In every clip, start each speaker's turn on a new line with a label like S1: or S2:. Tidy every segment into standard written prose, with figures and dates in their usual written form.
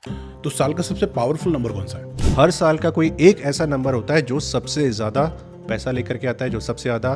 S1: तो साल का सबसे पावरफुल नंबर कौन सा है?
S2: हर साल का कोई एक ऐसा नंबर होता है जो सबसे ज़्यादा पैसा लेकर के आता है, जो सबसे ज़्यादा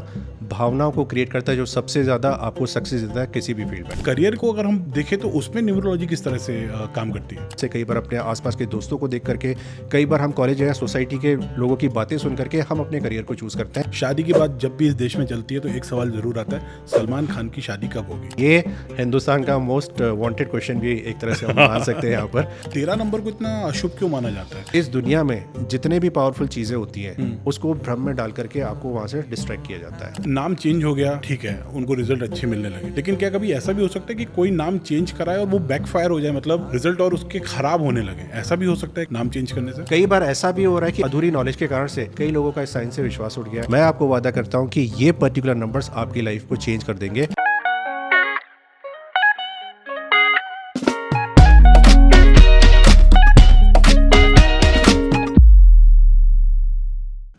S2: भावनाओं को क्रिएट करता है, जो सबसे ज़्यादा आपको सक्सेस देता है किसी भी फील्ड में।
S1: करियर को अगर हम देखें तो उसमें न्यूमरोलॉजी किस तरह से काम करती है?
S2: से कई बार अपने आसपास के दोस्तों को देख करके, कई बार हम कॉलेज या सोसाइटी के लोगों की बातें सुन करके हम अपने करियर को चूज़ करते हैं।
S1: शादी की बात जब भी इस देश में चलती है तो एक सवाल जरूर आता है, सलमान खान की शादी कब होगी?
S2: ये हिंदुस्तान का मोस्ट वांटेड क्वेश्चन भी एक तरह से हम मान सकते हैं यहाँ पर।
S1: 13 नंबर को इतना अशुभ क्यों माना जाता है?
S2: इस दुनिया में जितने भी पावरफुल चीज़ें होती हैं उसको भ्रम में डाल करके आपको वहाँ से डिस्ट्रैक्ट किया जाता है।
S1: नाम चेंज हो गया, ठीक है, उनको रिजल्ट अच्छे मिलने लगे, लेकिन क्या कभी ऐसा भी हो सकता है कि कोई नाम चेंज कराए और वो बैकफायर हो जाए, मतलब रिजल्ट और उसके खराब होने लगे? ऐसा भी हो सकता है नाम चेंज करने से?
S2: कई बार ऐसा भी हो रहा है कि अधूरी नॉलेज के कारण से कई लोगों का इस साइंस से विश्वास उठ गया है। मैं आपको वादा करता हूँ कि ये पर्टिकुलर नंबर्स आपकी लाइफ को चेंज कर देंगे।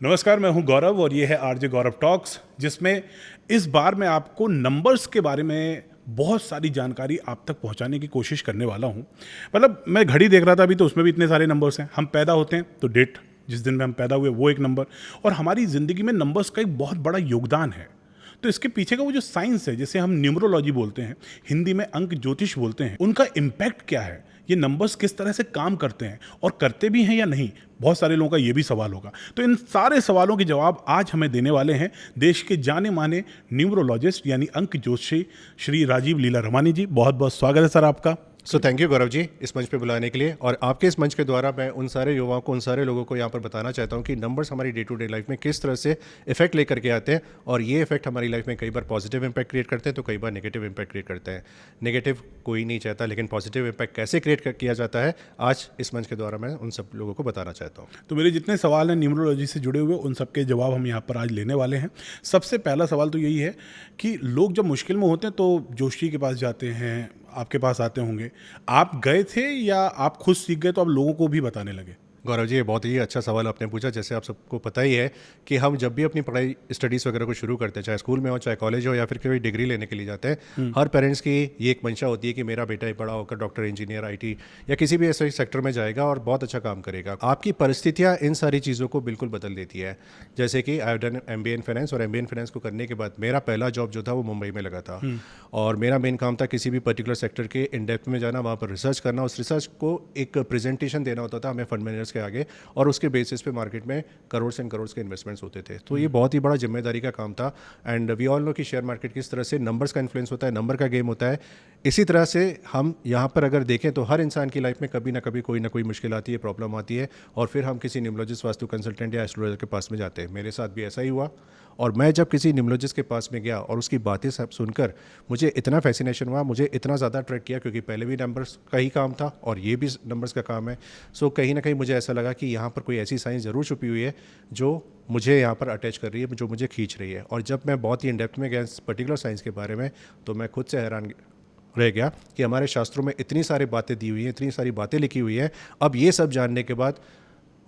S1: नमस्कार, मैं हूं गौरव और ये है आरजे गौरव टॉक्स, जिसमें इस बार मैं आपको नंबर्स के बारे में बहुत सारी जानकारी आप तक पहुंचाने की कोशिश करने वाला हूं। मतलब मैं घड़ी देख रहा था अभी, तो उसमें भी इतने सारे नंबर्स हैं। हम पैदा होते हैं तो डेट, जिस दिन में हम पैदा हुए, वो एक नंबर, और हमारी ज़िंदगी में नंबर्स का एक बहुत बड़ा योगदान है। तो इसके पीछे का वो जो साइंस है, जिसे हम न्यूमरोलॉजी बोलते हैं, हिंदी में अंक ज्योतिष बोलते हैं, उनका इम्पैक्ट क्या है, ये नंबर्स किस तरह से काम करते हैं और करते भी हैं या नहीं, बहुत सारे लोगों का ये भी सवाल होगा। तो इन सारे सवालों के जवाब आज हमें देने वाले हैं देश के जाने माने न्यूमरोलॉजिस्ट यानी अंक ज्योतिषी श्री राजीव लीला रमानी जी। बहुत बहुत स्वागत है सर आपका।
S2: So thank you Gaurav ji इस मंच पे बुलाने के लिए, और आपके इस मंच के द्वारा मैं उन सारे युवाओं को, उन सारे लोगों को यहाँ पर बताना चाहता हूँ कि नंबर्स हमारी डे टू डे लाइफ में किस तरह से इफेक्ट लेकर के आते हैं, और ये इफेक्ट हमारी लाइफ में कई बार पॉजिटिव इम्पैक्ट क्रिएट करते हैं तो कई बार नेगेटिव इम्पैक्ट क्रिएट करते हैं। नेगेटिव कोई नहीं चाहता, लेकिन पॉजिटिव इम्पैक्ट कैसे क्रिएट किया जाता है आज इस मंच के द्वारा मैं उन सब लोगों को बताना चाहता हूँ।
S1: तो मेरे जितने सवाल हैं न्यूमरोलॉजी से जुड़े हुए, उन सबके जवाब हम यहाँ पर आज लेने वाले हैं। सबसे पहला सवाल तो यही है कि लोग जब मुश्किल में होते हैं तो जोशी के पास जाते हैं, आपके पास आते होंगे। आप गए थे या आप खुद सीख गए तो आप लोगों को भी बताने लगे?
S2: गौरव जी, ये बहुत ही अच्छा सवाल आपने पूछा। जैसे आप सबको पता ही है कि हम जब भी अपनी पढ़ाई स्टडीज़ वगैरह को शुरू करते हैं, चाहे स्कूल में हो, चाहे कॉलेज हो, या फिर कोई डिग्री लेने के लिए जाते हैं, हर पेरेंट्स की ये एक मंशा होती है कि मेरा बेटा बड़ा होकर डॉक्टर, इंजीनियर, आईटी या किसी भी ऐसे सेक्टर में जाएगा और बहुत अच्छा काम करेगा। आपकी परिस्थितियाँ इन सारी चीज़ों को बिल्कुल बदल देती है। जैसे कि I have done MBA in finance, और MBA इन फाइनेंस को करने के बाद मेरा पहला जॉब जो था वो मुंबई में लगा था, और मेरा मेन काम था किसी भी पर्टिकुलर सेक्टर के इन डेप्थ में जाना, वहाँ पर रिसर्च करना, उस रिसर्च को एक प्रेजेंटेशन देना होता था हमें फंड मैनेजर्स के आगे, और उसके बेसिस पे मार्केट में करोड़ एंड करोड़ के इन्वेस्टमेंट्स होते थे। तो ये बहुत ही बड़ा जिम्मेदारी का काम था। एंड वी ऑल नो कि शेयर मार्केट किस तरह से नंबर्स का इन्फ्लुएंस होता है, नंबर का गेम होता है। इसी तरह से हम यहाँ पर अगर देखें तो हर इंसान की लाइफ में कभी ना कभी कोई ना कोई मुश्किल आती है, प्रॉब्लम आती है, और फिर हम किसी न्यूमरोलॉजिस्ट, वास्तु कंसल्टेंट या एस्ट्रोलॉजर के पास में जाते हैं। मेरे साथ भी ऐसा ही हुआ, और मैं जब किसी न्यूमरोलॉजिस्ट के पास में गया और उसकी बातें सब सुनकर मुझे इतना फैसिनेशन हुआ, मुझे इतना ज़्यादा अट्रैक्ट किया, क्योंकि पहले भी नंबर्स का ही काम था और ये भी नंबर्स का काम है। सो कहीं ना कहीं मुझे ऐसा लगा कि यहाँ पर कोई ऐसी साइंस ज़रूर छुपी हुई है जो मुझे यहाँ पर अटैच कर रही है, जो मुझे खींच रही है। और जब मैं बहुत ही इन डेप्थ में गया इस पर्टिकुलर साइंस के बारे में, तो मैं खुद से हैरान रह गया कि हमारे शास्त्रों में इतनी सारी बातें दी हुई हैं, इतनी सारी बातें लिखी हुई हैं। अब ये सब जानने के बाद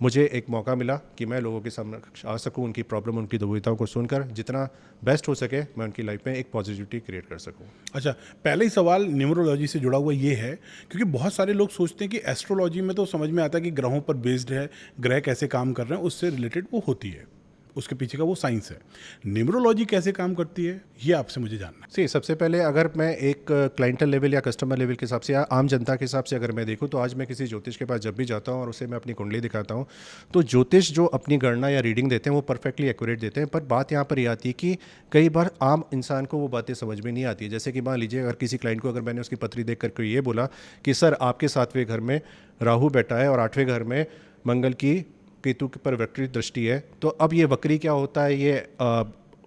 S2: मुझे एक मौका मिला कि मैं लोगों के सामने आ सकूं, उनकी प्रॉब्लम, उनकी दुविधाओं को सुनकर जितना बेस्ट हो सके मैं उनकी लाइफ में एक पॉजिटिविटी क्रिएट कर सकूं।
S1: अच्छा, पहले ही सवाल न्यूमरोलॉजी से जुड़ा हुआ ये है, क्योंकि बहुत सारे लोग सोचते हैं कि एस्ट्रोलॉजी में तो समझ में आता है कि ग्रहों पर बेस्ड है, ग्रह कैसे काम कर रहे हैं उससे रिलेटेड वो होती है, उसके पीछे का वो साइंस है। न्यूमरोलॉजी कैसे काम करती है ये आपसे मुझे जानना है।
S2: सबसे पहले अगर मैं एक क्लाइंटल लेवल या कस्टमर लेवल के हिसाब से या आम जनता के हिसाब से अगर मैं देखूं, तो आज मैं किसी ज्योतिष के पास जब भी जाता हूं और उसे मैं अपनी कुंडली दिखाता हूं, तो ज्योतिष जो अपनी गणना या रीडिंग देते हैं वो परफेक्टली एक्यूरेट देते हैं। पर बात यहाँ पर ये आती है कि कई बार आम इंसान को वो बातें समझ में नहीं आती है। जैसे कि मान लीजिए, अगर किसी क्लाइंट को अगर मैंने उसकी पत्री देख करके ये बोला कि सर आपके 7वें घर में राहु बैठा है और 8वें घर में मंगल की केतु के पर वक्री दृष्टि है, तो अब ये वक्री क्या होता है, ये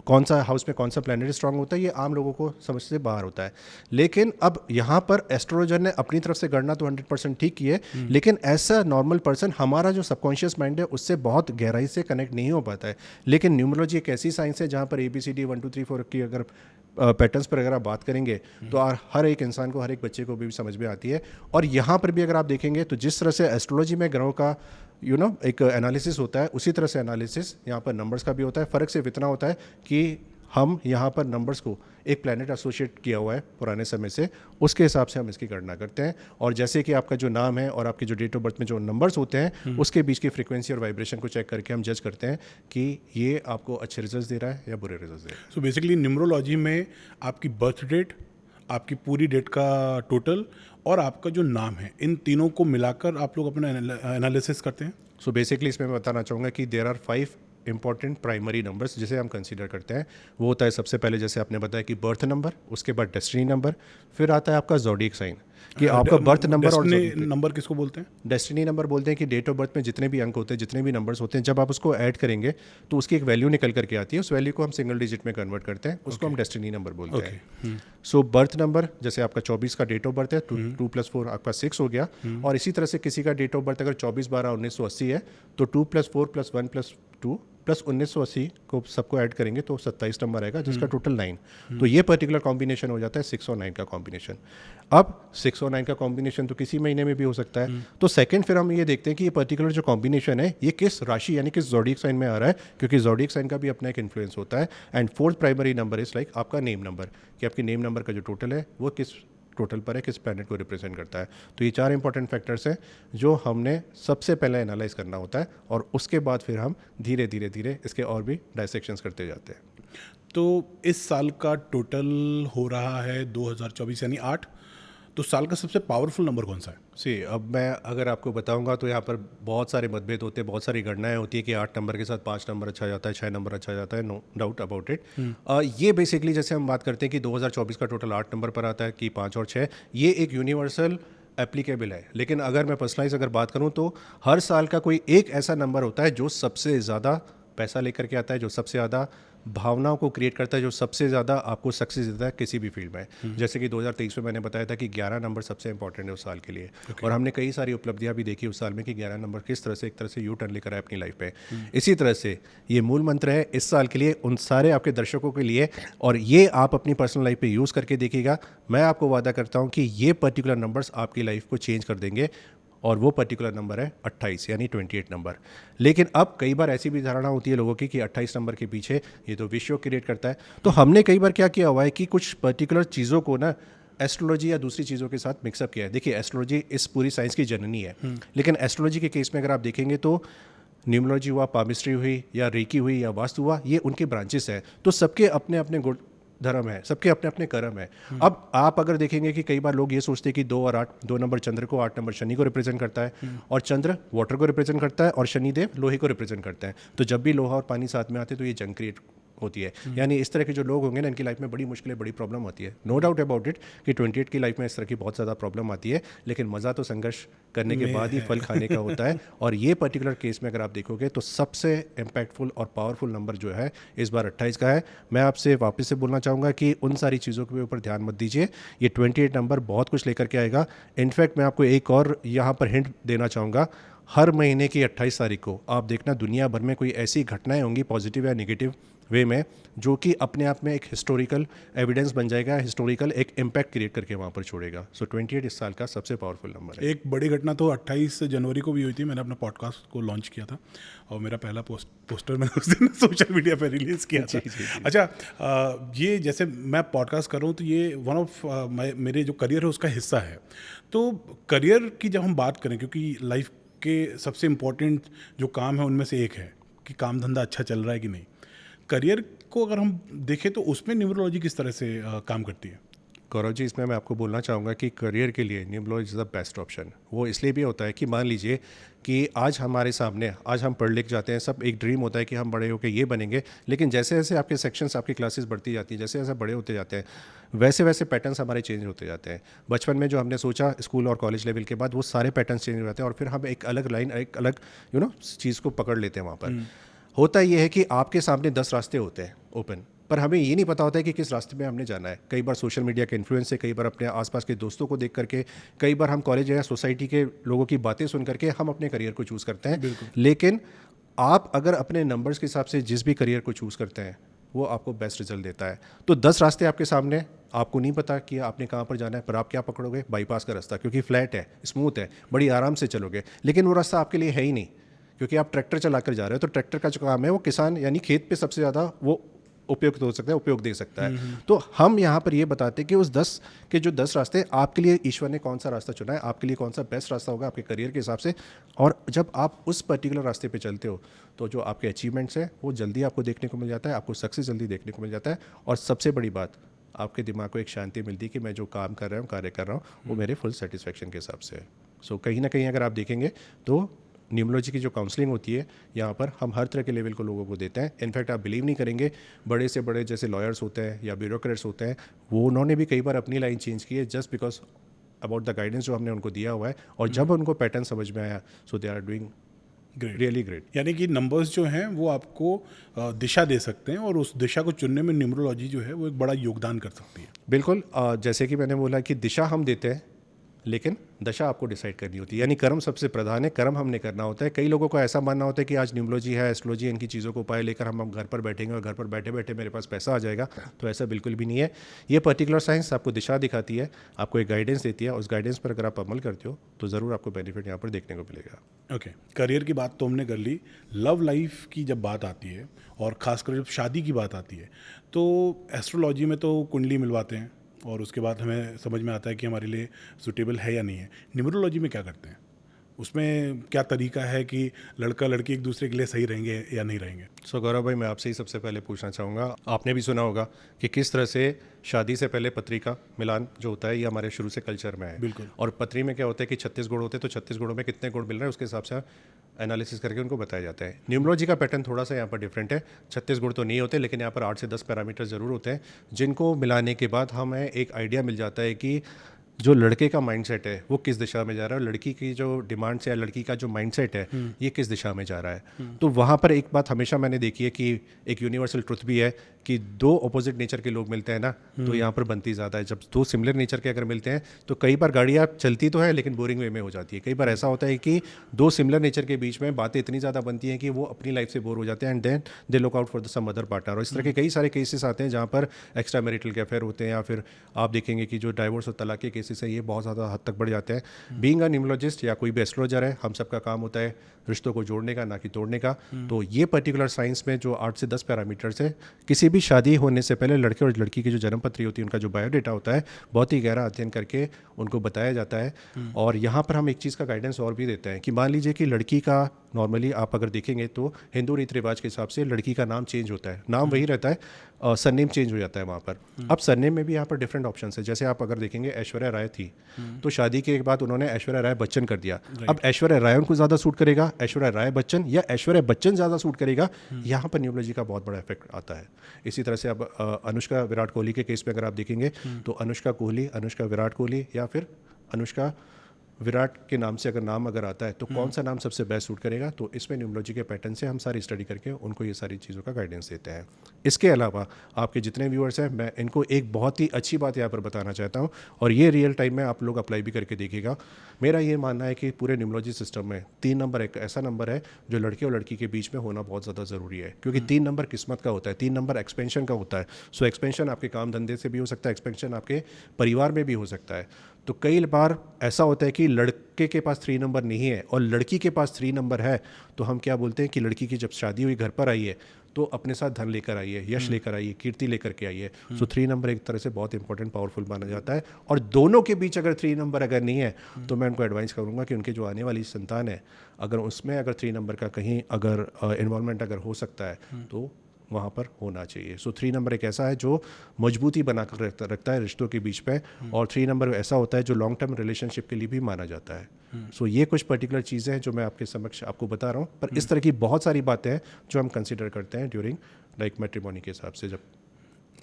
S2: कौन सा हाउस में कौन सा प्लैनेट स्ट्रांग होता है, ये आम लोगों को समझ से बाहर होता है। लेकिन अब यहाँ पर एस्ट्रोलॉजर ने अपनी तरफ से गणना तो 100% ठीक की है, लेकिन ऐसा नॉर्मल पर्सन, हमारा जो सबकॉन्शियस माइंड है उससे बहुत गहराई से कनेक्ट नहीं हो पाता है। लेकिन न्यूमरोलॉजी एक ऐसी साइंस है जहाँ पर ABCD 1 2 3 4 की अगर पैटर्न्स पर अगर आप बात करेंगे तो हर एक इंसान को, हर एक बच्चे को भी समझ में आती है। और यहाँ पर भी अगर आप देखेंगे तो जिस तरह से एस्ट्रोलॉजी में ग्रहों का एक एनालिसिस होता है, उसी तरह से एनालिसिस यहाँ पर नंबर्स का भी होता है। फ़र्क सिर्फ इतना होता है कि हम यहाँ पर नंबर्स को एक प्लैनेट एसोसिएट किया हुआ है पुराने समय से, उसके हिसाब से हम इसकी गणना करते हैं। और जैसे कि आपका जो नाम है और आपके जो डेट ऑफ बर्थ में जो नंबर्स होते हैं उसके बीच की फ्रीक्वेंसी और वाइब्रेशन को चेक करके हम जज करते हैं कि ये आपको अच्छे रिजल्ट दे रहा है या बुरे रिजल्ट दे रहा है।
S1: सो बेसिकली न्यूमरोलॉजी में आपकी बर्थ डेट, आपकी पूरी डेट का टोटल और आपका जो नाम है, इन तीनों को मिलाकर आप लोग अपना एनालिसिस करते हैं।
S2: सो बेसिकली इसमें मैं बताना चाहूँगा कि there are 5 important primary numbers जिसे हम कंसीडर करते हैं। वो होता है सबसे पहले जैसे आपने बताया कि बर्थ नंबर, उसके बाद डेस्टिनी नंबर, फिर आता है आपका ज़ोडिएक साइन कि आपका बर्थ नंबर और
S1: नंबर किसको बोलते हैं?
S2: डेस्टिनी नंबर बोलते हैं कि डेट ऑफ बर्थ में जितने भी अंक होते हैं, जितने भी नंबर्स होते हैं, जब आप उसको ऐड करेंगे तो उसकी एक वैल्यू निकल करके आती है। उस वैल्यू को हम सिंगल डिजिट में कन्वर्ट करते हैं, उसको हम डेस्टिनी नंबर बोलते हैं। सो बर्थ नंबर जैसे आपका 24 का डेट ऑफ बर्थ है, 2 + 4 आपका 6 हो गया। और इसी तरह से किसी का डेट ऑफ बर्थ अगर 24/12/1980 है तो 2 + 4 + 1 + 2 + 1980 को सबको ऐड करेंगे तो 27 नंबर आएगा, जिसका टोटल 9। तो ये पर्टिकुलर कॉम्बिनेशन हो जाता है 6 और 9 का कॉम्बिनेशन। अब 6 और 9 का कॉम्बिनेशन तो किसी महीने में भी हो सकता है। तो सेकंड फिर हम ये देखते हैं कि ये पर्टिकुलर जो कॉम्बिनेशन है ये किस राशि यानी किस ज़ोडिएक साइन में आ रहा है, क्योंकि ज़ोडिएक साइन का भी अपना एक इन्फ्लुएंस होता है। And fourth primary number is like आपका नेम नंबर, कि आपके नेम नंबर का जो टोटल है वो किस टोटल पर है, किस प्लैनेट को रिप्रेजेंट करता है। तो ये 4 इंपॉर्टेंट फैक्टर्स हैं जो हमने सबसे पहले एनालाइज करना होता है, और उसके बाद फिर हम धीरे धीरे धीरे इसके और भी डायसेक्शंस करते जाते हैं।
S1: तो इस साल का टोटल हो रहा है 2024 यानी 8। तो साल का सबसे पावरफुल नंबर कौन सा है?
S2: अब मैं अगर आपको बताऊंगा तो यहाँ पर बहुत सारे मतभेद होते हैं, बहुत सारी गणनाएं होती है कि 8 नंबर के साथ 5 नंबर अच्छा जाता है, 6 नंबर अच्छा जाता है। No doubt about it. ये बेसिकली जैसे हम बात करते हैं कि 2024 का टोटल 8 नंबर पर आता है कि 5 और 6, ये एक यूनिवर्सल एप्लीकेबल है। लेकिन अगर मैं पर्सनलाइज अगर बात करूँ तो हर साल का कोई एक ऐसा नंबर होता है जो सबसे ज़्यादा पैसा लेकर के आता है, जो सबसे ज़्यादा भावनाओं को क्रिएट करता है, जो सबसे ज़्यादा आपको सक्सेस देता है किसी भी फील्ड में। जैसे कि 2023 में मैंने बताया था कि 11 नंबर सबसे इंपॉर्टेंट है उस साल के लिए। और हमने कई सारी उपलब्धियां भी देखी उस साल में कि 11 नंबर किस तरह से एक तरह से यू टर्न लेकर आए अपनी लाइफ पे। इसी तरह से ये मूल मंत्र है इस साल के लिए उन सारे आपके दर्शकों के लिए, और ये आप अपनी पर्सनल लाइफ पे यूज़ करके देखिएगा। मैं आपको वादा करता हूँ कि ये पर्टिकुलर नंबर्स आपकी लाइफ को चेंज कर देंगे, और वो पर्टिकुलर नंबर है 28 यानी 28 नंबर। लेकिन अब कई बार ऐसी भी धारणा होती है लोगों की कि 28 नंबर के पीछे ये तो विश्व क्रिएट करता है। तो हमने कई बार क्या किया हुआ है कि कुछ पर्टिकुलर चीज़ों को ना एस्ट्रोलॉजी या दूसरी चीज़ों के साथ मिक्सअप किया है। देखिए एस्ट्रोलॉजी इस पूरी साइंस की जननी है, लेकिन एस्ट्रोलॉजी के केस में अगर आप देखेंगे तो न्यूमरोलॉजी हुआ, पामिस्ट्री हुई, या रेकी हुई, या वास्तु हुआ, ये उनके ब्रांचेस हैं। तो सबके अपने अपने गुण धर्म है, सबके अपने अपने कर्म है। अब आप अगर देखेंगे कि कई बार लोग ये सोचते हैं कि 2 और 8, 2 नंबर चंद्र को, 8 नंबर शनि को रिप्रेजेंट करता है, और चंद्र वाटर को रिप्रेजेंट करता है, और शनिदेव लोहे को रिप्रेजेंट करता है। तो जब भी लोहा और पानी साथ में आते हैं तो ये जंग क्रिएट होती है। यानी इस तरह के जो लोग होंगे ना, इनकी लाइफ में बड़ी मुश्किलें, बड़ी प्रॉब्लम होती है। नो डाउट अबाउट इट कि 28 की लाइफ में इस तरह की बहुत ज़्यादा प्रॉब्लम आती है, लेकिन मज़ा तो संघर्ष करने के बाद ही फल खाने का होता है। और ये पर्टिकुलर केस में अगर आप देखोगे तो सबसे इम्पैक्टफुल और पावरफुल नंबर जो है इस बार 28 का है। मैं आपसे वापस से बोलना चाहूँगा कि उन सारी चीज़ों के ऊपर ध्यान मत दीजिए। ये 28 नंबर बहुत कुछ लेकर के आएगा। इनफैक्ट मैं आपको एक और यहाँ पर हिंट देना चाहूँगा, हर महीने की 28 तारीख को आप देखना दुनिया भर में कोई ऐसी घटनाएं होंगी पॉजिटिव या नेगेटिव वे में, जो कि अपने आप में एक हिस्टोरिकल एविडेंस बन जाएगा, हिस्टोरिकल एक इम्पैक्ट क्रिएट करके वहाँ पर छोड़ेगा। सो 28 इस साल का सबसे पावरफुल नंबर है।
S1: एक बड़ी घटना तो 28 जनवरी को भी हुई थी। मैंने अपना पॉडकास्ट को लॉन्च किया था और मेरा पहला पोस्टर मैंने उस दिन सोशल मीडिया पर रिलीज़ किया था। अच्छा, ये जैसे मैं पॉडकास्ट कर रहा हूँ तो ये वन ऑफ मेरे जो करियर है उसका हिस्सा है। तो करियर की जब हम बात करें, क्योंकि लाइफ के सबसे इम्पोर्टेंट जो काम है उनमें से एक है कि काम धंधा अच्छा चल रहा है कि नहीं। करियर को अगर हम देखें तो उसमें न्यूमरोलॉजी किस तरह से काम करती है?
S2: गौरव जी, इसमें मैं आपको बोलना चाहूँगा कि करियर के लिए numerology is the best option. वो इसलिए भी होता है कि मान लीजिए कि आज हमारे सामने, आज हम पढ़ लिख जाते हैं, सब एक ड्रीम होता है कि हम बड़े होकर ये बनेंगे, लेकिन जैसे जैसे आपके सेक्शंस, आपकी क्लासेस बढ़ती जाती हैं, जैसे जैसे बड़े होते जाते हैं, वैसे वैसे पैटर्न्स हमारे चेंज होते जाते हैं। बचपन में जो हमने सोचा स्कूल और कॉलेज लेवल के बाद वो सारे पैटर्न्स चेंज हो जाते हैं, और फिर हम एक अलग लाइन, एक अलग चीज़ को पकड़ लेते हैं। वहाँ पर होता ये है कि आपके सामने 10 रास्ते होते हैं ओपन, पर हमें ये नहीं पता होता है कि किस रास्ते में हमने जाना है। कई बार सोशल मीडिया के इन्फ्लुएंस से, कई बार अपने आसपास के दोस्तों को देख करके, कई बार हम कॉलेज या सोसाइटी के लोगों की बातें सुन करके हम अपने करियर को चूज़ करते हैं। लेकिन आप अगर अपने नंबर्स के हिसाब से जिस भी करियर को चूज़ करते हैं वो आपको बेस्ट रिजल्ट देता है। तो 10 रास्ते आपके सामने, आपको नहीं पता कि आपने कहाँ पर जाना है, पर आप क्या पकड़ोगे? बाईपास का रास्ता, क्योंकि फ्लैट है, स्मूथ है, बड़ी आराम से चलोगे। लेकिन वो रास्ता आपके लिए है ही नहीं, क्योंकि आप ट्रैक्टर चला कर जा रहे हो। तो ट्रैक्टर का जो काम है वो किसान यानी खेत पे सबसे ज़्यादा वो उपयुक्त हो सकता है, उपयोग दे सकता है। तो हम यहाँ पर ये बताते हैं कि उस 10 के जो 10 रास्ते आपके लिए ईश्वर ने कौन सा रास्ता चुना है, आपके लिए कौन सा बेस्ट रास्ता होगा आपके करियर के हिसाब से। और जब आप उस पर्टिकुलर रास्ते पे चलते हो तो जो आपके अचीवमेंट्स हैं वो जल्दी आपको देखने को मिल जाता है, आपको सक्सेस जल्दी देखने को मिल जाता है। और सबसे बड़ी बात, आपके दिमाग को एक शांति मिलती है कि मैं जो काम कर रहा हूँ, कार्य कर रहा हूँ, वो मेरे फुल सेटिस्फेक्शन के हिसाब से है। सो कहीं ना कहीं अगर आप देखेंगे तो न्यूमरोलॉजी की जो काउंसलिंग होती है यहाँ पर हम हर तरह के लेवल को लोगों को देते हैं। इनफैक्ट आप बिलीव नहीं करेंगे, बड़े से बड़े जैसे लॉयर्स होते हैं या ब्यूरोक्रेट्स होते हैं, वो उन्होंने भी कई बार अपनी लाइन चेंज की है just because about the guidance जो हमने उनको दिया हुआ है। और जब उनको पैटर्न समझ में आया, so they are doing
S1: great,
S2: really great.
S1: यानी कि नंबर्स जो हैं वो आपको दिशा दे सकते हैं और उस दिशा को चुनने में न्यूमरोलॉजी जो है वो एक बड़ा योगदान कर सकती है।
S2: बिल्कुल, जैसे कि मैंने बोला कि दिशा हम देते हैं लेकिन दशा आपको डिसाइड करनी होती है, यानी कर्म सबसे प्रधान है, कर्म हमने करना होता है। कई लोगों को ऐसा मानना होता है कि आज न्यूमरोलॉजी है, एस्ट्रोलॉजी, इनकी चीज़ों को उपाय लेकर हम घर पर बैठेंगे और घर पर बैठे बैठे मेरे पास पैसा आ जाएगा, तो ऐसा बिल्कुल भी नहीं है। ये पर्टिकुलर साइंस आपको दिशा दिखाती है, आपको एक गाइडेंस देती है, उस गाइडेंस पर अगर आप अमल करते हो तो ज़रूर आपको बेनिफिट यहाँ पर देखने को मिलेगा।
S1: ओके, करियर की बात तो हमने कर ली। लव लाइफ की जब बात आती है और ख़ासकर जब शादी की बात आती है तो एस्ट्रोलॉजी में तो कुंडली मिलवाते हैं और उसके बाद हमें समझ में आता है कि हमारे लिए सूटेबल है या नहीं है। न्यूमरोलॉजी में क्या करते हैं, उसमें क्या तरीका है कि लड़का लड़की एक दूसरे के लिए सही रहेंगे या नहीं रहेंगे?
S2: सो गौरव भाई, मैं आपसे ही सबसे पहले पूछना चाहूँगा, आपने भी सुना होगा कि किस तरह से शादी से पहले पत्री का मिलान जो होता है ये हमारे शुरू से कल्चर में है।
S1: बिल्कुल।
S2: और पत्री में क्या होता है कि 36 गुण होते हैं, तो 36 गुणों में कितने गुण मिल रहे हैं उसके हिसाब से एनालिसिस करके उनको बताया जाता है। न्यूमरोलॉजी का पैटर्न थोड़ा सा यहाँ पर डिफरेंट है। 36 गुण तो नहीं होते, लेकिन यहाँ पर 8 से 10 पैरामीटर ज़रूर होते हैं जिनको मिलाने के बाद हमें एक आइडिया मिल जाता है कि जो लड़के का माइंडसेट है वो किस दिशा में जा रहा है और लड़की की जो डिमांड्स या लड़की का जो माइंडसेट है ये किस दिशा में जा रहा है। तो वहाँ पर एक बात हमेशा मैंने देखी है कि एक यूनिवर्सल ट्रुथ भी है कि दो अपोजिट नेचर के लोग मिलते हैं ना, तो यहाँ पर बनती ज़्यादा है। जब दो सिमिलर नेचर के अगर मिलते हैं तो कई बार गाड़ियाँ चलती तो है लेकिन बोरिंग वे में हो जाती है। कई बार ऐसा होता है कि दो सिमिलर नेचर के बीच में बातें इतनी ज़्यादा बनती हैं कि वो अपनी लाइफ से बोर हो जाते हैं and then they look out for the some other partner. और इस तरह के कई सारे केसेस आते हैं जहाँ पर एक्स्ट्रा मैरिटल के अफेयर होते हैं या फिर आप देखेंगे कि जो डाइवोर्स और तलाक के केसेस है ये बहुत ज़्यादा हद तक बढ़ जाते हैं। बीइंग अ न्यूमरोलॉजिस्ट या कोई भी एस्ट्रोलॉजर है, हम सबका काम होता है रिश्तों को जोड़ने का, ना कि तोड़ने का। तो ये पर्टिकुलर साइंस में जो 8 से 10 पैरामीटर्स है, किसी भी शादी होने से पहले लड़के और लड़की की जो जन्म पत्री होती है, उनका जो बायोडेटा होता है, बहुत ही गहरा अध्ययन करके उनको बताया जाता है। और यहाँ पर हम एक चीज़ का गाइडेंस और भी देते हैं कि मान लीजिए कि लड़की का नॉर्मली आप अगर देखेंगे तो हिंदू रीति रिवाज के हिसाब से लड़की का नाम चेंज होता है, नाम वही रहता है, सरनेम चेंज हो जाता है वहाँ पर। अब सरनेम में भी यहाँ पर डिफरेंट ऑप्शन है। जैसे आप अगर देखेंगे ऐश्वर्या राय थी तो शादी के बाद उन्होंने ऐश्वर्या राय बच्चन कर दिया। अब ऐश्वर्या राय उनको ज़्यादा सूट करेगा, ऐश्वर्या राय बच्चन, या ऐश्वर्या बच्चन ज़्यादा सूट करेगा, यहाँ पर न्यूमरोलॉजी का बहुत बड़ा इफेक्ट आता है। इसी तरह से अब अनुष्का विराट कोहली के केस में अगर आप देखेंगे तो अनुष्का कोहली, अनुष्का विराट कोहली या फिर अनुष्का विराट के नाम से अगर नाम अगर आता है तो कौन सा नाम सबसे बेस्ट सूट करेगा। तो इसमें न्यूमरोलॉजी के पैटर्न से हम सारी स्टडी करके उनको ये सारी चीज़ों का गाइडेंस देते हैं। इसके अलावा आपके जितने व्यूअर्स हैं, मैं इनको एक बहुत ही अच्छी बात यहाँ पर बताना चाहता हूँ और ये रियल टाइम में आप लोग अप्लाई भी करके देखिएगा। मेरा ये मानना है कि पूरे न्यूमरोलॉजी सिस्टम में 3 नंबर एक ऐसा नंबर है जो लड़के और लड़की के बीच में होना बहुत ज़्यादा ज़रूरी है, क्योंकि 3 नंबर किस्मत का होता है, 3 नंबर एक्सपेंशन का होता है। सो एक्सपेंशन आपके काम धंधे से भी हो सकता है, एक्सपेंशन आपके परिवार में भी हो सकता है। तो कई बार ऐसा होता है कि लड़के के पास 3 नंबर नहीं है और लड़की के पास 3 नंबर है, तो हम क्या बोलते हैं कि लड़की की जब शादी हुई, घर पर आई है, तो अपने साथ धन लेकर आई है, यश लेकर आई है, कीर्ति लेकर के आई है। सो 3 नंबर एक तरह से बहुत इंपॉर्टेंट, पावरफुल माना जाता है। और दोनों के बीच अगर 3 नंबर अगर नहीं है तो मैं उनको एडवाइस करूंगा कि उनके जो आने वाली संतान है, अगर उसमें अगर 3 नंबर का कहीं अगर इन्वॉल्वमेंट अगर हो सकता है तो वहाँ पर होना चाहिए। सो 3 नंबर एक ऐसा है जो मजबूती बना कर रखता है रिश्तों के बीच में, और 3 नंबर ऐसा होता है जो लॉन्ग टर्म रिलेशनशिप के लिए भी माना जाता है। सो ये कुछ पर्टिकुलर चीज़ें हैं जो मैं आपके समक्ष आपको बता रहा हूँ, पर इस तरह की बहुत सारी बातें हैं जो हम कंसिडर करते हैं ड्यूरिंग लाइक मैट्रिमोनी के हिसाब से। जब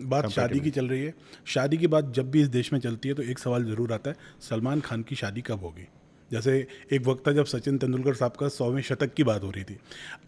S1: बात शादी की चल रही है, शादी की बात जब भी इस देश में चलती है तो एक सवाल ज़रूर आता है, सलमान खान की शादी कब होगी? जैसे एक वक्त था जब सचिन तेंदुलकर साहब का 100वें शतक की बात हो रही थी।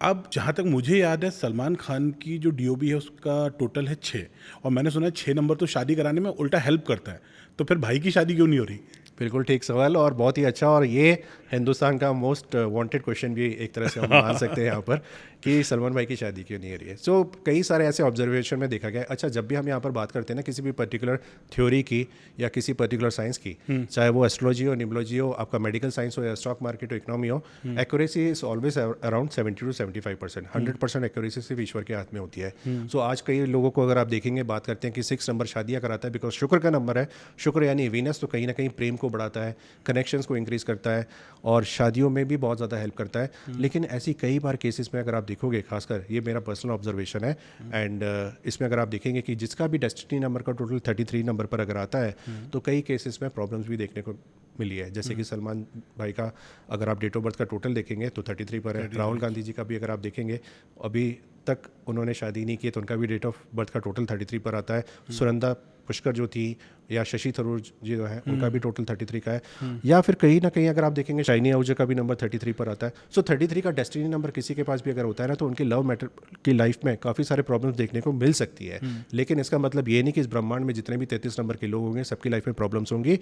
S1: अब जहाँ तक मुझे याद है सलमान खान की जो DOB है उसका टोटल है 6, और मैंने सुना है 6 नंबर तो शादी कराने में उल्टा हेल्प करता है। तो फिर भाई की शादी क्यों नहीं हो रही?
S2: बिल्कुल ठीक सवाल और बहुत ही अच्छा, और ये हिंदुस्तान का मोस्ट वांटेड क्वेश्चन भी एक तरह से हम मान सकते हैं यहाँ पर कि सलमान भाई की शादी क्यों नहीं हो रही है। सो कई सारे ऐसे ऑब्जर्वेशन में देखा गया है। अच्छा, जब भी हम यहाँ पर बात करते हैं ना किसी भी पर्टिकुलर थ्योरी की या किसी पर्टिकुलर साइंस की, चाहे वो एस्ट्रोलॉजी हो, न्यूमरोलॉजी हो, आपका मेडिकल साइंस हो या स्टॉक मार्केट हो, इकोनॉमी हो, accuracy is always around 70 to 75%। 100% accuracy सिर्फ ईश्वर के हाथ में होती है। सो आज कई लोगों को अगर आप देखेंगे, बात करते हैं कि 6 नंबर शादियाँ कराता है, बिकॉज शुक्र का नंबर है। शुक्र यानी वीनस, तो कहीं ना कहीं प्रेम को बढ़ाता है, कनेक्शंस को इंक्रीज करता है और शादियों में भी बहुत ज़्यादा हेल्प करता है। लेकिन ऐसी कई बार केसेस में अगर आप देखोगे, खासकर ये मेरा पर्सनल ऑब्जर्वेशन है, एंड इसमें अगर आप देखेंगे कि जिसका भी डेस्टिनी नंबर का टोटल 33 नंबर पर अगर आता है तो कई केसेस में प्रॉब्लम्स भी देखने को मिली है। जैसे कि सलमान भाई का अगर आप डेट ऑफ बर्थ का टोटल देखेंगे तो 33 पर है। राहुल गांधी जी का भी अगर आप देखेंगे, अभी तक उन्होंने शादी नहीं की तो उनका भी डेट ऑफ बर्थ का टोटल 33 पर आता है। सुनंदा पुष्कर जो थी या शशि थरूर जी जो है उनका भी टोटल 33 का है। या फिर कहीं ना कहीं अगर आप देखेंगे शाइनी आहूजा का भी नंबर 33 पर आता है। सो 33 का डेस्टिनी नंबर किसी के पास भी अगर होता है ना तो उनकी लव मैटर की लाइफ में काफ़ी सारे प्रॉब्लम्स देखने को मिल सकती है। लेकिन इसका मतलब ये नहीं कि इस ब्रह्मांड में जितने भी 33 नंबर के लोग होंगे सबकी लाइफ में प्रॉब्लम्स होंगी।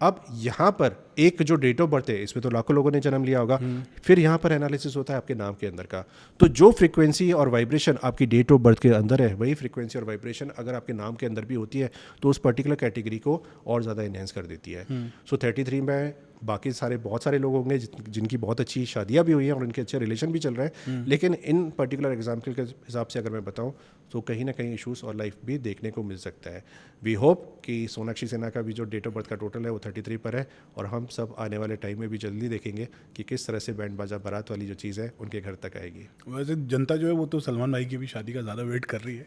S2: अब यहाँ पर एक जो डेट ऑफ बर्थ है इसमें तो लाखों लोगों ने जन्म लिया होगा, फिर यहाँ पर एनालिसिस होता है आपके नाम के अंदर का। तो जो फ्रीक्वेंसी और वाइब्रेशन आपकी डेट ऑफ बर्थ के अंदर है वही फ्रीक्वेंसी और वाइब्रेशन अगर आपके नाम के अंदर भी होती है तो उस पर्टिकुलर कैटेगरी को और ज़्यादा इन्हेंस कर देती है। सो 33 में बाकी सारे बहुत सारे लोग होंगे जिनकी बहुत अच्छी शादियां भी हुई हैं और उनके अच्छे रिलेशन भी चल रहे हैं। लेकिन इन पर्टिकुलर एग्जाम्पल के हिसाब से अगर मैं बताऊं तो कहीं ना कहीं इशूज़ और लाइफ भी देखने को मिल सकता है। वी होप कि सोनाक्षी सिन्हा का भी जो डेट ऑफ बर्थ का टोटल है वो 33 पर है और हम सब आने वाले टाइम में भी जल्दी देखेंगे कि किस तरह से बैंड बाजा बारात वाली जो चीज़ है उनके घर तक आएगी।
S1: वैसे जनता जो है वो तो सलमान भाई की भी शादी का ज़्यादा वेट कर रही है,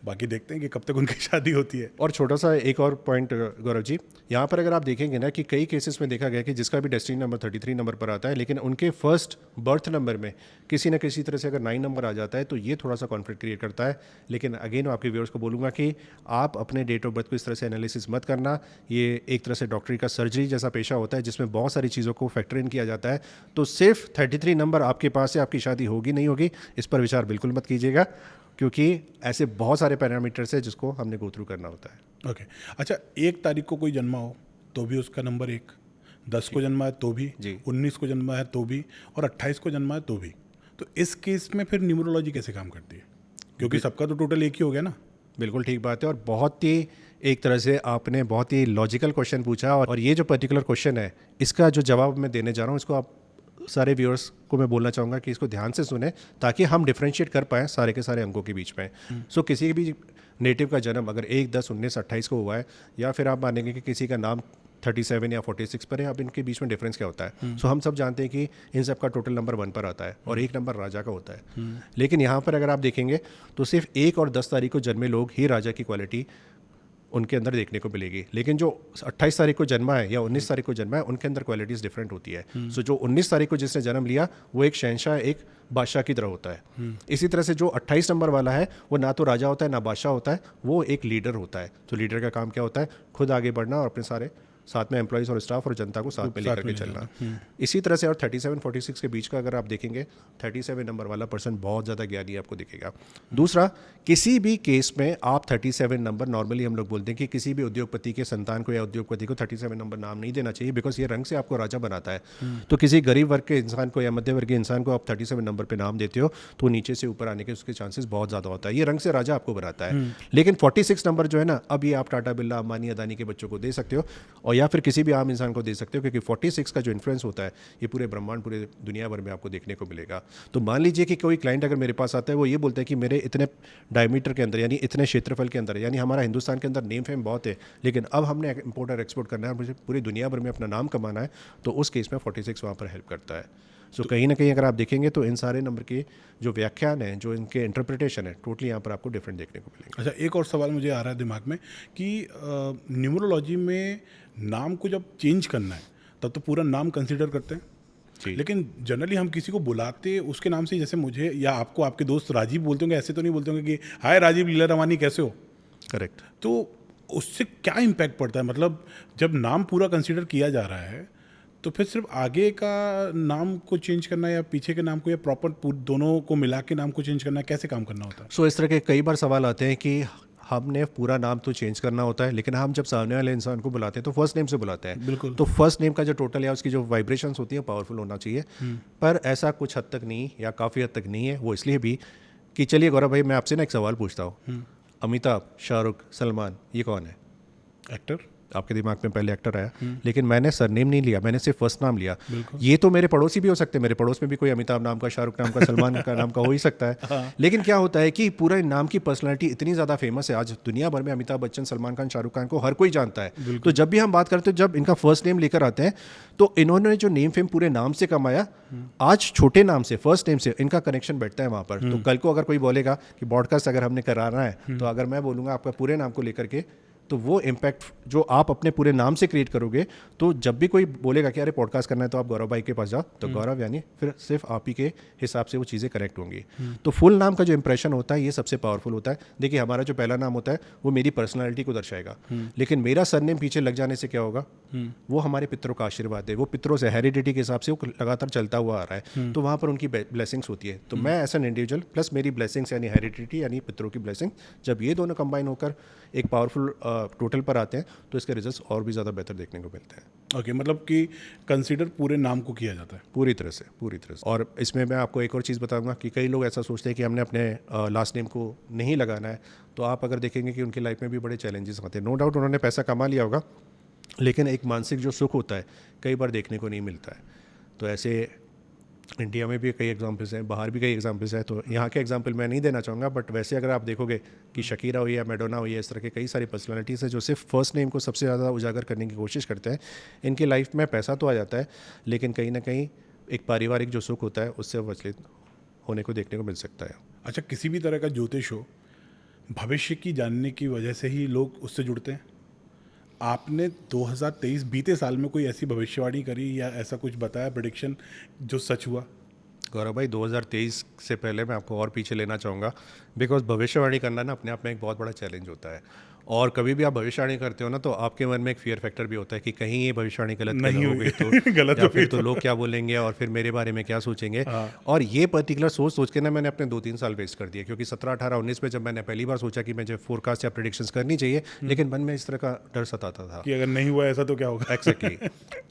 S1: बाकी देखते हैं कि कब तक उनकी शादी होती है।
S2: और छोटा सा एक और पॉइंट गौरव जी, यहाँ पर अगर आप देखेंगे ना कि कई केसेस में देखा गया कि जिसका भी डेस्टिनी नंबर 33 नंबर पर आता है लेकिन उनके फर्स्ट बर्थ नंबर में किसी न किसी तरह से अगर 9 नंबर आ जाता है तो ये थोड़ा सा कॉन्फ्लिक्ट क्रिएट करता है। लेकिन अगेन आपके व्यूअर्स को बोलूँगा कि आप अपने डेट ऑफ बर्थ को इस तरह से एनालिसिस मत करना। ये एक तरह से डॉक्टरी का सर्जरी जैसा पेशा होता है जिसमें बहुत सारी चीज़ों को फैक्टर इन किया जाता है। तो सिर्फ 33 नंबर आपके पास है, आपकी शादी होगी नहीं होगी इस पर विचार बिल्कुल मत कीजिएगा, क्योंकि ऐसे बहुत सारे पैरामीटर्स है जिसको हमने गो थ्रू करना होता है।
S1: ओके अच्छा, 1 तारीख को कोई जन्मा हो तो भी उसका नंबर 1, 10 को जन्मा है तो भी, 19 को जन्मा है तो भी और 28 को जन्मा है तो भी। तो इस केस में फिर न्यूमरोलॉजी कैसे काम करती है, क्योंकि सबका तो टोटल एक ही हो गया ना।
S2: बिल्कुल ठीक बात है और बहुत ही एक तरह से आपने बहुत ही लॉजिकल क्वेश्चन पूछा और ये जो पर्टिकुलर क्वेश्चन है इसका जो जवाब मैं देने जा रहा हूँ इसको आप सारे व्यूअर्स को मैं बोलना चाहूँगा कि इसको ध्यान से सुने ताकि हम डिफरेंशिएट कर पाएँ सारे के सारे अंकों के बीच में। सो किसी भी नेटिव का जन्म अगर 1, 10, 19, 28 को हुआ है या फिर आप मानेंगे कि किसी का नाम 37 या 46 पर है, अब इनके बीच में डिफरेंस क्या होता है। सो हम सब जानते हैं कि इन सब का टोटल नंबर 1 पर आता है और एक नंबर राजा का होता है। लेकिन यहाँ पर अगर आप देखेंगे तो सिर्फ 1 और 10 तारीख को जन्मे लोग ही राजा की क्वालिटी उनके अंदर देखने को मिलेगी। लेकिन जो 28 तारीख को जन्मा है या 19 तारीख को जन्मा है उनके अंदर क्वालिटीज़ डिफरेंट होती है। सो जो 19 तारीख को जिसने जन्म लिया वो एक शहंशाह, एक बादशाह की तरह होता है। इसी तरह से जो 28 नंबर वाला है वो ना तो राजा होता है ना बादशाह होता है, वो एक लीडर होता है। तो लीडर का काम क्या होता है, खुद आगे बढ़ना और अपने सारे साथ में एम्प्लॉइज़ और स्टाफ और जनता को साथ में लेकर के चलना। इसी तरह से और 37, 46 के बीच का अगर आप देखेंगे 37 नंबर वाला पर्सन बहुत ज़्यादा ज्ञानी आपको दिखेगा। दूसरा, किसी भी केस में आप 37 नंबर, नॉर्मली हम लोग बोलते हैं कि किसी भी उद्योगपति के संतान को या उद्योगपति को 37 नंबर नाम नहीं देना चाहिए, बिकॉज ये रंग से आपको राजा बनाता है। तो किसी गरीब वर्ग के इंसान को या मध्य वर्ग के इंसान को आप 37 नंबर पर नाम देते हो तो नीचे से ऊपर आने के उसके चांसेस बहुत ज़्यादा होता है। ये रंग से राजा आपको बनाता है। लेकिन 46 नंबर जो है ना, अब ये आप टाटा, बिरला, अंबानी, अदानी के बच्चों को दे सकते हो और या फिर किसी भी आम इंसान को दे सकते हो, क्योंकि 46 का जो इन्फ्लुएंस होता है ये पूरे ब्रह्मांड, पूरे दुनिया भर में आपको देखने को मिलेगा। तो मान लीजिए कि कोई क्लाइंट अगर मेरे पास आता है, वो ये बोलता है कि मेरे इतने डायमीटर के अंदर यानी इतने क्षेत्रफल के अंदर, यानी हमारा हिंदुस्तान के अंदर नेम फेम बहुत है लेकिन अब हमने इंपोर्ट और एक्सपोर्ट करना है, मुझे पूरी दुनिया भर में अपना नाम कमाना है, तो उस केस में 46 वहाँ पर हेल्प करता है। सो कहीं ना कहीं अगर आप देखेंगे तो इन सारे नंबर के जो व्याख्यान है, जो इनके इंटरप्रिटेशन है, टोटली यहाँ पर आपको डिफरेंट देखने को मिलेंगे।
S1: अच्छा, एक और सवाल मुझे आ रहा है दिमाग में कि न्यूमरोलॉजी में नाम को जब चेंज करना है तब तो पूरा नाम कंसीडर करते हैं, लेकिन जनरली हम किसी को बुलाते उसके नाम से, जैसे मुझे या आपको आपके दोस्त राजीव बोलते होंगे, ऐसे तो नहीं बोलते होंगे कि हाय राजीव लीला रवानी कैसे हो।
S2: करेक्ट।
S1: तो उससे क्या इम्पैक्ट पड़ता है, मतलब जब नाम पूरा कंसीडर किया जा रहा है तो फिर सिर्फ आगे का नाम को चेंज करना या पीछे के नाम को या प्रॉपर दोनों को मिला के नाम को चेंज करना, कैसे काम करना होता है?
S2: सो इस तरह के कई बार सवाल आते हैं कि हमने पूरा नाम तो चेंज करना होता है, लेकिन हम जब सामने वाले इंसान को बुलाते हैं तो फर्स्ट नेम से बुलाते हैं।
S1: बिल्कुल।
S2: तो फर्स्ट नेम का जो टोटल या उसकी जो वाइब्रेशंस होती है पावरफुल होना चाहिए। पर ऐसा कुछ हद तक नहीं या काफ़ी हद तक नहीं है। वो इसलिए भी कि चलिए गौरव भाई, मैं आपसे ना एक सवाल पूछता हूँ। अमिताभ, शाहरुख, सलमान, ये कौन है?
S1: एक्टर।
S2: आपके दिमाग में पहले एक्टर आया, लेकिन मैंने सरनेम नहीं लिया, मैंने सिर्फ फर्स्ट नाम लिया।
S1: बिल्कुल।
S2: ये तो मेरे पड़ोसी भी हो सकते हैं, मेरे पड़ोस में भी कोई अमिताभ नाम का, शाहरुख नाम का, सलमान का नाम का हो ही सकता है। लेकिन क्या होता है कि पूरे नाम की पर्सनालिटी इतनी ज़्यादा फेमस है, आज दुनिया भर में अमिताभ बच्चन, सलमान खान, शाहरुख खान को हर कोई जानता है। तो जब भी हम बात करते हैं, जब इनका फर्स्ट नेम लेकर आते हैं, तो इन्होंने जो नेम फेम पूरे नाम से कमाया, आज छोटे नाम से, फर्स्ट नेम से इनका कनेक्शन बैठता है वहाँ पर। तो कल को अगर कोई बोलेगा कि ब्रॉडकास्ट अगर हमने कराना है, तो अगर मैं बोलूँगा आपका पूरे नाम को लेकर के, तो वो इम्पैक्ट जो आप अपने पूरे नाम से क्रिएट करोगे, तो जब भी कोई बोलेगा कि अरे पॉडकास्ट करना है तो आप गौरव भाई के पास जाओ, तो गौरव यानी फिर सिर्फ आप ही के हिसाब से वो चीज़ें करेक्ट होंगी। तो फुल नाम का जो इंप्रेशन होता है, ये सबसे पावरफुल होता है। देखिए, हमारा जो पहला नाम होता है वो मेरी पर्सनैलिटी को दर्शाएगा, लेकिन मेरा सरनेम पीछे लग जाने से क्या होगा, वो हमारे पितरों का आशीर्वाद है। वो पितरों से हेरिडिटी के हिसाब से वो लगातार चलता हुआ आ रहा है, तो वहाँ पर उनकी ब्लेसिंग्स होती है। तो मैं एज एन इंडिविजुअल प्लस मेरी ब्लेसिंग्स यानी हेरिडिटी यानी पितरों की ब्लेसिंग, जब ये दोनों कंबाइन होकर एक पावरफुल टोटल पर आते हैं, तो इसके रिजल्ट्स और भी ज़्यादा बेहतर देखने को मिलते हैं।
S1: ओके, मतलब कि कंसीडर पूरे नाम को किया जाता है।
S2: पूरी तरह से, पूरी तरह से। और इसमें मैं आपको एक और चीज़ बताऊंगा कि कई लोग ऐसा सोचते हैं कि हमने अपने लास्ट नेम को नहीं लगाना है, तो आप अगर देखेंगे कि उनकी लाइफ में भी बड़े चैलेंजेस आते हैं। नो डाउट उन्होंने पैसा कमा लिया होगा, लेकिन एक मानसिक जो सुख होता है कई बार देखने को नहीं मिलता है। तो ऐसे इंडिया में भी कई एग्जांपल्स हैं, बाहर भी कई एग्जांपल्स हैं, तो यहाँ के एग्जांपल मैं नहीं देना चाहूँगा, बट वैसे अगर आप देखोगे कि शकीरा हुई या मैडोना हुई है, इस तरह के कई सारी पर्सनालिटीज़ हैं जो सिर्फ फर्स्ट नेम को सबसे ज़्यादा उजागर करने की कोशिश करते हैं। इनकी लाइफ में पैसा तो आ जाता है, लेकिन कहीं ना कहीं एक पारिवारिक जो सुख होता है उससे वंचित होने को देखने को मिल सकता है।
S1: अच्छा, किसी भी तरह का ज्योतिष हो, भविष्य की जानने की वजह से ही लोग उससे जुड़ते हैं। आपने 2023 बीते साल में कोई ऐसी भविष्यवाणी करी या ऐसा कुछ बताया, प्रेडिक्शन, जो सच हुआ?
S2: गौरव भाई, 2023 से पहले मैं आपको और पीछे लेना चाहूँगा, बिकॉज भविष्यवाणी करना ना अपने आप में एक बहुत बड़ा चैलेंज होता है। और कभी भी आप भविष्यवाणी करते हो ना, तो आपके मन में एक फियर फैक्टर भी होता है कि कहीं ये भविष्यवाणी गलत
S1: नहीं
S2: हो गई तो
S1: गलत
S2: या
S1: हो
S2: फिर
S1: गई
S2: तो लोग क्या बोलेंगे और फिर मेरे बारे में क्या सोचेंगे।
S1: हाँ।
S2: और ये पर्टिकुलर सोच सोच के ना मैंने अपने 2-3 साल वेस्ट कर दिए, क्योंकि 17, 18, 19 में जब मैंने पहली बार सोचा कि मुझे फोरकास्ट या प्रेडिक्शंस करनी चाहिए, लेकिन मन में इस तरह का डर सताता था
S1: कि अगर नहीं हुआ ऐसा तो क्या होगा।
S2: एक्जैक्टली।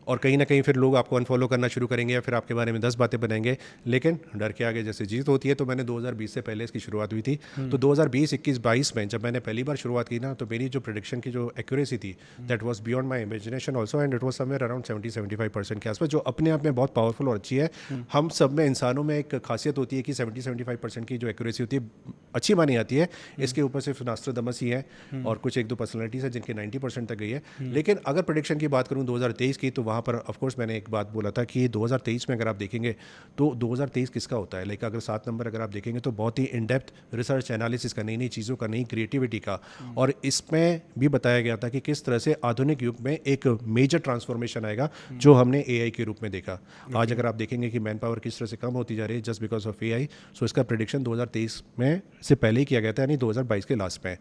S2: और कहीं ना कहीं फिर लोग आपको अनफॉलो करना शुरू करेंगे या फिर आपके बारे में 10 बातें बनाएंगे, लेकिन डर के आगे जैसे जीत होती है। तो मैंने 2020 से पहले इसकी शुरुआत हुई थी। तो 2020, 21, 22 में जब मैंने पहली बार शुरुआत की ना, तो मेरी जो प्रेडिक्शन की जो एक्यूरेसी थी, that was beyond my imagination also, and it was somewhere around 70-75% के आसपास, जो अपने आप में बहुत पावरफुल और अच्छी है। हम सब में, इंसानों में एक खासियत होती है कि 70-75% की जो एक्यूरेसी होती है अच्छी मानी जाती है। इसके ऊपर सिर्फ नास्ट्राडामस ही है और कुछ एक दो पर्सनैलिटीज़ है जिनकी 90% तक गई है। लेकिन अगर प्रेडिक्शन की बात करूँ 2023 की, तो वहाँ पर ऑफकोर्स मैंने एक बात बोला था कि 2023 में अगर आप देखेंगे तो 2023 किसका होता है, लाइक अगर 7 नंबर अगर आप देखेंगे तो बहुत ही इन डेप्थ रिसर्च एनालिसिस का, नई नई चीज़ों का, नई क्रिएटिविटी का। और इसमें भी बताया गया था कि किस तरह से आधुनिक युग में एक मेजर ट्रांसफॉर्मेशन आएगा, जो हमने एआई के रूप में देखा। आज अगर आप देखेंगे कि मैन पावर किस तरह से कम होती जा रही है जस्ट बिकॉज ऑफ एआई, सो इसका प्रेडिक्शन 2023 में से पहले ही किया गया था, यानी 2022 के लास्ट में।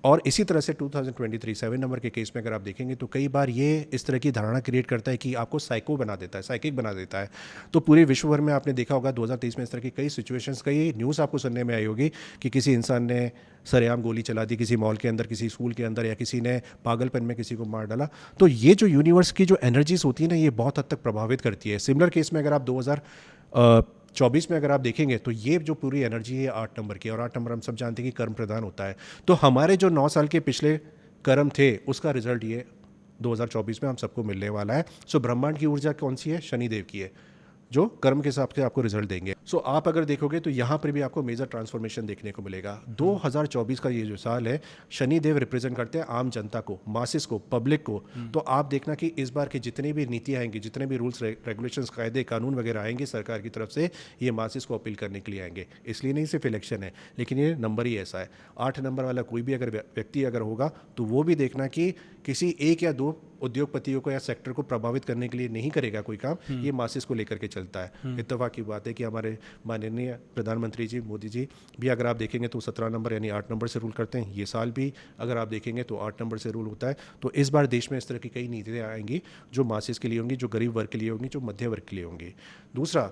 S2: और इसी तरह से 2023 7 नंबर के केस में अगर आप देखेंगे तो कई बार ये इस तरह की धारणा क्रिएट करता है कि आपको साइको बना देता है, साइकिक बना देता है। तो पूरे विश्व भर में आपने देखा होगा 2023 में इस तरह की कई सिचुएशंस, कई न्यूज़ आपको सुनने में आई होगी कि किसी इंसान ने सरेआम गोली चला दी किसी मॉल के अंदर, किसी स्कूल के अंदर, या किसी ने पागलपन में किसी को मार डाला। तो ये जो यूनिवर्स की जो एनर्जीज होती है ना, ये बहुत हद तक प्रभावित करती है। सिमिलर केस में अगर आप 2024 में अगर आप देखेंगे तो ये जो पूरी एनर्जी है 8 नंबर की, और 8 नंबर हम सब जानते हैं कि कर्म प्रधान होता है। तो हमारे जो 9 साल के पिछले कर्म थे, उसका रिजल्ट ये 2024 में हम सबको मिलने वाला है। सो ब्रह्मांड की ऊर्जा कौन सी है? शनिदेव की है, जो कर्म के हिसाब से आपको रिजल्ट देंगे। सो आप अगर देखोगे तो यहाँ पर भी आपको मेजर ट्रांसफॉर्मेशन देखने को मिलेगा। 2024 का ये जो साल है, शनिदेव रिप्रेजेंट करते हैं आम जनता को, मासिस को, पब्लिक को। तो आप देखना कि इस बार की जितनी भी नीतियाँ आएंगी, जितने भी रूल्स रेगुलेशंस, कायदे कानून वगैरह आएंगे सरकार की तरफ से, ये मासिस को अपील करने के लिए आएंगे। इसलिए नहीं सिर्फ इलेक्शन है, लेकिन ये नंबर ही ऐसा है। 8 नंबर वाला कोई भी अगर व्यक्ति अगर होगा, तो वो भी देखना कि किसी 1 या 2 उद्योगपतियों को या सेक्टर को प्रभावित करने के लिए नहीं करेगा कोई काम, ये मासिस को लेकर के चलता है। इत्तेफाक की बात है कि हमारे माननीय प्रधानमंत्री जी मोदी जी भी अगर आप देखेंगे तो 17 नंबर यानी 8 नंबर से रूल करते हैं। ये साल भी अगर आप देखेंगे तो 8 नंबर से रूल होता है। तो इस बार देश में इस तरह की कई नीतियाँ आएंगी जो मासिस के लिए होंगी, जो गरीब वर्ग के लिए होंगी, जो मध्य वर्ग के लिए होंगी। दूसरा,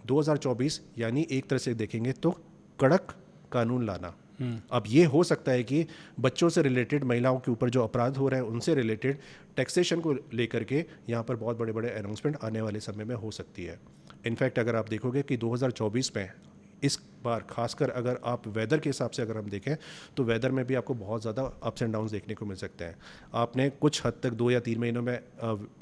S2: 2024 यानी एक तरह से देखेंगे तो कड़क कानून लाना, अब ये हो सकता है कि बच्चों से रिलेटेड, महिलाओं के ऊपर जो अपराध हो रहे हैं उनसे रिलेटेड टैक्सेशन को लेकर के यहाँ पर बहुत बड़े बड़े अनाउंसमेंट आने वाले समय में हो सकती है। इनफैक्ट अगर आप देखोगे कि 2024 में इस बार खासकर अगर आप वेदर के हिसाब से अगर हम देखें तो वेदर में भी आपको बहुत ज़्यादा अप्स एंड डाउन्स देखने को मिल सकते हैं। आपने कुछ हद तक 2 या 3 महीनों में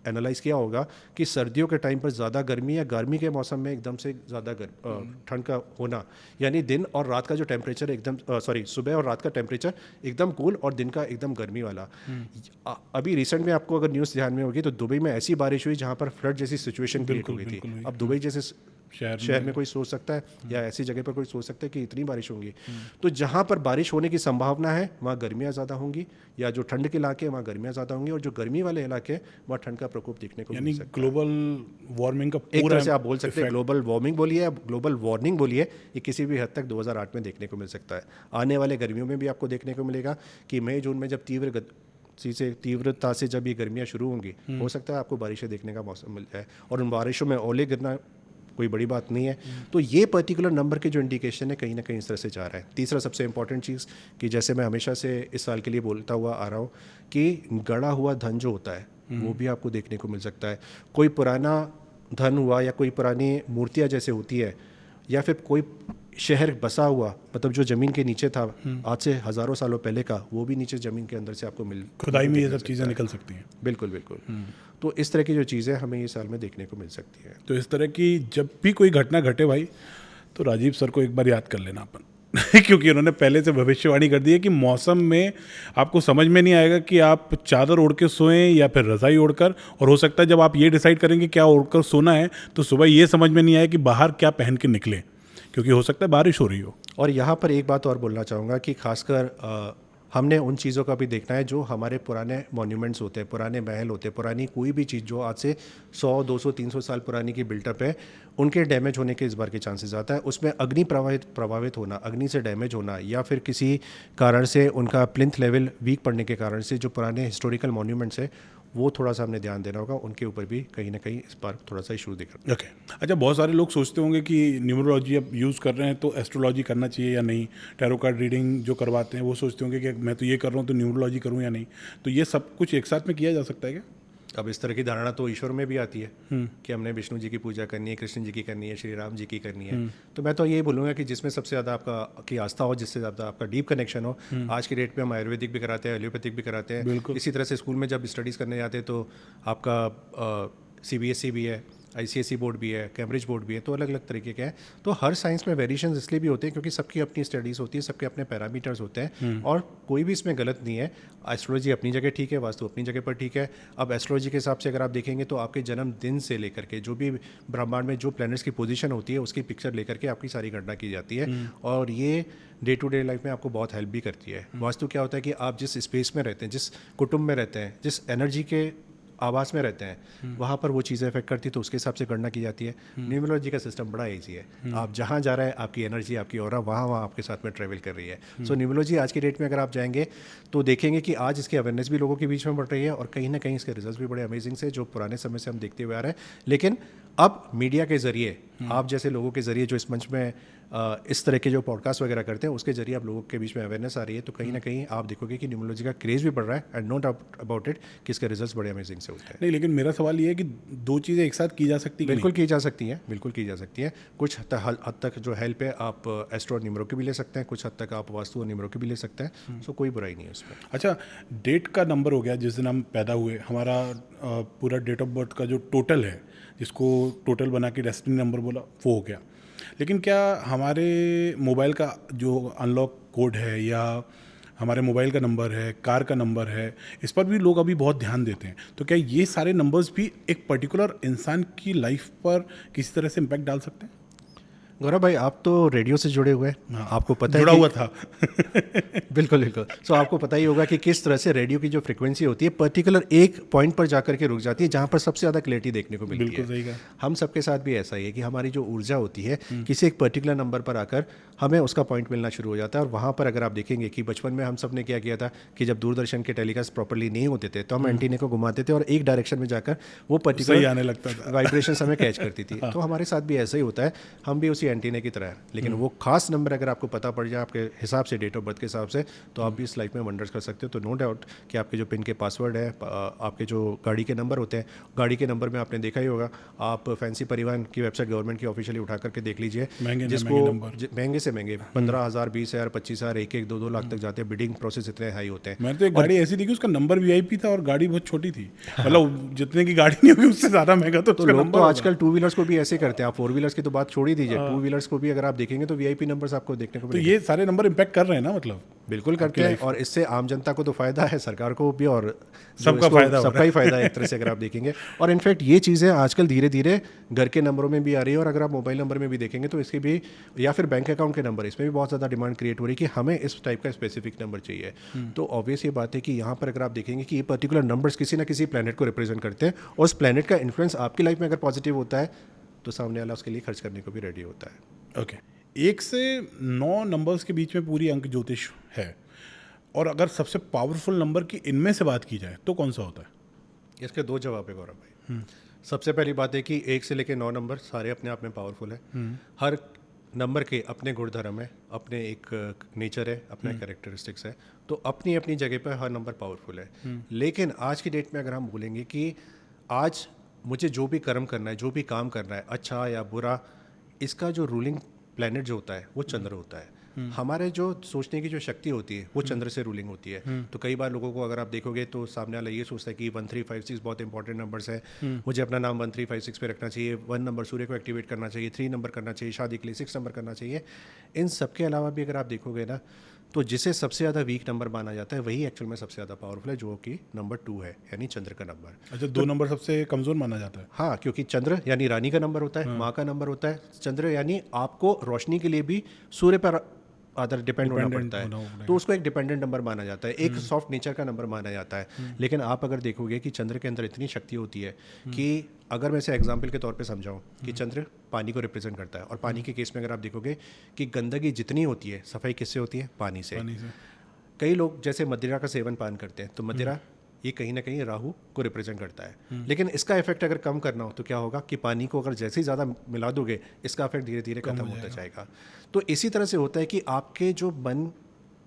S2: एनालाइज किया होगा कि सर्दियों के टाइम पर ज़्यादा गर्मी या गर्मी के मौसम में एकदम से ज़्यादा ठंड का होना, यानी दिन और रात का जो टेम्परेचर एकदम सुबह और रात का टेम्परेचर एकदम कूल और दिन का एकदम गर्मी वाला। अभी रिसेंट में आपको अगर न्यूज़ ध्यान में होगी तो दुबई में ऐसी बारिश हुई जहाँ पर फ्लड जैसी सिचुएशन क्रिएट हो गई थी। अब दुबई जैसे शहर में कोई सोच सकता है या ऐसी जगह पर कोई सोच सकता है कि इतनी बारिश होगी? तो जहाँ पर बारिश होने की संभावना है वहाँ गर्मियाँ ज़्यादा होंगी, या जो ठंड के इलाके हैं वहाँ गर्मियाँ ज़्यादा होंगी, और जो गर्मी वाले इलाके हैं वहाँ ठंड का प्रकोप देखने को मिल सकता है।
S1: ग्लोबल वार्मिंग का
S2: एक तरह से आप बोल सकते हैं ग्लोबल वार्मिंग बोलिए या ग्लोबल वार्निंग बोलिए, ये किसी भी हद तक 2008 में देखने को मिल सकता है। आने वाले गर्मियों में भी आपको देखने को मिलेगा कि मई जून में जब तीव्रता से जब ये गर्मियाँ शुरू होंगी, हो सकता है आपको बारिशें देखने का मौसम मिल जाए, और उन बारिशों में ओले गिरना कोई बड़ी बात नहीं है। तो ये पर्टिकुलर नंबर के जो इंडिकेशन है कहीं ना कहीं इस तरह से जा रहा है। तीसरा सबसे इंपॉर्टेंट चीज़ कि जैसे मैं हमेशा से इस साल के लिए बोलता हुआ आ रहा हूँ कि गड़ा हुआ धन जो होता है वो भी आपको देखने को मिल सकता है। कोई पुराना धन हुआ या कोई पुरानी मूर्तियाँ जैसे होती है, या फिर कोई शहर बसा हुआ, मतलब जो ज़मीन के नीचे था आज से हज़ारों सालों पहले का, वो भी नीचे ज़मीन के अंदर से आपको
S1: खुदाई में ये सब चीज़ें निकल सकती हैं।
S2: बिल्कुल बिल्कुल। तो इस तरह की जो चीज़ें हमें ये साल में देखने को मिल सकती है।
S1: तो इस तरह की जब भी कोई घटना घटे भाई, तो राजीव सर को एक बार याद कर लेना अपन क्योंकि उन्होंने पहले से भविष्यवाणी कर दी है कि मौसम में आपको समझ में नहीं आएगा कि आप चादर ओढ़ के सोएं या फिर रज़ाई ओढ़कर, और हो सकता है जब आप ये डिसाइड करेंगे क्या ओढ़कर सोना है तो सुबह ये समझ में नहीं आए कि बाहर क्या पहन के निकले, क्योंकि हो सकता है बारिश हो रही हो।
S2: और यहाँ पर एक बात और बोलना चाहूँगा कि खासकर हमने उन चीज़ों का भी देखना है जो हमारे पुराने मॉन्यूमेंट्स होते हैं, पुराने महल होते हैं, पुरानी कोई भी चीज़ जो आज से 100, 200, 300 साल पुरानी की बिल्टअप है, उनके डैमेज होने के इस बार के चांसेस आता है। उसमें अग्नि प्रभावित होना, अग्नि से डैमेज होना, या फिर किसी कारण से उनका प्लिंथ लेवल वीक पड़ने के कारण से जो पुराने हिस्टोरिकल मॉन्यूमेंट्स है वो थोड़ा सा हमने ध्यान देना होगा, उनके ऊपर भी कहीं ना कहीं इस बार थोड़ा सा इशू दिख रहा है।
S1: ओके अच्छा, बहुत सारे लोग सोचते होंगे कि न्यूमरोलॉजी अब यूज़ कर रहे हैं तो एस्ट्रोलॉजी करना चाहिए या नहीं, टैरो कार्ड रीडिंग जो करवाते हैं वो सोचते होंगे कि मैं तो ये कर रहा हूँ तो न्यूमरोलॉजी करूँ या नहीं, तो ये सब कुछ एक साथ में किया जा सकता है क्या?
S2: अब इस तरह की धारणा तो ईश्वर में भी आती है कि हमने विष्णु जी की पूजा करनी है, कृष्ण जी की करनी है, श्री राम जी की करनी है। तो मैं तो यही बोलूँगा कि जिसमें सबसे ज़्यादा आपका की आस्था हो, जिससे ज़्यादा आपका डीप कनेक्शन हो। आज की डेट में हम आयुर्वेदिक भी कराते हैं, एलोपैथिक भी कराते हैं। इसी तरह से स्कूल में जब स्टडीज़ करने जाते हैं तो आपका CBSE भी है, ICSE बोर्ड भी है, कैम्ब्रिज बोर्ड भी है, तो अलग अलग तरीके के हैं। तो हर साइंस में वेरिएशंस इसलिए भी होते हैं क्योंकि सबकी अपनी स्टडीज़ होती है, सबके अपने पैरामीटर्स होते हैं, और कोई भी इसमें गलत नहीं है। एस्ट्रोलॉजी अपनी जगह ठीक है, वास्तु अपनी जगह पर ठीक है। अब एस्ट्रोलॉजी के हिसाब से अगर आप देखेंगे तो आपके जन्मदिन से लेकर के जो भी ब्रह्मांड में जो प्लैनेट्स की पोजीशन होती है उसकी पिक्चर लेकर के आपकी सारी गणना की जाती है, और ये डे टू डे लाइफ में आपको बहुत हेल्प भी करती है। वास्तु क्या होता है कि आप जिस स्पेस में रहते हैं, जिस कुटुंब में रहते हैं, जिस एनर्जी के आवास में रहते हैं, वहाँ पर वो चीज़ें इफेक्ट करती है, तो उसके हिसाब से गणना की जाती है। न्यूमरोलॉजी का सिस्टम बड़ा ईजी है। आप जहाँ जा रहे हैं आपकी एनर्जी, आपकी ऑरा वहाँ आपके साथ में ट्रैवल कर रही है। सो न्यूमरोलॉजी आज की डेट में अगर आप जाएंगे तो देखेंगे कि आज इसकी अवेयरनेस भी लोगों के बीच में बढ़ रही है, और कहीं ना कहीं इसके रिजल्ट भी बड़े अमेजिंग से जो पुराने समय से हम देखते हुए आ रहे हैं। लेकिन अब मीडिया के ज़रिए, आप जैसे लोगों के ज़रिए जो इस मंच में इस तरह के जो पॉडकास्ट वगैरह करते हैं उसके जरिए आप लोगों के बीच में अवेयरनेस आ रही है, तो कहीं ना कहीं आप देखोगे कि न्यूमरोलॉजी का क्रेज़ भी बढ़ रहा है, and no doubt about it कि इसके रिजल्ट्स बड़े अमेजिंग से होते हैं।
S1: नहीं, लेकिन मेरा सवाल ये है कि दो चीज़ें एक साथ की जा सकती हैं?
S2: बिल्कुल की जा सकती हैं, बिल्कुल की जा सकती हैं। कुछ हद तक जो हेल्प है आप एस्ट्रो और न्यूमरो की भी ले सकते हैं, कुछ हद तक आप वास्तु और न्यूमरो की भी ले सकते हैं। सो कोई बुराई नहीं है उसमें।
S1: अच्छा, डेट का नंबर हो गया जिस दिन हम पैदा हुए, हमारा पूरा डेट ऑफ बर्थ का जो टोटल है, जिसको टोटल बना के डेस्टिनी नंबर बोला, वो हो गया। लेकिन क्या हमारे मोबाइल का जो अनलॉक कोड है, या हमारे मोबाइल का नंबर है, कार का नंबर है, इस पर भी लोग अभी बहुत ध्यान देते हैं, तो क्या ये सारे नंबर्स भी एक पर्टिकुलर इंसान की लाइफ पर किसी तरह से इम्पैक्ट डाल सकते हैं?
S2: गौरव भाई, आप तो रेडियो से जुड़े हुए हैं, आपको पता है
S1: जुड़ा हुआ था
S2: बिल्कुल बिल्कुल। सो आपको पता ही होगा कि किस तरह से रेडियो की जो फ्रीक्वेंसी होती है पर्टिकुलर एक पॉइंट पर जाकर के रुक जाती है जहाँ पर सबसे ज़्यादा क्लैरिटी देखने को मिलती है।
S1: सही कहा।
S2: हम सबके साथ भी ऐसा ही है कि हमारी जो ऊर्जा होती है किसी एक पर्टिकुलर नंबर पर आकर हमें उसका पॉइंट मिलना शुरू हो जाता है। और वहाँ पर अगर आप देखेंगे कि बचपन में हम सब ने क्या किया था कि जब दूरदर्शन के टेलीकास्ट प्रॉपर्ली नहीं होते थे तो हम एंटीने को घुमाते थे और एक डायरेक्शन में जाकर वो पर्टिकुलर
S1: आने लगता था,
S2: वाइब्रेशन हमें कैच करती थी। तो हमारे साथ भी ऐसा ही होता है, हम भी उसी ही एंटीना की तरह है, लेकिन वो खास नंबर अगर आपको पता पड़ जाए आपके हिसाब से, डेट ऑफ बर्थ के हिसाब से, तो आप भी इस लाइफ में वंडर्स कर सकते हो। तो नो डाउट कि आपके जो पिन के पासवर्ड है, आपके जो गाड़ी के नंबर होते हैं, गाड़ी के नंबर में आपने देखा ही होगा, आप फैंसी परिवहन की वेबसाइट गवर्नमेंट की ऑफिशियली उठा करके देख लीजिए, जिसको महंगे से महंगे 15,000, 20,000, 25,000, 1-1, 2-2 लाख तक जाते हैं। बिडिंग प्रोसेस इतने हाई होते हैं।
S1: मैंने तो एक गाड़ी ऐसी देखी, उसका नंबर वीआईपी था और गाड़ी बहुत छोटी थी, मतलब जितने की गाड़ी नहीं होगी उससे ज्यादा महंगा तो उसका
S2: लोग
S1: नंबर
S2: तो
S1: होगा।
S2: आजकल टू व्हीलर्स को भी ऐसे करते हैं। आप फोर व्हीलर्स की तो बात छोड़ ही दीजिए, टू व्हीलर्स को भी अगर आप देखेंगे तो वीआईपी नंबर्स आपको देखने को
S1: तो
S2: मिलेंगे।
S1: ये सारे नंबर इम्पैक्ट कर रहे हैं ना, मतलब
S2: बिल्कुल करते हैं, और इससे आम जनता को तो फायदा है, सरकार को भी, और
S1: सबका फायदा हो रहा
S2: सबका ही फायदा है एक तरह से अगर आप देखेंगे। और इनफैक्ट ये चीज़ें आजकल धीरे धीरे घर के नंबरों में भी आ रही है, और अगर आप मोबाइल नंबर में भी देखेंगे तो इसकी भी, या फिर बैंक अकाउंट के नंबर, इसमें भी बहुत ज़्यादा डिमांड क्रिएट हो रही है कि हमें इस टाइप का स्पेसिफिक नंबर चाहिए। तो ऑब्वियस ये बात है कि यहाँ पर अगर आप देखेंगे कि ये पर्टिकुलर नंबर्स किसी ना किसी प्लैनेट को रिप्रेजेंट करते हैं, और उस प्लैनेट का इन्फ्लुएंस आपकी लाइफ में अगर पॉजिटिव होता है तो सामने वाला उसके लिए खर्च करने को भी रेडी होता है।
S1: ओके, 1 से 9 नंबर्स के बीच में पूरी अंक ज्योतिष है, और अगर सबसे पावरफुल नंबर की इनमें से बात की जाए तो कौन सा होता है?
S2: इसके दो जवाब है गौरव भाई। सबसे पहली बात है कि 1 से लेकर 9 नंबर सारे अपने आप में पावरफुल है। हर नंबर के अपने गुणधर्म है, अपने एक नेचर है, अपने कैरेक्टरिस्टिक्स है, तो अपनी अपनी जगह पर हर नंबर पावरफुल है। लेकिन आज की डेट में अगर हम बोलेंगे कि आज मुझे जो भी कर्म करना है, जो भी काम करना है, अच्छा या बुरा, इसका जो रूलिंग प्लैनेट जो होता है वो चंद्र होता है। हमारे जो सोचने की जो शक्ति होती है वो चंद्र से रूलिंग होती है। तो कई बार लोगों को अगर आप देखोगे तो सामने वाला ये सोचता है कि 1356 बहुत इंपॉर्टेंट नंबर्स है, मुझे अपना नाम 1356 पे रखना चाहिए, 1 नंबर सूर्य को एक्टिवेट करना चाहिए, 3 नंबर करना चाहिए, शादी के लिए 6 नंबर करना चाहिए। इन सब के अलावा भी अगर आप देखोगे ना, तो जिसे सबसे ज़्यादा वीक नंबर माना जाता है वही एक्चुअल में सबसे ज़्यादा पावरफुल है, जो कि नंबर 2 है, यानी चंद्र का नंबर।
S1: अच्छा, 2 नंबर सबसे कमज़ोर माना जाता है?
S2: हाँ, क्योंकि चंद्र यानी रानी का नंबर होता है, माँ का नंबर होता है। चंद्र यानी आपको रोशनी के लिए भी सूर्य पर आदर डिपेंड होना पड़ता है, तो उसको एक डिपेंडेंट नंबर माना जाता है, एक सॉफ्ट नेचर का नंबर माना जाता है। लेकिन आप अगर देखोगे कि चंद्र के अंदर इतनी शक्ति होती है कि अगर मैं इसे एग्जाम्पल के तौर पे समझाऊं कि चंद्र पानी को रिप्रेजेंट करता है, और पानी के केस में अगर आप देखोगे कि गंदगी जितनी होती है, सफाई किससे होती है? पानी से। कई लोग जैसे मदिरा का सेवन पान करते हैं, तो मदिरा ये कहीं ना कहीं राहु को रिप्रेजेंट करता है। लेकिन इसका इफेक्ट अगर कम करना हो तो क्या होगा कि पानी को अगर जैसे ही ज़्यादा मिला दोगे, इसका इफेक्ट धीरे धीरे खत्म होता जाएगा। तो इसी तरह से होता है कि आपके जो मन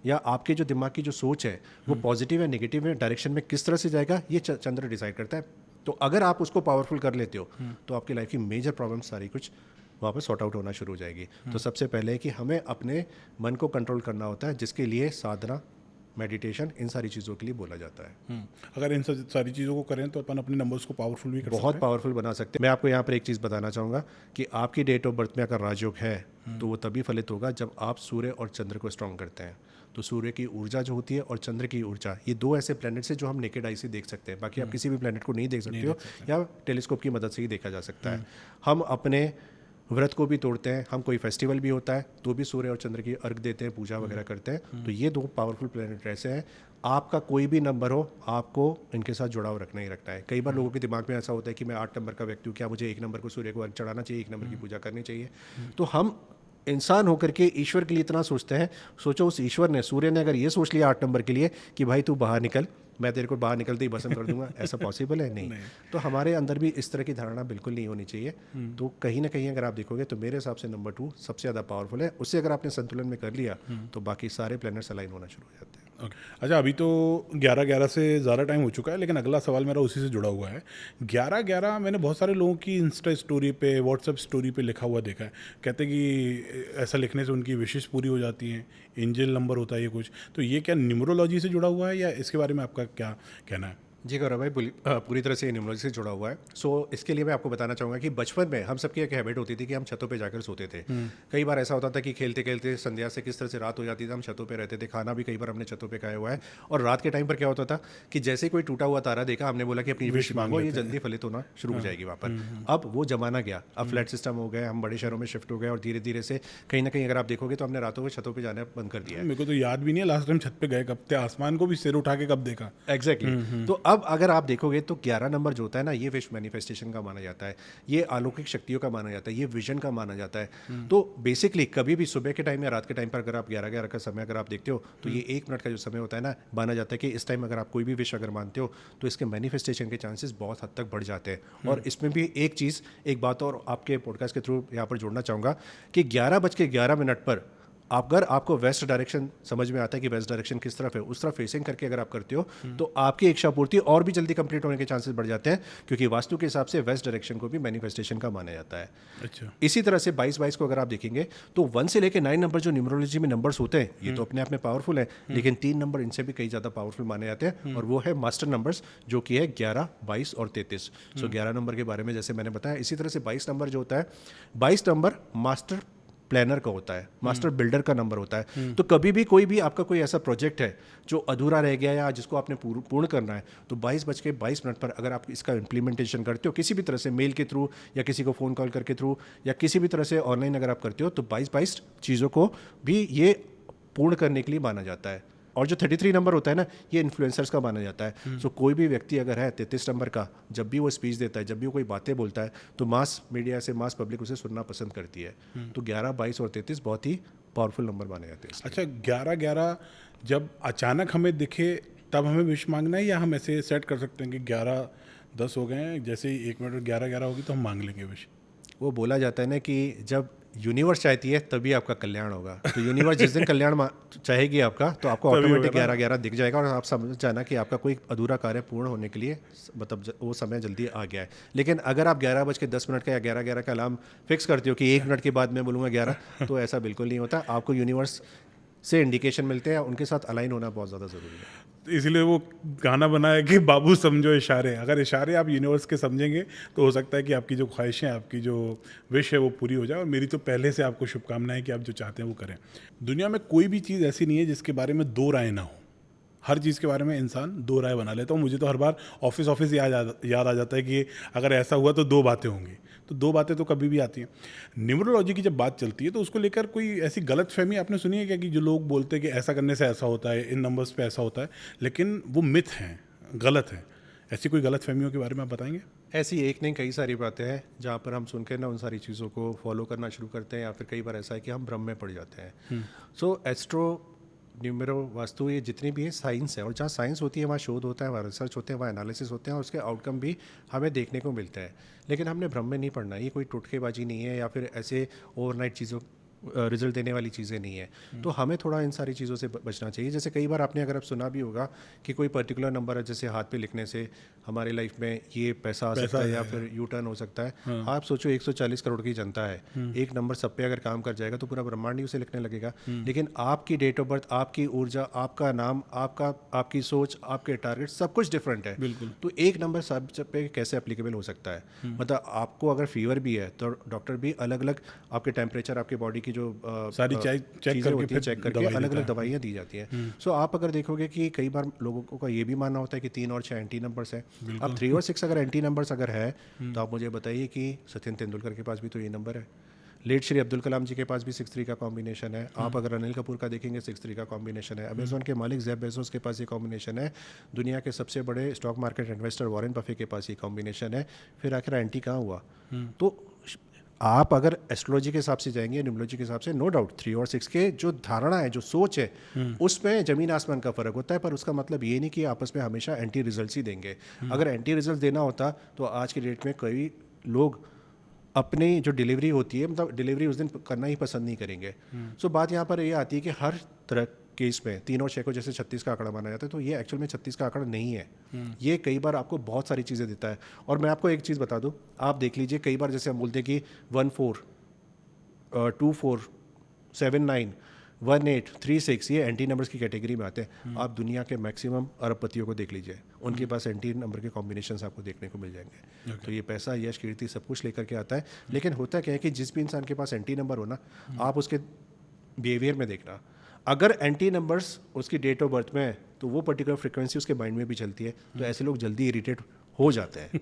S2: या आपके जो दिमाग की जो सोच है वो पॉजिटिव या नेगेटिव में डायरेक्शन में किस तरह से जाएगा, ये चंद्र डिसाइड करता है। तो अगर आप उसको पावरफुल कर लेते हो तो आपकी लाइफ की मेजर प्रॉब्लम सारी कुछ वहाँ पर सॉर्ट आउट होना शुरू हो जाएगी। तो सबसे पहले है कि हमें अपने मन को कंट्रोल करना होता है, जिसके लिए साधना, मेडिटेशन, इन सारी चीज़ों के लिए बोला जाता है।
S1: अगर इन सारी चीज़ों को करें तो अपन अपने नंबर्स को पावरफुल भी कर सकते हैं।
S2: बहुत पावरफुल बना सकते हैं। मैं आपको यहाँ पर एक चीज़ बताना चाहूँगा कि आपकी डेट ऑफ बर्थ में अगर राजयोग है तो वो तभी फलित होगा जब आप सूर्य और चंद्र को स्ट्रॉन्ग करते हैं। तो सूर्य की ऊर्जा जो होती है और चंद्र की ऊर्जा, ये दो ऐसे प्लैनेट्स हैं जो हम नेकेड आई से देख सकते हैं। बाकी आप किसी भी प्लैनेट को नहीं देख सकते हो, या टेलीस्कोप की मदद से ही देखा जा सकता है। हम अपने व्रत को भी तोड़ते हैं, हम कोई फेस्टिवल भी होता है तो भी सूर्य और चंद्र की अर्घ देते हैं, पूजा वगैरह करते हैं। तो ये दो पावरफुल प्लैनेट ऐसे हैं, आपका कोई भी नंबर हो, आपको इनके साथ जुड़ाव रखना ही रखना है। कई बार लोगों के दिमाग में ऐसा होता है कि मैं 8 नंबर का व्यक्ति हूँ, क्या मुझे 1 नंबर को सूर्य को अर्घ चढ़ाना चाहिए, 1 नंबर की पूजा करनी चाहिए? तो हम इंसान होकर के ईश्वर के लिए इतना सोचते हैं। सोचो उस ईश्वर ने, सूर्य ने अगर ये सोच लिया 8 नंबर के लिए कि भाई तू बाहर निकल, मैं तेरे को बाहर निकलते ही भस्म कर दूंगा, ऐसा पॉसिबल है? नहीं। तो हमारे अंदर भी इस तरह की धारणा बिल्कुल नहीं होनी चाहिए। तो कहीं ना कहीं अगर आप देखोगे तो मेरे हिसाब से नंबर 2 सबसे ज़्यादा पावरफुल है। उससे अगर आपने संतुलन में कर लिया तो बाकी सारे प्लैनेट्स अलाइन होना शुरू हो जाते हैं।
S1: अच्छा, अभी तो 11-11 से ज़्यादा टाइम हो चुका है, लेकिन अगला सवाल मेरा उसी से जुड़ा हुआ है। 11-11 मैंने बहुत सारे लोगों की इंस्टा स्टोरी पे, व्हाट्सएप स्टोरी पे लिखा हुआ देखा है। कहते हैं कि ऐसा लिखने से उनकी विशेष पूरी हो जाती हैं, एंजल नंबर होता है ये कुछ। तो ये क्या न्यूमरोलॉजी से जुड़ा हुआ है, या इसके बारे में आपका क्या कहना है?
S2: जी गौरव भाई, पूरी तरह से न्यूमरोलॉजी से जुड़ा हुआ है। सो इसके लिए मैं आपको बताना चाहूँगा कि बचपन में हम सबकी एक हैबिट होती थी कि हम छतों पे जाकर सोते थे। कई बार ऐसा होता था कि खेलते खेलते संध्या से किस तरह से रात हो जाती थी, हम छतों पे रहते थे। खाना भी कई बार हमने छतों पे खाया हुआ है। और रात के टाइम पर क्या होता था कि जैसे ही कोई टूटा हुआ तारा देखा, हमने बोला कि अपनी विश मांगो, ये जल्दी फलित होना शुरू हो जाएगी वहाँ पर। अब वो जमाना गया, अब फ्लैट सिस्टम हो गए, हम बड़े शहरों में शिफ्ट हो गए, और धीरे धीरे से कहीं ना कहीं अगर आप देखोगे तो हमने रातों को छतों पर जाना बंद कर दिया है।
S1: मेरे को तो याद भी नहीं है लास्ट टाइम छत पे गए कब थे, आसमान को भी सिर उठा के कब देखा।
S2: एग्जैक्टली। तो अब अगर आप देखोगे तो 11 नंबर जो होता है ना, ये विश मैनिफेस्टेशन का माना जाता है, ये अलौकिक शक्तियों का माना जाता है, ये विजन का माना जाता है। तो बेसिकली कभी भी सुबह के टाइम या रात के टाइम पर अगर आप 11-11 का समय अगर आप देखते हो तो ये 1 मिनट का जो समय होता है ना, माना जाता है कि इस टाइम अगर आप कोई भी विश अगर मानते हो तो इसके मैनिफेस्टेशन के चांसेस बहुत हद तक बढ़ जाते हैं। और इसमें भी एक बात और आपके पॉडकास्ट के थ्रू यहाँ पर जोड़ना चाहूँगा कि 11:11 पर अगर आपको वेस्ट डायरेक्शन समझ में आता है कि वेस्ट डायरेक्शन किस तरफ है, उस तरफ फेसिंग करके अगर आप करते हो तो आपकी इच्छा पूर्ति और भी जल्दी कंप्लीट होने के चांसेस बढ़ जाते हैं, क्योंकि वास्तु के हिसाब से वेस्ट डायरेक्शन को भी मैनिफेस्टेशन का माना जाता है।
S1: अच्छा।
S2: इसी तरह से 22 को अगर आप देखेंगे तो 1 से लेकर 9 नंबर जो न्यूमरोलॉजी में नंबर्स होते हैं, ये तो अपने आप में पावरफुल है, लेकिन 3 नंबर इनसे भी कई ज़्यादा पावरफुल माने जाते हैं, और वो है मास्टर नंबर्स, जो कि है 11, 22 और 33। सो 11 नंबर के बारे में जैसे मैंने बताया, इसी तरह से 22 नंबर जो होता है, 22 नंबर मास्टर प्लानर का होता है, मास्टर बिल्डर का नंबर होता है। तो कभी भी कोई भी आपका कोई ऐसा प्रोजेक्ट है जो अधूरा रह गया या जिसको आपने पूर्ण करना है, तो 22:22 पर अगर आप इसका इम्प्लीमेंटेशन करते हो किसी भी तरह से, मेल के थ्रू या किसी को फ़ोन कॉल करके थ्रू या किसी भी तरह से ऑनलाइन अगर आप करते हो, तो 22 चीज़ों को भी ये पूर्ण करने के लिए माना जाता है। और जो 33 नंबर होता है ना, ये इन्फ्लुएंसर्स का माना जाता है। सो कोई भी व्यक्ति अगर है 33 नंबर का, जब भी वो स्पीच देता है, जब भी वो कोई बातें बोलता है, तो मास मीडिया से मास पब्लिक उसे सुनना पसंद करती है। तो 11, 22 और 33 बहुत ही पावरफुल नंबर माने जाते हैं।
S1: अच्छा, 11-11 जब अचानक हमें दिखे तब हमें विश मांगना है, या हम ऐसे सेट कर सकते हैं कि 11-10 हो गए हैं, जैसे ही 1 मिनट 11-11 होगी तो हम मांग लेंगे विश?
S2: वो बोला जाता है ना कि जब यूनिवर्स चाहती है तभी आपका कल्याण होगा। तो यूनिवर्स जिस दिन कल्याण चाहेगी आपका, तो आपको ऑटोमेटिक 11-11 दिख जाएगा और आप समझ जाना कि आपका कोई अधूरा कार्य पूर्ण होने के लिए मतलब वो समय जल्दी आ गया है। लेकिन अगर आप 11:10 का या 11:11 का अलार्म फिक्स करते हो कि 1 मिनट के बाद मैं बोलूँगा 11, तो ऐसा बिल्कुल नहीं होता। आपको यूनिवर्स से इंडिकेशन मिलते हैं, उनके साथ अलाइन होना बहुत ज़्यादा ज़रूरी है।
S1: तो इसलिए वो गाना बना है कि बाबू समझो इशारे। अगर इशारे आप यूनिवर्स के समझेंगे तो हो सकता है कि आपकी जो ख्वाहिशें, आपकी जो विश है वो पूरी हो जाए। और मेरी तो पहले से आपको शुभकामनाएं कि आप जो चाहते हैं वो करें। दुनिया में कोई भी चीज़ ऐसी नहीं है जिसके बारे में दो राय ना हो। हर चीज़ के बारे में इंसान दो राय बना लेता हूँ। मुझे तो हर बार ऑफिस याद आ जाता है कि अगर ऐसा हुआ तो दो बातें होंगी। तो दो बातें तो कभी भी आती हैं। न्यूमरोलॉजी की जब बात चलती है तो उसको लेकर कोई ऐसी गलत फहमी आपने सुनी है क्या, कि जो लोग बोलते हैं कि ऐसा करने से ऐसा होता है, इन नंबर्स पे ऐसा होता है, लेकिन वो मिथ हैं, गलत है। ऐसी कोई गलत फहमियों के बारे में आप बताएंगे?
S2: ऐसी एक नहीं कई सारी बातें हैं जहाँ पर हम सुन के ना उन सारी चीज़ों को फॉलो करना शुरू करते हैं, या फिर कई बार ऐसा है कि हम भ्रम में पड़ जाते हैं। सो एस्ट्रो, न्यूमेरो, वास्तु, ये जितनी भी है साइंस है, और जहाँ साइंस होती है वहाँ शोध होता है, वहाँ रिसर्च होते हैं, वहाँ एनालिसिस होते हैं, और उसके आउटकम भी हमें देखने को मिलते हैं। लेकिन हमने भ्रम में नहीं पड़ना, ये कोई टुटकेबाजी नहीं है या फिर ऐसे ओवरनाइट चीज़ों रिजल्ट देने वाली चीज़ें नहीं है। तो हमें थोड़ा इन सारी चीज़ों से बचना चाहिए। जैसे कई बार आपने अगर आप सुना भी होगा कि कोई पर्टिकुलर नंबर है, जैसे हाथ पे लिखने से हमारी लाइफ में ये पैसा आ सकता है या फिर यू टर्न हो सकता है। आप सोचो 140 करोड़ की जनता है, एक नंबर सब पे अगर काम कर जाएगा तो पूरा ब्रह्मांड ही उसे लिखने लगेगा। लेकिन आपकी डेट ऑफ बर्थ, आपकी ऊर्जा, आपका नाम, आपकी सोच, आपके टारगेट, सब कुछ डिफरेंट है।
S1: बिल्कुल।
S2: तो एक नंबर सब पे कैसे एप्लीकेबल हो सकता है? मतलब आपको अगर फीवर भी है तो डॉक्टर भी अलग अलग आपके टेम्परेचर, आपके बॉडी की जो
S1: सारी चेक करके
S2: चेक करके अलग अलग दवाइयाँ दी जाती हैं। सो आप अगर देखोगे कि कई बार लोगों का ये भी मानना होता है कि 3 और 6 एंटी नंबर्स हैं। अब 3 और 6 अगर एंटी नंबर्स अगर है तो आप मुझे बताइए कि सचिन तेंदुलकर के पास भी तो ये नंबर है, लेट श्री अब्दुल कलाम जी के पास भी 6-3 का कॉम्बिनेशन है। आप अगर अनिल कपूर का देखेंगे 6-3 का कॉम्बिनेशन है। अमेजोन के मालिक जेफ बेजोस के पास ये कॉम्बिनेशन है। दुनिया के सबसे बड़े stock market investor Warren Buffett के पास ये कॉम्बिनेशन है। फिर आखिर एंटी कहाँ हुआ? तो आप अगर एस्ट्रोलॉजी के हिसाब से जाएंगे, न्यूमरोलॉजी के हिसाब से, नो डाउट 3 और 6 के जो धारणा है, जो सोच है, उसमें जमीन आसमान का फर्क होता है। पर उसका मतलब ये नहीं कि आपस में हमेशा एंटी रिजल्ट्स ही देंगे। अगर एंटी रिजल्ट देना होता तो आज की डेट में कई लोग अपनी जो डिलीवरी होती है, मतलब डिलीवरी उस दिन करना ही पसंद नहीं करेंगे। सो बात यहाँ पर ये आती है कि हर तरह केस में 3 और 6 को जैसे 36 का आंकड़ा माना जाता है, तो ये एक्चुअल में 36 का आंकड़ा नहीं है। ये कई बार आपको बहुत सारी चीज़ें देता है। और मैं आपको एक चीज़ बता दूं, आप देख लीजिए, कई बार जैसे हम बोलते हैं कि 14, 24, 79, 18, 36 ये एंटी नंबर्स की कैटेगरी में आते हैं। आप दुनिया के मैक्सिमम अरबपतियों को देख लीजिए, उनके पास एंटी नंबर के कॉम्बिनेशंस आपको देखने को मिल जाएंगे। तो ये पैसा, यश, कीर्ति सब कुछ लेकर के आता है। लेकिन होता क्या है कि जिस भी इंसान के पास एंटी नंबर हो ना, आप उसके बिहेवियर में देखना, अगर एंटी नंबर्स उसकी डेट ऑफ बर्थ में है तो वो पर्टिकुलर फ्रिक्वेंसी उसके माइंड में भी चलती है। तो ऐसे लोग जल्दी इरिटेट हो जाते हैं।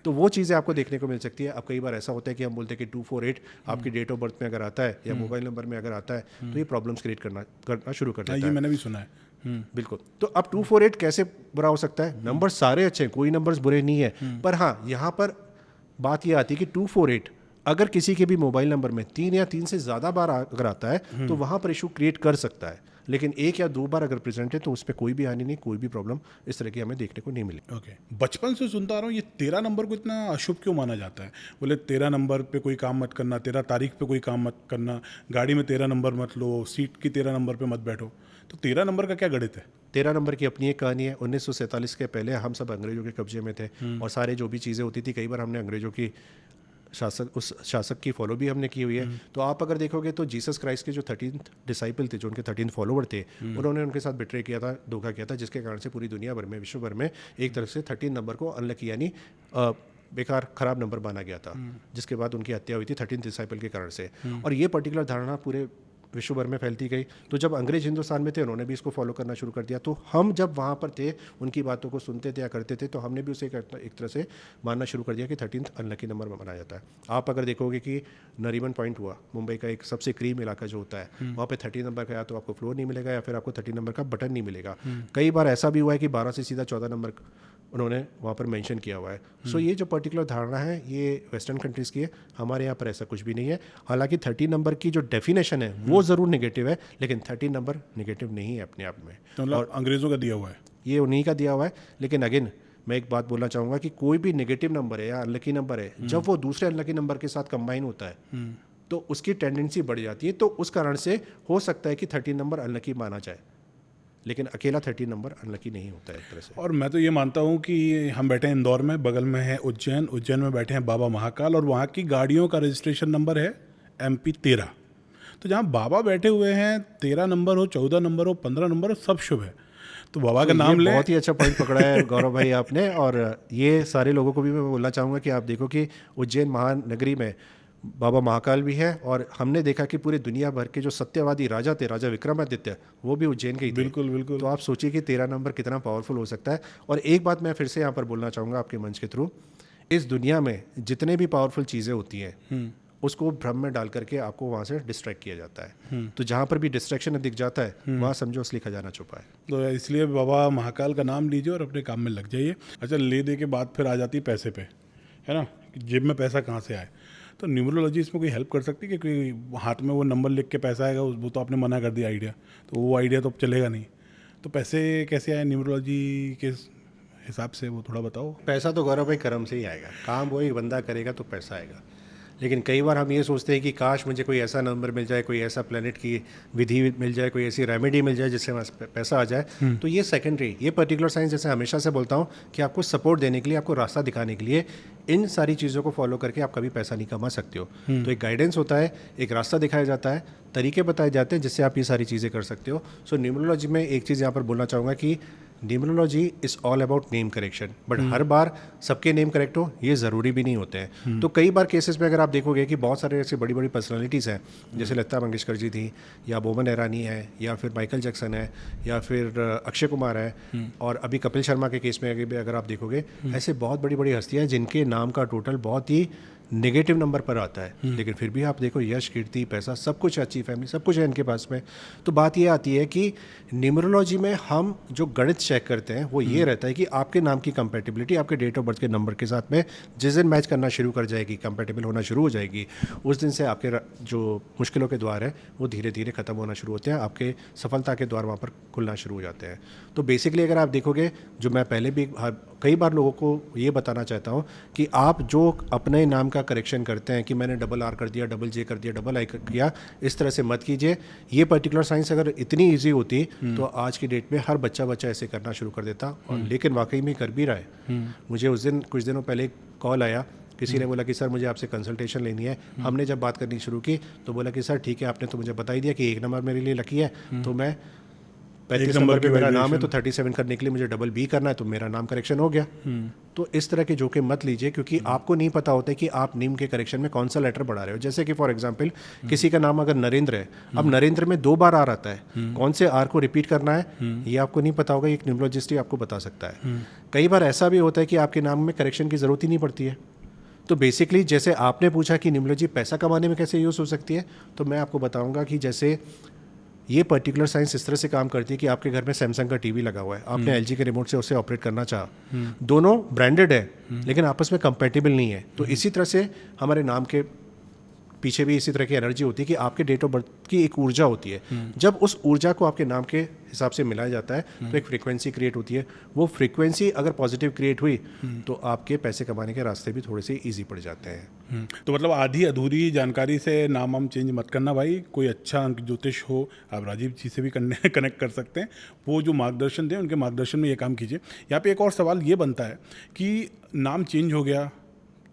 S2: तो वो चीज़ें आपको देखने को मिल सकती है। अब कई बार ऐसा होता है कि हम बोलते हैं कि 248 आपकी डेट ऑफ बर्थ में अगर आता है या मोबाइल नंबर में अगर आता है तो ये प्रॉब्लम्स क्रिएट करना शुरू कर देता है।
S1: ये मैंने भी सुना है।
S2: बिल्कुल। तो अब 248 कैसे बुरा हो सकता है? नंबर सारे अच्छे हैं, कोई नंबर्स बुरे नहीं है, पर हाँ यहाँ पर बात ये आती है कि 248 अगर किसी के भी मोबाइल नंबर में 3 या 3 से ज़्यादा बार अगर आता है तो वहाँ पर इशू क्रिएट कर सकता है, लेकिन 1 या 2 बार अगर प्रेजेंट है तो उस पर कोई भी हानि नहीं, कोई भी प्रॉब्लम इस तरह की हमें देखने को नहीं मिली।
S1: ओके, बचपन से सुनता आ रहा हूँ ये 13 नंबर को इतना अशुभ क्यों माना जाता है? बोले 13 नंबर पे कोई काम मत करना, 13 तारीख पे कोई काम मत करना, गाड़ी में 13 नंबर मत लो, सीट की 13 नंबर पे मत बैठो। तो 13 नंबर का क्या गणित है?
S2: 13 नंबर की अपनी एक कहानी है। 1947 के पहले हम सब अंग्रेजों के कब्जे में थे और सारे जो भी चीज़ें होती थी, कई बार हमने अंग्रेजों की उस शासक की फॉलो भी हमने की हुई है। तो आप अगर देखोगे तो जीसस क्राइस्ट के जो 13th डिसाइपल थे, जो उनके 13th फॉलोवर थे, उन्होंने उनके साथ बिट्रे किया था, धोखा किया था, जिसके कारण से पूरी दुनिया भर में, विश्व भर में एक तरह से 13 नंबर को अनलकी यानी बेकार खराब नंबर माना गया था, जिसके बाद उनकी हत्या हुई थी 13th डिसाइपल के कारण से। और ये पर्टिकुलर धारणा पूरे विश्व भर में फैलती गई। तो जब अंग्रेज हिंदुस्तान में थे, उन्होंने भी इसको फॉलो करना शुरू कर दिया। तो हम जब वहाँ पर थे, उनकी बातों को सुनते थे या करते थे, तो हमने भी उसे एक तरह से मानना शुरू कर दिया कि 13th अनलकी नंबर में माना जाता है। आप अगर देखोगे कि नरीमन पॉइंट हुआ, मुंबई का एक सबसे क्रीम इलाका जो होता है, वहाँ पे 13 नंबर का या तो आपको फ्लोर नहीं मिलेगा या फिर आपको 13 नंबर का बटन नहीं मिलेगा। कई बार ऐसा भी हुआ है कि 12 से सीधा 14 नंबर उन्होंने वहाँ पर मेंशन किया हुआ है। सो ये जो पर्टिकुलर धारणा है ये वेस्टर्न कंट्रीज़ की है, हमारे यहाँ पर ऐसा कुछ भी नहीं है। हालांकि 13 नंबर की जो डेफिनेशन है वो ज़रूर नेगेटिव है, लेकिन 13 नंबर नेगेटिव नहीं है अपने आप में।
S1: तो मतलब अंग्रेज़ों का दिया हुआ है?
S2: ये उन्हीं का दिया हुआ है, लेकिन अगेन मैं एक बात बोलना चाहूँगा कि कोई भी नेगेटिव नंबर है या अनलकी नंबर है, जब वो दूसरे अनलकी नंबर के साथ कंबाइन होता है तो उसकी टेंडेंसी बढ़ जाती है। तो उस कारण से हो सकता है कि 13 नंबर अनलकी माना जाए, लेकिन अकेला 13 नंबर अनलकी नहीं होता है एक तरह से।
S1: और मैं तो ये मानता हूँ कि हम बैठे हैं इंदौर में, बगल में है उज्जैन, उज्जैन में बैठे हैं बाबा महाकाल, और वहाँ की गाड़ियों का रजिस्ट्रेशन नंबर है MP 13। तो जहाँ बाबा बैठे हुए हैं, 13 नंबर हो, 14 नंबर हो, 15 नंबर हो, सब शुभ है। तो बाबा का नाम ले।
S2: बहुत ही अच्छा पॉइंट पकड़ा है गौरव भाई आपने। और ये सारे लोगों को भी मैं बोलना चाहूँगा कि आप देखो कि उज्जैन महानगरी में बाबा महाकाल भी है, और हमने देखा कि पूरे दुनिया भर के जो सत्यवादी राजा थे, राजा विक्रमादित्य, वो भी उज्जैन के ही थे।
S1: बिल्कुल बिल्कुल।
S2: तो आप सोचिए कि 13 नंबर कितना पावरफुल हो सकता है। और एक बात मैं फिर से यहाँ पर बोलना चाहूँगा आपके मंच के थ्रू, इस दुनिया में जितने भी पावरफुल चीज़ें होती हैं उसको भ्रम में डाल करके आपको वहाँ से डिस्ट्रैक्ट किया जाता है। तो जहाँ पर भी डिस्ट्रैक्शन दिख जाता है वहाँ समझो असली खजाना छुपा है।
S1: तो इसलिए बाबा महाकाल का नाम लीजिए और अपने काम में लग जाइए। अच्छा, ले दे के बात फिर आ जाती है पैसे पे, है ना, कि जेब में पैसा कहाँ से आए। तो न्यूमरोलॉजी इसमें कोई हेल्प कर सकती है? क्योंकि हाथ में वो नंबर लिख के पैसा आएगा, वो तो आपने मना कर दिया आइडिया, तो वो आइडिया तो अब चलेगा नहीं। तो पैसे कैसे आए न्यूमरोलॉजी के हिसाब से, वो थोड़ा बताओ।
S2: पैसा तो गौरव भाई कर्म से ही आएगा, काम वही बंदा करेगा तो पैसा आएगा। लेकिन कई बार हम ये सोचते हैं कि काश मुझे कोई ऐसा नंबर मिल जाए, कोई ऐसा प्लेनेट की विधि मिल जाए, कोई ऐसी रेमेडी मिल जाए जिससे हमारे पैसा आ जाए। तो ये सेकेंडरी, ये पर्टिकुलर साइंस, जैसे हमेशा से बोलता हूँ कि आपको सपोर्ट देने के लिए, आपको रास्ता दिखाने के लिए इन सारी चीज़ों को फॉलो करके आप कभी पैसा नहीं कमा सकते हो। तो एक गाइडेंस होता है, एक रास्ता दिखाया जाता है, तरीके बताए जाते हैं जिससे आप ये सारी चीज़ें कर सकते हो। सो न्यूमरोलॉजी में एक चीज़ यहाँ पर बोलना चाहूँगा कि numerology is all about name correction, but हर बार सबके नेम करेक्ट हो ये ज़रूरी भी नहीं होते हैं। तो कई बार केसेस में अगर आप देखोगे कि बहुत सारे ऐसे बड़ी बड़ी पर्सनालिटीज़ हैं, जैसे लता मंगेशकर जी थी, या बोमन ईरानी है, या फिर माइकल जैक्सन है, या फिर अक्षय कुमार है, और अभी कपिल शर्मा के केस में अगर आप देखोगे, ऐसे बहुत बड़ी बड़ी हस्तियाँ हैं जिनके नाम का टोटल बहुत ही नेगेटिव नंबर पर आता है, लेकिन फिर भी आप देखो यश, कीर्ति, पैसा, सब कुछ अच्छी फैमिली, सब कुछ है इनके पास में। तो बात ये आती है कि न्यूमरोलॉजी में हम जो गणित चेक करते हैं वो ये रहता है कि आपके नाम की कंपैटिबिलिटी आपके डेट ऑफ बर्थ के नंबर के साथ में जिस दिन मैच करना शुरू कर जाएगी, कंपैटिबल होना शुरू हो जाएगी, उस दिन से आपके जो मुश्किलों के द्वार है वो धीरे धीरे ख़त्म होना शुरू होते हैं, आपके सफलता के द्वार वहाँ पर खुलना शुरू हो जाते हैं। तो बेसिकली अगर आप देखोगे, जो मैं पहले भी कई बार लोगों को ये बताना चाहता हूँ कि आप जो अपने नाम का करेक्शन करते हैं कि मैंने डबल आर कर दिया, डबल जे कर दिया, डबल आई कर दिया, इस तरह से मत कीजिए। ये पर्टिकुलर साइंस अगर इतनी इजी होती तो आज की डेट में हर बच्चा ऐसे करना शुरू कर देता, और लेकिन वाकई में कर भी रहा है। मुझे उस दिन कुछ दिनों पहले एक कॉल आया, किसी ने बोला कि सर मुझे आपसे कंसल्टेशन लेनी है। हमने जब बात करनी शुरू की तो बोला कि सर ठीक है, आपने तो मुझे बता ही दिया कि एक नंबर मेरे लिए लकी है, तो मैं 35 नंबर पे मेरा नाम है तो 37 करने के लिए मुझे डबल बी करना है, तो मेरा नाम करेक्शन हो गया। तो इस तरह के जोखिम मत लीजिए, क्योंकि आपको नहीं पता होता है कि आप नेम के करेक्शन में कौन सा लेटर बढ़ा रहे हो। जैसे कि फॉर एग्जांपल किसी का नाम अगर नरेंद्र है, अब नरेंद्र में 2 बार आर आता है, कौन से आर को रिपीट करना है ये आपको नहीं पता होगा, एक न्यूमरोलॉजिस्ट ही आपको बता सकता है। कई बार ऐसा भी होता है कि आपके नाम में करेक्शन की ज़रूरत ही नहीं पड़ती है। तो बेसिकली जैसे आपने पूछा कि न्यूमरोलॉजी पैसा कमाने में कैसे यूज़ हो सकती है, तो मैं आपको बताऊँगा कि जैसे ये पर्टिकुलर साइंस इस तरह से काम करती है कि आपके घर में सैमसंग का टीवी लगा हुआ है, आपने एलजी के रिमोट से उसे ऑपरेट करना चाहा, दोनों ब्रांडेड है लेकिन आपस में कंपैटिबल नहीं है। तो इसी तरह से हमारे नाम के पीछे भी इसी तरह की एनर्जी होती है कि आपके डेट ऑफ बर्थ की एक ऊर्जा होती है। जब उस ऊर्जा को आपके नाम के हिसाब से मिलाया जाता है तो एक फ्रीक्वेंसी क्रिएट होती है। वो फ्रीक्वेंसी अगर पॉजिटिव क्रिएट हुई तो आपके पैसे कमाने के रास्ते भी थोड़े से ईजी पड़ जाते हैं।
S1: तो मतलब आधी अधूरी जानकारी से नाम वाम चेंज मत करना भाई। कोई अच्छा अंक ज्योतिष हो, आप राजीव जी से भी कनेक्ट कर सकते हैं, वो जो मार्गदर्शन दें उनके मार्गदर्शन में ये काम कीजिए। यहाँ पे एक और सवाल ये बनता है कि नाम चेंज हो गया,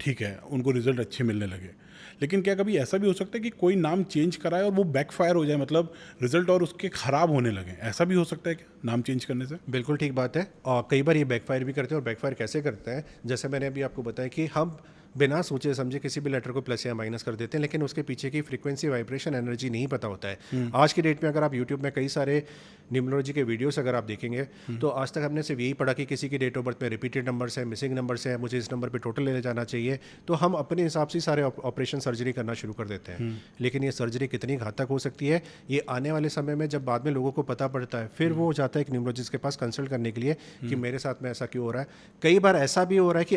S1: ठीक है, उनको रिजल्ट अच्छे मिलने लगे, लेकिन क्या कभी ऐसा भी हो सकता है कि कोई नाम चेंज कराए और वो बैकफायर हो जाए, मतलब रिजल्ट और उसके ख़राब होने लगे? ऐसा भी हो सकता है क्या नाम चेंज करने से?
S2: बिल्कुल ठीक बात है। और कई बार ये बैकफायर भी करते हैं। और बैकफायर कैसे करते हैं, जैसे मैंने अभी आपको बताया कि हम बिना सोचे समझे किसी भी लेटर को प्लस या माइनस कर देते हैं, लेकिन उसके पीछे की फ्रीक्वेंसी, वाइब्रेशन, एनर्जी नहीं पता होता है। आज की डेट में अगर आप यूट्यूब में कई सारे न्यूमरोलॉजी के वीडियोस अगर आप देखेंगे तो आज तक हमने सिर्फ यही पढ़ा कि किसी की डेट ऑफ बर्थ में रिपीटेड नंबर्स है, मिसिंग नंबर्स है, मुझे इस नंबर पे टोटल ले जाना चाहिए, तो हम अपने हिसाब से सारे ऑपरेशन सर्जरी करना शुरू कर देते हैं। लेकिन ये सर्जरी कितनी घातक हो सकती है, ये आने वाले समय में जब बाद में लोगों को पता पड़ता है, फिर वो जाता है एक न्यूमरोलॉजिस्ट के पास कंसल्ट करने के लिए कि मेरे साथ में ऐसा क्यों हो रहा है। कई बार ऐसा भी हो रहा है कि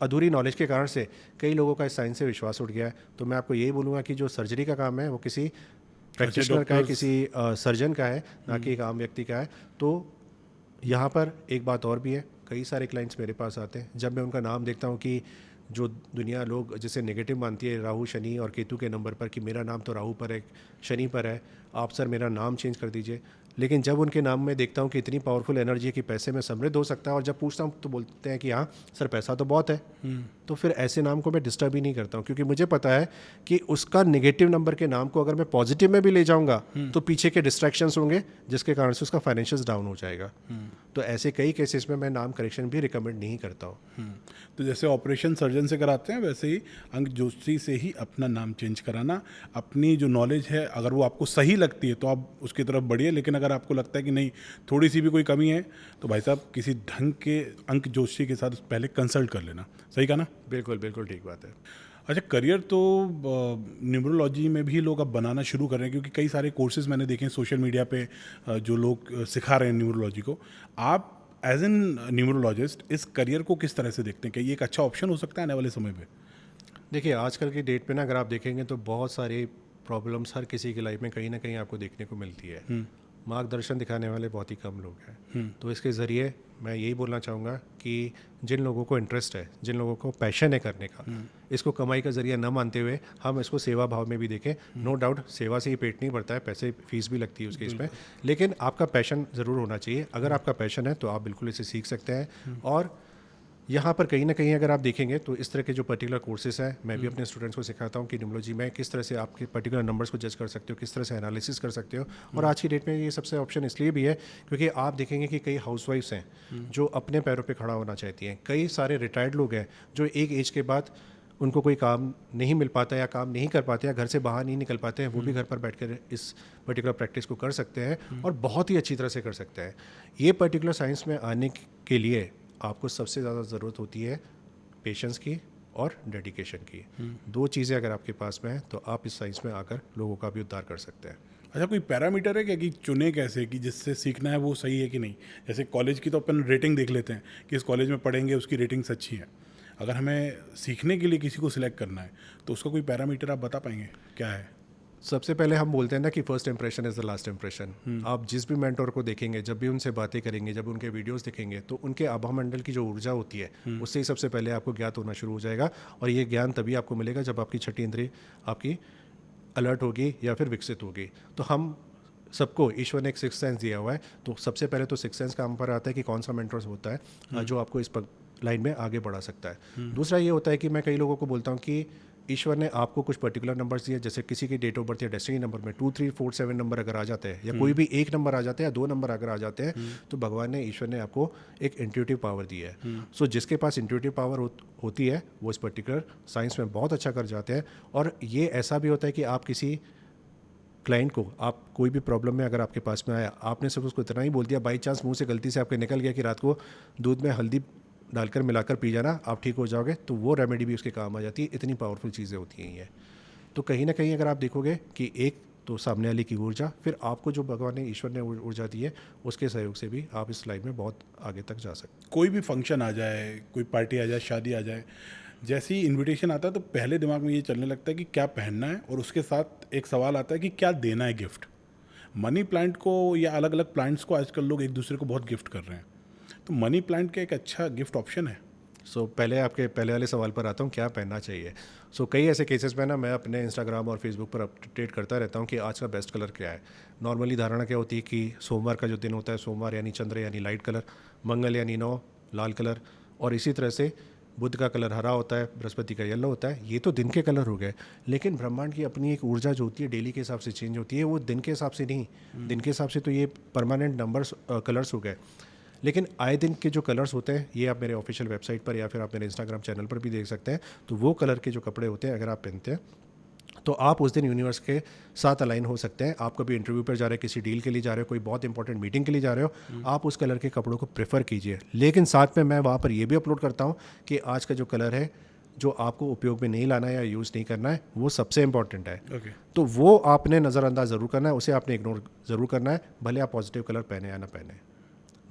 S2: अधूरी नॉलेज के कारण से कई लोगों का इस साइंस से विश्वास उठ गया है। तो मैं आपको यही बोलूँगा कि जो सर्जरी का काम है वो किसी प्रैक्टिशनर का है, किसी सर्जन का है, ना कि एक आम व्यक्ति का है। तो यहाँ पर एक बात और भी है, कई सारे क्लाइंट्स मेरे पास आते हैं, जब मैं उनका नाम देखता हूँ कि जो दुनिया लोग जिसे नेगेटिव मानती है राहु, शनि और केतु के नंबर पर, कि मेरा नाम तो राहु पर है, शनि पर है, आप सर मेरा नाम चेंज कर दीजिए। लेकिन जब उनके नाम में देखता हूँ कि इतनी पावरफुल एनर्जी है कि पैसे में समृद्ध हो सकता है, और जब पूछता हूँ तो बोलते हैं कि हाँ सर पैसा तो बहुत है, तो फिर ऐसे नाम को मैं डिस्टर्ब ही नहीं करता हूँ, क्योंकि मुझे पता है कि उसका नेगेटिव नंबर के नाम को अगर मैं पॉजिटिव में भी ले जाऊँगा तो पीछे के डिस्ट्रैक्शंस होंगे जिसके कारण से उसका फाइनेंशियल डाउन हो जाएगा। तो ऐसे कई केसेस में मैं नाम करेक्शन भी रिकमेंड नहीं करता हूँ।
S1: तो जैसे ऑपरेशन सर्जन से कराते हैं वैसे ही अंक ज्योतिषी से ही अपना नाम चेंज कराना। अपनी जो नॉलेज है अगर वो आपको सही लगती है तो आप उसकी तरफ बढ़िए, लेकिन अगर आपको लगता है कि नहीं थोड़ी सी भी कोई कमी है तो भाई साहब किसी ढंग के अंक ज्योतिषी के साथ पहले कंसल्ट कर लेना। सही कहा ना?
S2: बिल्कुल बिल्कुल ठीक बात है।
S1: अच्छा, करियर तो न्यूमरोलॉजी में भी लोग अब बनाना शुरू कर रहे हैं, क्योंकि कई सारे कोर्सेज मैंने देखे हैं सोशल मीडिया पे जो लोग सिखा रहे हैं न्यूमरोलॉजी को। आप एज एन न्यूमरोलॉजिस्ट इस करियर को किस तरह से देखते हैं? क्या ये एक अच्छा ऑप्शन हो सकता है आने वाले समय पे?
S2: देखिए आजकल की डेट पे ना अगर आप देखेंगे तो बहुत सारी प्रॉब्लम्स हर किसी की लाइफ में कहीं ना कहीं आपको देखने को मिलती है। मार्गदर्शन दिखाने वाले बहुत ही कम लोग हैं। तो इसके ज़रिए मैं यही बोलना चाहूँगा कि जिन लोगों को इंटरेस्ट है, जिन लोगों को पैशन है करने का, इसको कमाई का ज़रिया न मानते हुए हम इसको सेवा भाव में भी देखें। नो डाउट सेवा से ही पेट नहीं भरता है, पैसे फीस भी लगती है उसकी इसमें, लेकिन आपका पैशन ज़रूर होना चाहिए। अगर आपका पैशन है तो आप बिल्कुल इसे सीख सकते हैं। और यहाँ पर कहीं ना कहीं अगर आप देखेंगे तो इस तरह के जो पर्टिकुलर कोर्सेज हैं, मैं भी अपने स्टूडेंट्स को सिखाता हूँ कि न्यूमरोलॉजी में किस तरह से आपके पर्टिकुलर नंबर्स को जज कर सकते हो, किस तरह से एनालिसिस कर सकते हो। और आज की डेट में ये सबसे ऑप्शन इसलिए भी है क्योंकि आप देखेंगे कि कई हाउसवाइफ्स हैं जो अपने पैरों पर खड़ा होना चाहती हैं, कई सारे रिटायर्ड लोग हैं जो एक एज के बाद उनको कोई काम नहीं मिल पाता या काम नहीं कर पाते या घर से बाहर नहीं निकल पाते हैं, वो भी घर पर बैठकर इस पर्टिकुलर प्रैक्टिस को कर सकते हैं और बहुत ही अच्छी तरह से कर सकते हैं। ये पर्टिकुलर साइंस में आने के लिए आपको सबसे ज़्यादा ज़रूरत होती है पेशेंस की और डेडिकेशन की। दो चीज़ें अगर आपके पास में है तो आप इस साइंस में आकर लोगों का भी उद्धार कर सकते हैं।
S1: अच्छा, कोई पैरामीटर है क्या कि चुने कैसे कि जिससे सीखना है वो सही है कि नहीं? जैसे कॉलेज की तो अपन रेटिंग देख लेते हैं कि इस कॉलेज में पढ़ेंगे उसकी रेटिंग्स अच्छी है। अगर हमें सीखने के लिए किसी को सिलेक्ट करना है तो उसका कोई पैरामीटर आप बता पाएंगे क्या है?
S2: सबसे पहले हम बोलते हैं ना कि first impression is the last impression. आप जिस भी मेंटोर को देखेंगे, जब भी उनसे बातें करेंगे, जब उनके वीडियोस देखेंगे, तो उनके आभा मंडल की जो ऊर्जा होती है उससे ही सबसे पहले आपको ज्ञात होना शुरू हो जाएगा। और ये ज्ञान तभी आपको मिलेगा जब आपकी छठी इंद्रिय आपकी अलर्ट होगी या फिर विकसित होगी। तो हम सबको ईश्वर ने एक सिक्स सेंस दिया हुआ है, तो सबसे पहले तो सिक्स सेंस काम पर आता है कि कौन सा मेंटोर्स होता है जो आपको इस लाइन में आगे बढ़ा सकता है। दूसरा ये होता है कि मैं कई लोगों को बोलता हूँ कि ईश्वर ने आपको कुछ पर्टिकुलर नंबर्स दिए, जैसे किसी की डेट ऑफ बर्थ या डेस्टिनी नंबर में 2, 3, 4, 7 नंबर अगर आ जाते हैं, या कोई भी एक नंबर आ जाते हैं या दो नंबर अगर आ जाते हैं, तो भगवान ने, ईश्वर ने आपको एक इंट्यूटिव पावर दी है। सो जिसके पास इंट्यूटिव पावर होती है वो इस पर्टिकुलर साइंस में बहुत अच्छा कर जाते हैं। और ये ऐसा भी होता है कि आप किसी क्लाइंट को, आप कोई भी प्रॉब्लम में अगर आपके पास में आया, आपने सिर्फ उसको इतना ही बोल दिया, बाई चांस मुंह से गलती से आपके निकल गया कि रात को दूध में हल्दी डालकर मिलाकर पी जाना, आप ठीक हो जाओगे, तो वो रेमेडी भी उसके काम आ जाती है। इतनी पावरफुल चीज़ें होती हैं ये। तो कहीं ना कहीं अगर आप देखोगे कि एक तो सामने वाले की ऊर्जा, फिर आपको जो भगवान ने ईश्वर ने ऊर्जा दी है उसके सहयोग से भी आप इस लाइफ में बहुत आगे तक जा सकते हैं।
S1: कोई भी फंक्शन आ जाए, कोई पार्टी आ जाए, शादी आ जाए, जैसे ही इनविटेशन आता है तो पहले दिमाग में ये चलने लगता है कि क्या पहनना है, और उसके साथ एक सवाल आता है कि क्या देना है गिफ्ट। मनी प्लांट को या अलग अलग प्लांट्स को आजकल लोग एक दूसरे को बहुत गिफ्ट कर रहे हैं, तो मनी प्लांट का एक अच्छा गिफ्ट ऑप्शन है।
S2: पहले आपके पहले वाले सवाल पर आता हूँ, क्या पहनना चाहिए। कई ऐसे केसेस में ना मैं अपने इंस्टाग्राम और फेसबुक पर अपडेट करता रहता हूँ कि आज का बेस्ट कलर क्या है। नॉर्मली धारणा क्या होती है कि सोमवार का जो दिन होता है, सोमवार यानी चंद्र यानी लाइट कलर, मंगल यानी नौ लाल कलर, और इसी तरह से बुध का कलर हरा होता है, बृहस्पति का येलो होता है। ये तो दिन के कलर हो गए, लेकिन ब्रह्मांड की अपनी एक ऊर्जा जो होती है डेली के हिसाब से चेंज होती है, वो दिन के हिसाब से नहीं। दिन के हिसाब से तो ये परमानेंट नंबर्स कलर्स हो गए, लेकिन आए दिन के जो कलर्स होते हैं, ये आप मेरे ऑफिशियल वेबसाइट पर या फिर आप मेरे इंस्टाग्राम चैनल पर भी देख सकते हैं। तो वो कलर के जो कपड़े होते हैं अगर आप पहनते हैं तो आप उस दिन यूनिवर्स के साथ अलाइन हो सकते हैं। आप कभी इंटरव्यू पर जा रहे हैं, किसी डील के लिए जा रहे हो, कोई बहुत इंपॉर्टेंट मीटिंग के लिए जा रहे हो, आप उस कलर के कपड़ों को प्रेफर कीजिए। लेकिन साथ में मैं वहाँ पर ये भी अपलोड करता हूँ कि आज का जो कलर है जो आपको उपयोग में नहीं लाना है या यूज़ नहीं करना है, वो सबसे इंपॉर्टेंट है। तो वो आपने नज़रअंदाज ज़रूर करना है, उसे आपने इग्नोर ज़रूर करना है, भले आप पॉजिटिव कलर पहने या ना पहने।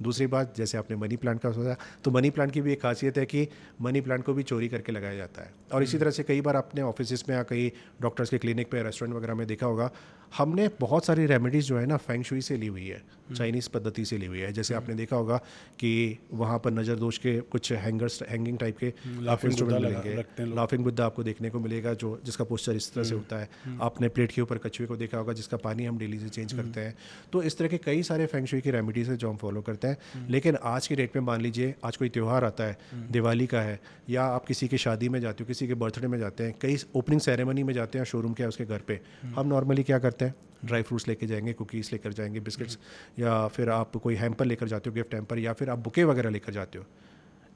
S2: दूसरी बात, जैसे आपने मनी प्लांट का सोचा, तो मनी प्लांट की भी एक खासियत है कि मनी प्लांट को भी चोरी करके लगाया जाता है। और इसी तरह से कई बार आपने ऑफिस में या कई डॉक्टर्स के क्लिनिक पे, रेस्टोरेंट वगैरह में देखा होगा, हमने बहुत सारी रेमेडीज़ जो है ना फेंग शुई से ली हुई है, चाइनीज़ पद्धति से ली हुई है। जैसे आपने देखा होगा कि वहाँ पर नज़र दोष के कुछ हैंगिंग टाइप के इंस्ट्रूमेंट मिलेंगे। लाफिंग बुद्धा आपको देखने को मिलेगा, जो जिसका पोस्चर इस तरह से होता है। आपने प्लेट के ऊपर कछुए को देखा होगा जिसका पानी हम डेली से चेंज करते हैं। तो इस तरह के कई सारे फेंग शुई की रेमेडीज़ है जो हम फॉलो करते हैं। लेकिन आज की डेट में मान लीजिए आज कोई त्यौहार आता है, दिवाली का है, या आप किसी की शादी में जाते हो, किसी के बर्थडे में जाते हैं, कई ओपनिंग सेरेमनी में जाते हैं शोरूम के उसके घर पे, हम नॉर्मली क्या करते हैं, ड्राई फ्रूट्स लेके जाएंगे, कुकीज़ लेकर जाएंगे, बिस्किट्स, या फिर आप कोई हैम्पर लेकर जाते हो, गिफ्ट हैम्पर, या फिर आप बुके वगैरह लेकर जाते हो।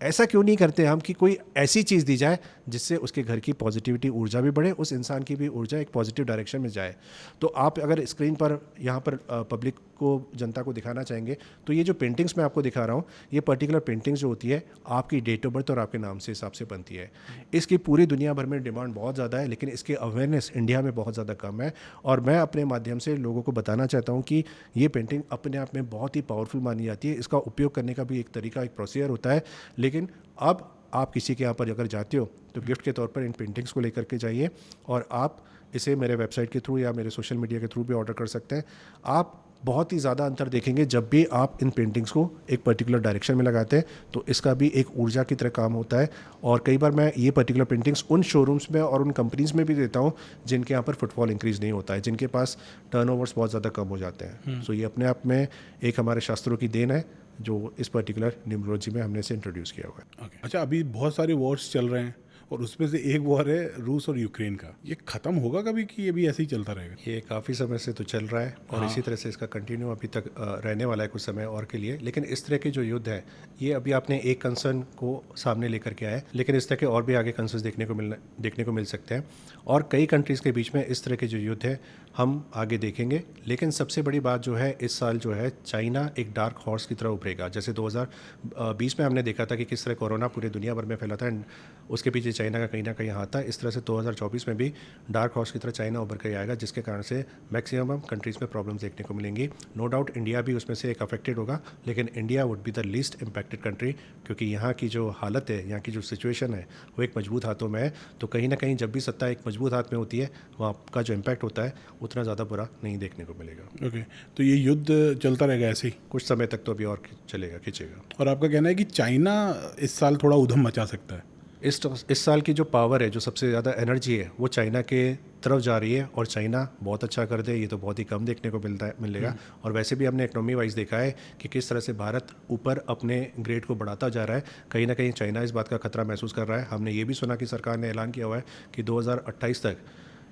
S2: ऐसा क्यों नहीं करते हम कि कोई ऐसी चीज़ दी जाए जिससे उसके घर की पॉजिटिविटी ऊर्जा भी बढ़े, उस इंसान की भी ऊर्जा एक पॉजिटिव डायरेक्शन में जाए। तो आप अगर स्क्रीन पर यहाँ पर पब्लिक को, जनता को दिखाना चाहेंगे, तो ये जो पेंटिंग्स मैं आपको दिखा रहा हूँ, ये पर्टिकुलर पेंटिंग्स जो होती है आपकी डेट ऑफ बर्थ और आपके नाम से हिसाब से बनती है। इसकी पूरी दुनिया भर में डिमांड बहुत ज़्यादा है, लेकिन इसकी अवेयरनेस इंडिया में बहुत ज़्यादा कम है। और मैं अपने माध्यम से लोगों को बताना चाहता हूँ कि ये पेंटिंग अपने आप में बहुत ही पावरफुल मानी जाती है। इसका उपयोग करने का भी एक तरीका, एक प्रोसीजर होता है। लेकिन अब आप किसी के यहाँ पर अगर जाते हो तो गिफ्ट के तौर पर इन पेंटिंग्स को लेकर के जाइए, और आप इसे मेरे वेबसाइट के थ्रू या मेरे सोशल मीडिया के थ्रू भी ऑर्डर कर सकते हैं। आप बहुत ही ज़्यादा अंतर देखेंगे जब भी आप इन पेंटिंग्स को एक पर्टिकुलर डायरेक्शन में लगाते हैं, तो इसका भी एक ऊर्जा की तरह काम होता है। और कई बार मैं ये पर्टिकुलर पेंटिंग्स उन शोरूम्स में और उन कंपनीज़ में भी देता हूँ जिनके यहाँ पर फुटफॉल इंक्रीज़ नहीं होता है, जिनके पास टर्नओवर्स बहुत ज़्यादा कम हो जाते हैं। सो ये अपने आप में एक हमारे शास्त्रों की देन है जो इस पर्टिकुलर न्यूमरोलॉजी में हमने इसे इंट्रोड्यूस किया हुआ है।
S1: अच्छा, अभी बहुत सारे वॉर्स चल रहे हैं और उसमें से एक वॉर है रूस और यूक्रेन का। ये ख़त्म होगा कभी कि ये भी ऐसे ही चलता रहेगा?
S2: ये काफ़ी समय से तो चल रहा है और इसी तरह से इसका कंटिन्यू अभी तक रहने वाला है कुछ समय और के लिए। लेकिन इस तरह के जो युद्ध है, ये अभी आपने एक कंसर्न को सामने लेकर के आए, लेकिन इस तरह के और भी आगे कंसर्न देखने को मिल सकते हैं। और कई कंट्रीज़ के बीच में इस तरह के जो युद्ध है हम आगे देखेंगे। लेकिन सबसे बड़ी बात जो है, इस साल जो है चाइना एक डार्क हॉर्स की तरह उभरेगा। जैसे 2020 में हमने देखा था कि किस तरह कोरोना पूरे दुनिया भर में फैला था एंड उसके पीछे चाइना का कहीं ना कहीं हाथ था। इस तरह से 2024 में भी डार्क हॉर्स की तरह चाइना उभर कर आएगा, जिसके कारण से मैक्सिमम कंट्रीज़ में प्रॉब्लम्स देखने को मिलेंगी। नो डाउट इंडिया भी उसमें से एक अफेक्टेड होगा, लेकिन India would be the least impacted country, क्योंकि यहाँ की जो हालत है, यहाँ की जो सिचुएशन है वो एक मजबूत हाथों में है। तो कहीं ना कहीं जब भी सत्ता एक मजबूत हाथ में होती है, वहाँ का जो इम्पैक्ट होता है उतना ज़्यादा बुरा नहीं देखने को मिलेगा।
S1: ओके, तो ये युद्ध चलता रहेगा ऐसे ही
S2: कुछ समय तक, तो अभी और चलेगा, खींचेगा।
S1: और आपका कहना है कि चाइना इस साल थोड़ा उधम मचा सकता है?
S2: इस साल की जो पावर है, जो सबसे ज़्यादा एनर्जी है, वो चाइना के तरफ जा रही है। और चाइना बहुत अच्छा कर दे, ये तो बहुत ही कम देखने को मिलेगा। और वैसे भी हमने इकोनॉमी वाइज देखा है कि किस तरह से भारत ऊपर अपने ग्रेड को बढ़ाता जा रहा है। कहीं ना कहीं चाइना इस बात का खतरा महसूस कर रहा है। हमने ये भी सुना कि सरकार ने ऐलान किया हुआ है कि 2028 तक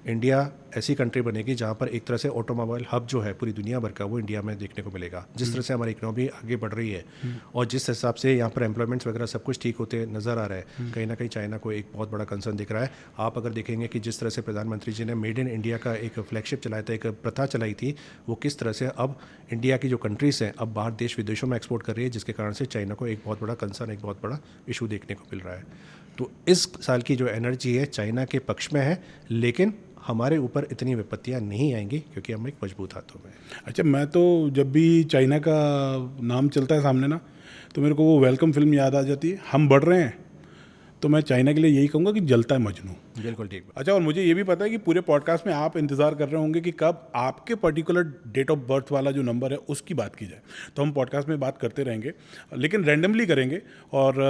S2: इंडिया ऐसी कंट्री बनेगी जहाँ पर एक तरह से ऑटोमोबाइल हब जो है पूरी दुनिया भर का, वो इंडिया में देखने को मिलेगा। जिस तरह से हमारी इकोनॉमी आगे बढ़ रही है और जिस हिसाब से यहाँ पर एम्प्लॉयमेंट्स वगैरह सब कुछ ठीक होते नज़र आ रहा है, कहीं ना कहीं चाइना को एक बहुत बड़ा कंसर्न दिख रहा है। आप अगर देखेंगे कि जिस तरह से प्रधानमंत्री जी ने मेड इन इंडिया का एक फ्लैगशिप चलाया था, एक प्रथा चलाई थी, वो किस तरह से अब इंडिया की जो कंट्रीज़ हैं अब बाहर देश विदेशों में एक्सपोर्ट कर रही है, जिसके कारण से चाइना को एक बहुत बड़ा कंसर्न, एक बहुत बड़ा इशू देखने को मिल रहा है। तो इस साल की जो एनर्जी है चाइना के पक्ष में है, लेकिन हमारे ऊपर इतनी विपत्तियाँ नहीं आएंगी क्योंकि हम एक मजबूत हाथों में हैं।
S1: अच्छा, मैं तो जब भी चाइना का नाम चलता है सामने ना, तो मेरे को वो वेलकम फिल्म याद आ जाती है। हम बढ़ रहे हैं, तो मैं चाइना के लिए यही कहूँगा कि जलता है मजनू।
S2: बिल्कुल ठीक बात।
S1: अच्छा, और मुझे ये भी पता है कि पूरे पॉडकास्ट में आप इंतज़ार कर रहे होंगे कि कब आपके पर्टिकुलर डेट ऑफ बर्थ वाला जो नंबर है उसकी बात की जाए। तो हम पॉडकास्ट में बात करते रहेंगे, लेकिन रैंडमली करेंगे। और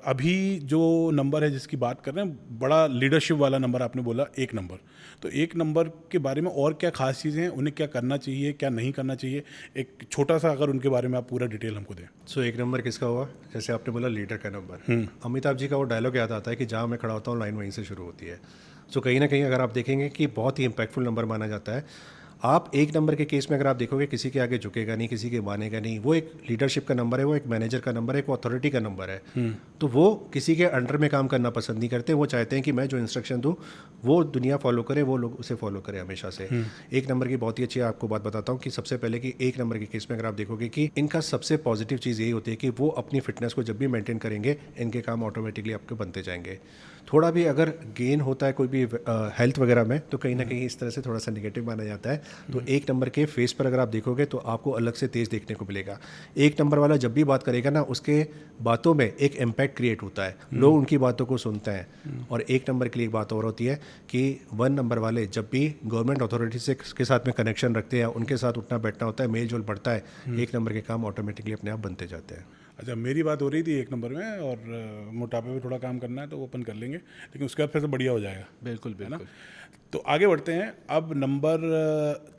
S1: अभी जो नंबर है जिसकी बात कर रहे हैं, बड़ा लीडरशिप वाला नंबर आपने बोला, 1 नंबर। तो 1 नंबर के बारे में और क्या खास चीज़ें हैं, उन्हें क्या करना चाहिए, क्या नहीं करना चाहिए, एक छोटा सा अगर उनके बारे में आप पूरा डिटेल हमको दें।
S2: सो 1 नंबर किसका हुआ? जैसे आपने बोला लीडर का नंबर, अमिताभ जी का वो डायलॉग याद आता है कि जहाँ मैं खड़ा होता हूँ लाइन वहीं से शुरू होती है। सो कहीं ना कहीं अगर आप देखेंगे कि बहुत ही इम्पैक्टफुल नंबर माना जाता है। आप 1 नंबर के केस में अगर आप देखोगे किसी के आगे झुकेगा नहीं, किसी के मानेगा नहीं, वो एक लीडरशिप का नंबर है, वो एक मैनेजर का नंबर है, एक अथॉरिटी का नंबर है। तो वो किसी के अंडर में काम करना पसंद नहीं करते, वो चाहते हैं कि मैं जो इंस्ट्रक्शन दूँ वो दुनिया फॉलो करे, वो लोग उसे फॉलो करें हमेशा से। 1 नंबर की बहुत ही अच्छी आपको बात बताता हूँ कि सबसे पहले कि 1 नंबर के केस में अगर आप देखोगे कि इनका सबसे पॉजिटिव चीज़ यही होती है कि वो अपनी फिटनेस को जब भी मेंटेन करेंगे, इनके काम ऑटोमेटिकली आपके बनते जाएंगे। थोड़ा भी अगर गेन होता है कोई भी हेल्थ वगैरह में, तो कहीं ना कहीं इस तरह से थोड़ा सा नेगेटिव माना जाता है। तो 1 नंबर के फेस पर अगर आप देखोगे तो आपको अलग से तेज देखने को मिलेगा। 1 नंबर वाला जब भी बात करेगा ना, उसके बातों में एक इम्पैक्ट क्रिएट होता है, लोग उनकी बातों को सुनते हैं। और 1 नंबर के लिए एक बात और होती है कि 1 नंबर वाले जब भी गवर्नमेंट अथॉरिटी से के साथ में कनेक्शन रखते हैं, उनके साथ उठना बैठना होता है, मेल जोल बढ़ता है, 1 नंबर के काम ऑटोमेटिकली अपने आप बनते जाते हैं।
S1: अच्छा, मेरी बात हो रही थी 1 नंबर में, और मोटापे पे थोड़ा काम करना है तो वो अपन कर लेंगे, लेकिन उसके बाद फिर से बढ़िया हो जाएगा।
S2: बिल्कुल
S1: है ना?
S2: बिल्कुल।
S1: तो आगे बढ़ते हैं, अब नंबर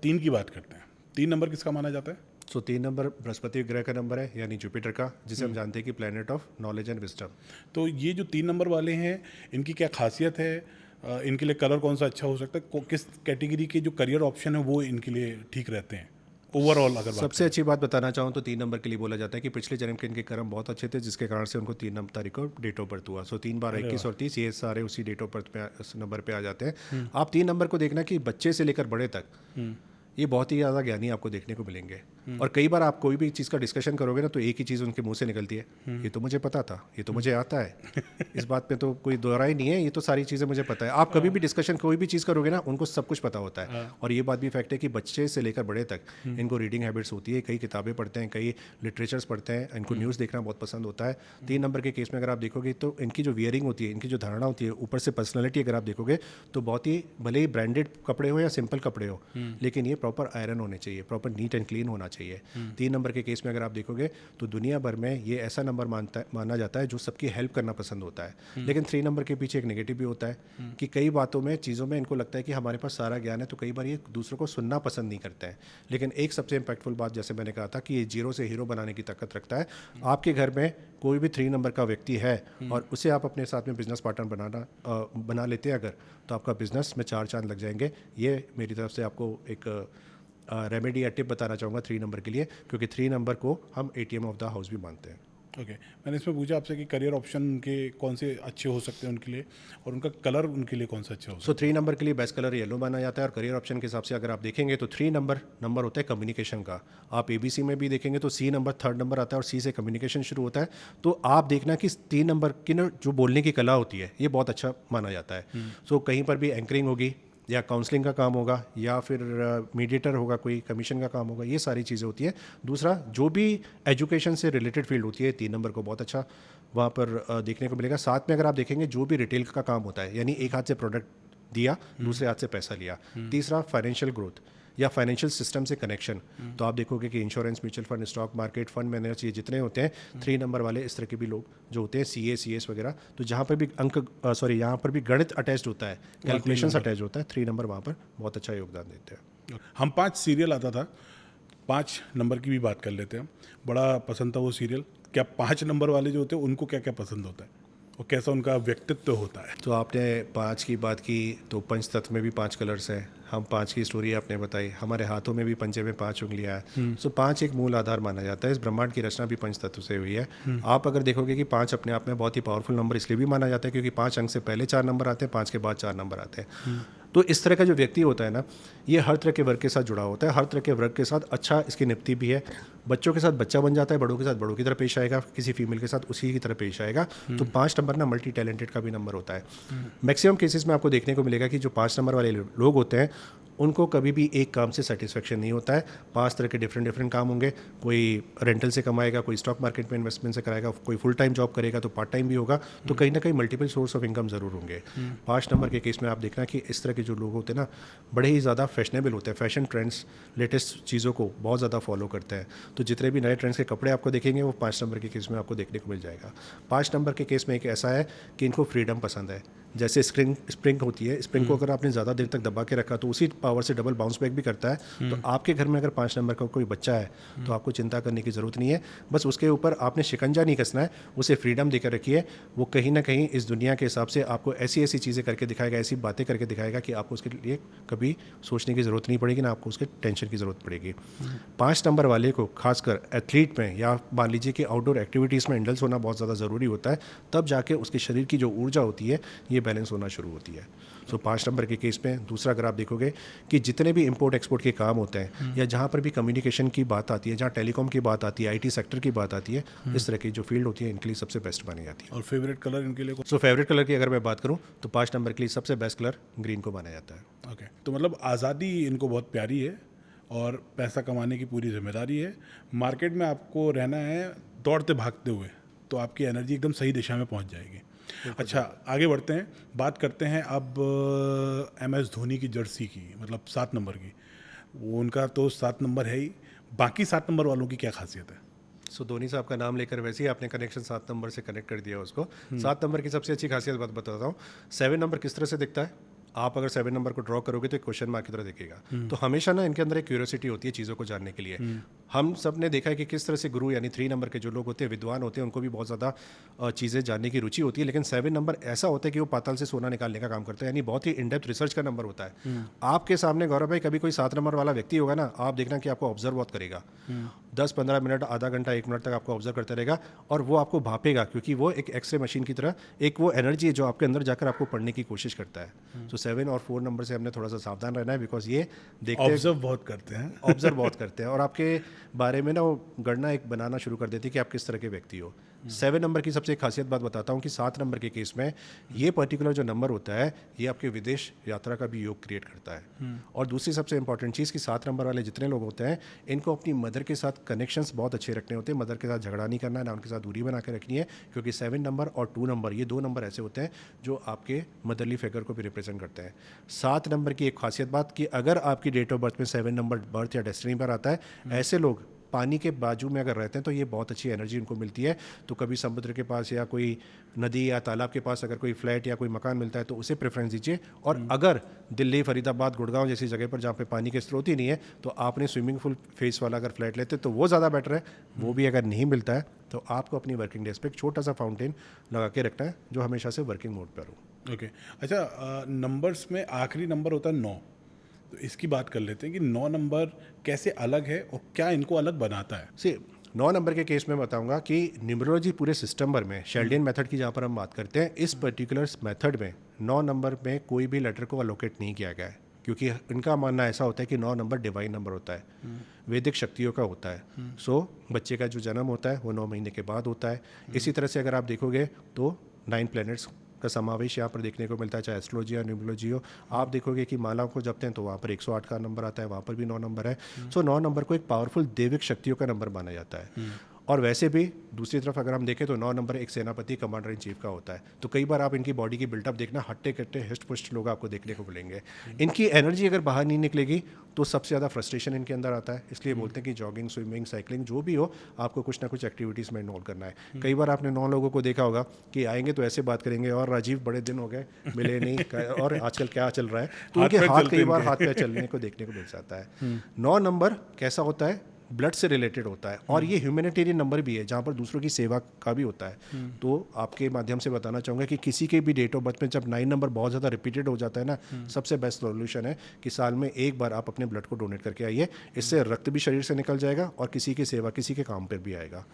S1: 3 की बात करते हैं। 3 नंबर किसका माना जाता है?
S2: सो 3 नंबर बृहस्पति ग्रह का नंबर है, यानी जुपिटर का, जिसे हम जानते हैं कि planet of knowledge and wisdom.
S1: तो ये जो 3 नंबर वाले हैं, इनकी क्या खासियत है? इनके लिए कलर कौन सा अच्छा हो सकता है? किस कैटेगरी के जो करियर ऑप्शन है वो इनके लिए ठीक रहते हैं ओवरऑल अगर बात
S2: सबसे अच्छी बात बताना चाहूँ तो 3 नंबर के लिए बोला जाता है कि पिछले जन्म के इनके कर्म बहुत अच्छे थे, जिसके कारण से उनको 3 तारीख को डेट ऑफ बर्थ हुआ। सो 3 बार 21 और 30 ये सारे उसी डेट ऑफ बर्थ पे उस नंबर पे आ जाते हैं। आप 3 नंबर को देखना कि बच्चे से लेकर बड़े तक ये बहुत ही ज़्यादा ज्ञानी आपको देखने को मिलेंगे। और कई बार आप कोई भी चीज़ का डिस्कशन करोगे ना, तो एक ही चीज़ उनके मुंह से निकलती है, ये तो मुझे पता था, ये तो मुझे आता है। इस बात पे तो कोई दोहरा ही नहीं है, ये तो सारी चीज़ें मुझे पता है। आप कभी भी डिस्कशन कोई भी चीज़ करोगे ना, उनको सब कुछ पता होता है। और ये बात भी फैक्ट है कि बच्चे से लेकर बड़े तक इनको रीडिंग हैबिट्स होती है, कई किताबें पढ़ते हैं, कई लिटरेचर्स पढ़ते हैं, इनको न्यूज़ देखना बहुत पसंद होता है। 3 नंबर के केस में अगर आप देखोगे तो इनकी जो वियरिंग होती है, इनकी जो धारणा होती है, ऊपर से पर्सनैलिटी अगर आप देखोगे तो बहुत ही, भले ही ब्रांडेड कपड़े हो या सिंपल कपड़े हो, लेकिन ये प्रॉपर आयरन होने चाहिए, प्रॉपर नीट एंड क्लीन होना चाहिए। 3 नंबर के केस में अगर आप देखोगे तो दुनिया भर में ये ऐसा नंबर माना जाता है जो सबकी हेल्प करना पसंद होता है। लेकिन 3 नंबर के पीछे एक नेगेटिव भी होता है कि कई बातों में, चीज़ों में इनको लगता है कि हमारे पास सारा ज्ञान है, तो कई बार ये दूसरों को सुनना पसंद नहीं करते हैं। लेकिन एक सबसे इम्पैक्टफुल बात, जैसे मैंने कहा था कि ये जीरो से हीरो बनाने की ताकत रखता है। आपके घर में कोई भी 3 नंबर का व्यक्ति है और उसे आप अपने साथ में बिजनेस पार्टनर बना लेते हैं अगर, तो आपका बिजनेस में 4 चांद लग जाएंगे। ये मेरी तरफ से आपको एक रेमेडी या टिप बताना चाहूँगा 3 नंबर के लिए, क्योंकि 3 नंबर को हम ATM ऑफ द हाउस भी मानते हैं।
S1: ओके, मैंने इसमें पूछा आपसे कि करियर ऑप्शन उनके कौन से अच्छे हो सकते हैं उनके लिए, और उनका कलर उनके लिए कौन सा अच्छा हो सकता
S2: सो 3 नंबर के लिए बेस्ट कलर येलो माना जाता है। और करियर ऑप्शन के हिसाब से अगर आप देखेंगे तो 3 नंबर होता है कम्युनिकेशन का। आप ABC में भी देखेंगे तो C नंबर 3rd नंबर आता है, और C से कम्युनिकेशन शुरू होता है। तो आप देखना कि 3 नंबर की ना जो बोलने की कला होती है, ये बहुत अच्छा माना जाता है। सो कहीं पर भी एंकरिंग होगी, या काउंसलिंग का काम होगा, या फिर मीडिएटर होगा, कोई कमीशन का काम होगा, ये सारी चीज़ें होती हैं। दूसरा, जो भी एजुकेशन से रिलेटेड फील्ड होती है, 3 नंबर को बहुत अच्छा वहाँ पर देखने को मिलेगा। साथ में अगर आप देखेंगे जो भी रिटेल का काम होता है, यानी एक हाथ से प्रोडक्ट दिया, दूसरे हाथ से पैसा लिया। तीसरा, फाइनेंशियल ग्रोथ या फाइनेंशियल सिस्टम से कनेक्शन। तो आप देखोगे कि insurance, mutual fund, stock market, fund manager, ये जितने होते हैं 3 नंबर वाले, इस तरह के भी लोग जो होते हैं, CA CS वगैरह, तो जहाँ पर भी यहाँ पर भी गणित अटैच्ड होता है, कैलकुलेशंस अटैच होता है, 3 नंबर वहाँ पर बहुत अच्छा योगदान देते हैं।
S1: हम 5 सीरियल आता था, 5 नंबर की भी बात कर लेते हैं। बड़ा पसंद था वो सीरियल। क्या 5 नंबर वाले जो होते हैं उनको क्या क्या पसंद होता है और कैसा उनका व्यक्तित्व होता है?
S2: तो आपने 5 की बात की, तो पंच तत्व में भी 5 कलर्स हैं। हम 5 की स्टोरी आपने बताई, हमारे हाथों में भी पंचे में 5 उंगलियां हैं। सो 5 एक मूल आधार माना जाता है। इस ब्रह्मांड की रचना भी पंच तत्व से हुई है। आप अगर देखोगे कि 5 अपने आप में बहुत ही पावरफुल नंबर इसलिए भी माना जाता है क्योंकि 5 अंक से पहले 4 नंबर आते हैं, 5 के बाद 4 नंबर आते हैं। तो इस तरह का जो व्यक्ति होता है ना, ये हर तरह के वर्ग के साथ जुड़ा होता है, हर तरह के वर्ग के साथ अच्छा इसकी निपटी भी है। बच्चों के साथ बच्चा बन जाता है, बड़ों के साथ बड़ों की तरह पेश आएगा, किसी फीमेल के साथ उसी की तरह पेश आएगा। तो 5 नंबर ना मल्टी टैलेंटेड का भी नंबर होता है। मैक्सिमम केसेस में आपको देखने को मिलेगा कि जो 5 नंबर वाले लोग होते हैं उनको कभी भी एक काम से सेटिस्फेक्शन नहीं होता है। 5 तरह के डिफरेंट काम होंगे। कोई रेंटल से कमाएगा, कोई स्टॉक मार्केट में इन्वेस्टमेंट से कराएगा, कोई फुल टाइम जॉब करेगा तो पार्ट टाइम भी होगा। तो कहीं ना कहीं मल्टीपल सोर्स ऑफ इनकम ज़रूर होंगे। 5 नंबर के केस में आप देखना कि इस तरह के जो लोग होते हैं ना, बड़े ही ज़्यादा फैशनेबल होते हैं, फैशन ट्रेंड्स, लेटेस्ट चीज़ों को बहुत ज़्यादा फॉलो करते हैं। तो जितने भी नए ट्रेंड्स के कपड़े आपको देखेंगे वो 5 नंबर के केस में आपको देखने को मिल जाएगा। 5 नंबर के केस में एक ऐसा है कि इनको फ्रीडम पसंद है। जैसे स्प्रिंग होती है, स्प्रिंग को अगर आपने ज़्यादा देर तक दबा के रखा तो उसी पावर से डबल बाउंस बैक भी करता है। तो आपके घर में अगर 5 नंबर का कोई बच्चा है तो आपको चिंता करने की ज़रूरत नहीं है। बस उसके ऊपर आपने शिकंजा नहीं कसना है, उसे फ्रीडम देकर रखिए। वो कहीं ना कहीं इस दुनिया के हिसाब से आपको ऐसी ऐसी चीज़ें करके दिखाएगा, ऐसी बातें करके दिखाएगा कि आपको उसके लिए कभी सोचने की ज़रूरत नहीं पड़ेगी, ना आपको उसके टेंशन की ज़रूरत पड़ेगी। 5 नंबर वाले को खासकर एथलीट में या मान लीजिए कि आउटडोर एक्टिविटीज़ में इंडल्स होना बहुत ज़्यादा ज़रूरी होता है, तब जाके उसके शरीर की जो ऊर्जा होती है ये बैलेंस होना शुरू होती है। सो 5 नंबर के केस में दूसरा अगर आप देखोगे कि जितने भी इंपोर्ट एक्सपोर्ट के काम होते हैं या जहाँ पर भी कम्युनिकेशन की बात आती है, जहाँ टेलीकॉम की बात आती है, आईटी सेक्टर की बात आती है, इस तरह की जो फील्ड होती है इनके लिए सबसे बेस्ट मानी जाती है।
S1: और फेवरेट कलर इनके लिए
S2: सो फेवरेट कलर की अगर मैं बात करूँ तो 5 नंबर के लिए सबसे बेस्ट कलर ग्रीन को माना जाता है।
S1: ओके, तो मतलब आज़ादी इनको बहुत प्यारी है और पैसा कमाने की पूरी जिम्मेदारी है। मार्केट में आपको रहना है दौड़ते भागते हुए, तो आपकी एनर्जी एकदम सही दिशा में पहुंच जाएगी। अच्छा, आगे बढ़ते हैं, बात करते हैं अब MS धोनी की जर्सी की, मतलब 7 नंबर की। वो उनका तो 7 नंबर है ही, बाकी 7 नंबर वालों की क्या खासियत है?
S2: सो धोनी साहब का नाम लेकर वैसे ही आपने कनेक्शन 7 नंबर से कनेक्ट कर दिया उसको। 7 नंबर की सबसे अच्छी खासियत बात बताता हूँ। 7 नंबर किस तरह से दिखता है, आप अगर 7 नंबर को ड्रॉ करोगे तो एक क्वेश्चन मार्क की तरह दिखेगा। तो हमेशा ना इनके अंदर एक क्यूरियोसिटी होती है चीज़ों को जानने के लिए। हम सब ने देखा है कि किस तरह से गुरु यानी 3 नंबर के जो लोग होते हैं, विद्वान होते हैं, उनको भी बहुत ज़्यादा चीज़ें जानने की रुचि होती है। लेकिन 7 नंबर ऐसा होता है कि वो पाताल से सोना निकालने का काम करता है, यानी बहुत ही इन डेप्थ रिसर्च का नंबर होता है। आपके सामने गौरव भाई कभी कोई 7 नंबर वाला व्यक्ति होगा ना, आप देखना कि आपको ऑब्जर्व बहुत करेगा। 10-15 मिनट, आधा घंटा, 1 मिनट तक आपको ऑब्जर्व करता रहेगा और वो आपको भापेगा, क्योंकि वो एक एक्सरे मशीन की तरह एक वो एनर्जी है जो आपके अंदर जाकर आपको पढ़ने की कोशिश करता है। तो 7 और 4 नंबर से हमने थोड़ा सा सावधान रहना है, बिकॉज ये देखते हैं,
S1: ऑब्जर्व बहुत करते हैं।
S2: ऑब्जर्व बहुत करते हैं और आपके बारे में ना वो गणना एक बनाना शुरू कर देती है कि आप किस तरह के व्यक्ति हो। 7 नंबर की सबसे एक खासियत बात बताता हूँ कि 7 नंबर के केस में ये पर्टिकुलर जो नंबर होता है ये आपके विदेश यात्रा का भी योग क्रिएट करता है। और दूसरी सबसे इंपॉर्टेंट चीज़ कि 7 नंबर वाले जितने लोग होते हैं इनको अपनी मदर के साथ कनेक्शंस बहुत अच्छे रखने होते हैं। मदर के साथ झगड़ा नहीं करना है, ना उनके साथ दूरी बना के रखनी है, क्योंकि 7 नंबर और 2 नंबर ये 2 नंबर ऐसे होते हैं जो आपके मदरली फिगर को भी रिप्रेजेंट करते हैं। 7 नंबर की एक खासियत बात कि अगर आपकी डेट ऑफ बर्थ में 7 नंबर बर्थ या डेस्टिनी पर आता है, ऐसे लोग पानी के बाजू में अगर रहते हैं तो ये बहुत अच्छी एनर्जी उनको मिलती है। तो कभी समुद्र के पास या कोई नदी या तालाब के पास अगर कोई फ्लैट या कोई मकान मिलता है तो उसे प्रेफरेंस दीजिए। और अगर दिल्ली, फरीदाबाद, गुड़गांव जैसी जगह पर जहाँ पे पानी के स्रोत ही नहीं है तो आपने स्विमिंग पूल फेस वाला अगर फ्लैट लेते तो वो ज़्यादा बेटर है। वो भी अगर नहीं मिलता है तो आपको अपनी वर्किंग डेस्क पे एक छोटा सा फाउंटेन लगा के रखना है जो हमेशा से वर्किंग मोड पर हो।
S1: ओके, अच्छा, नंबर्स में आखिरी नंबर होता है 9, तो इसकी बात कर लेते हैं कि 9 नंबर कैसे अलग है और क्या इनको अलग बनाता है?
S2: सी 9 नंबर के केस में बताऊंगा कि न्यूमरोलॉजी पूरे सिस्टम भर में शेल्डियन मेथड की जहाँ पर हम बात करते हैं, इस पर्टिकुलर मेथड में 9 नंबर में कोई भी लेटर को अलोकेट नहीं किया गया है, क्योंकि इनका मानना ऐसा होता है कि 9 नंबर डिवाइन नंबर होता है, वैदिक शक्तियों का होता है। सो बच्चे का जो जन्म होता है वो 9 महीने के बाद होता है। इसी तरह से अगर आप देखोगे तो 9 प्लैनेट्स का समावेश यहाँ पर देखने को मिलता है, चाहे एस्ट्रोलॉजी या न्यूमरोलॉजी हो। आप देखोगे कि मालाओं को जपते हैं तो वहाँ पर 108 का नंबर आता है, वहाँ पर भी 9 नंबर है। सो 9 नंबर को एक पावरफुल दैविक शक्तियों का नंबर माना जाता है। और वैसे भी दूसरी तरफ अगर हम देखें तो 9 नंबर एक सेनापति, कमांडर इन चीफ का होता है। तो कई बार आप इनकी बॉडी की बिल्टअप देखना, हट्टे कट्टे हिस्ट पुष्ट लोग आपको देखने को मिलेंगे। इनकी एनर्जी अगर बाहर नहीं निकलेगी तो सबसे ज़्यादा फ्रस्ट्रेशन इनके अंदर आता है। इसलिए बोलते हैं कि जॉगिंग, स्विमिंग, साइकिलिंग जो भी हो, आपको कुछ ना कुछ एक्टिविटीज़ में इन्वॉल्व करना है। कई बार आपने 9 लोगों को देखा होगा कि आएंगे तो ऐसे बात करेंगे, और राजीव बड़े दिन हो गए मिले नहीं, और आजकल क्या चल रहा है, तो उनके हाथ कई बार हाथ पे चलने को देखने को मिल जाता है। 9 नंबर कैसा होता है, ब्लड से रिलेटेड होता है और ये ह्यूमैनिटेरियन नंबर भी है जहाँ पर दूसरों की सेवा का भी होता है। तो आपके माध्यम से बताना चाहूँगा कि किसी के भी डेट ऑफ बर्थ में जब 9 नंबर बहुत ज़्यादा रिपीटेड हो जाता है ना, सबसे बेस्ट सॉल्यूशन है कि साल में एक बार आप अपने ब्लड को डोनेट करके आइए। इससे रक्त भी शरीर से निकल जाएगा और किसी की सेवा किसी के काम पर भी आएगा।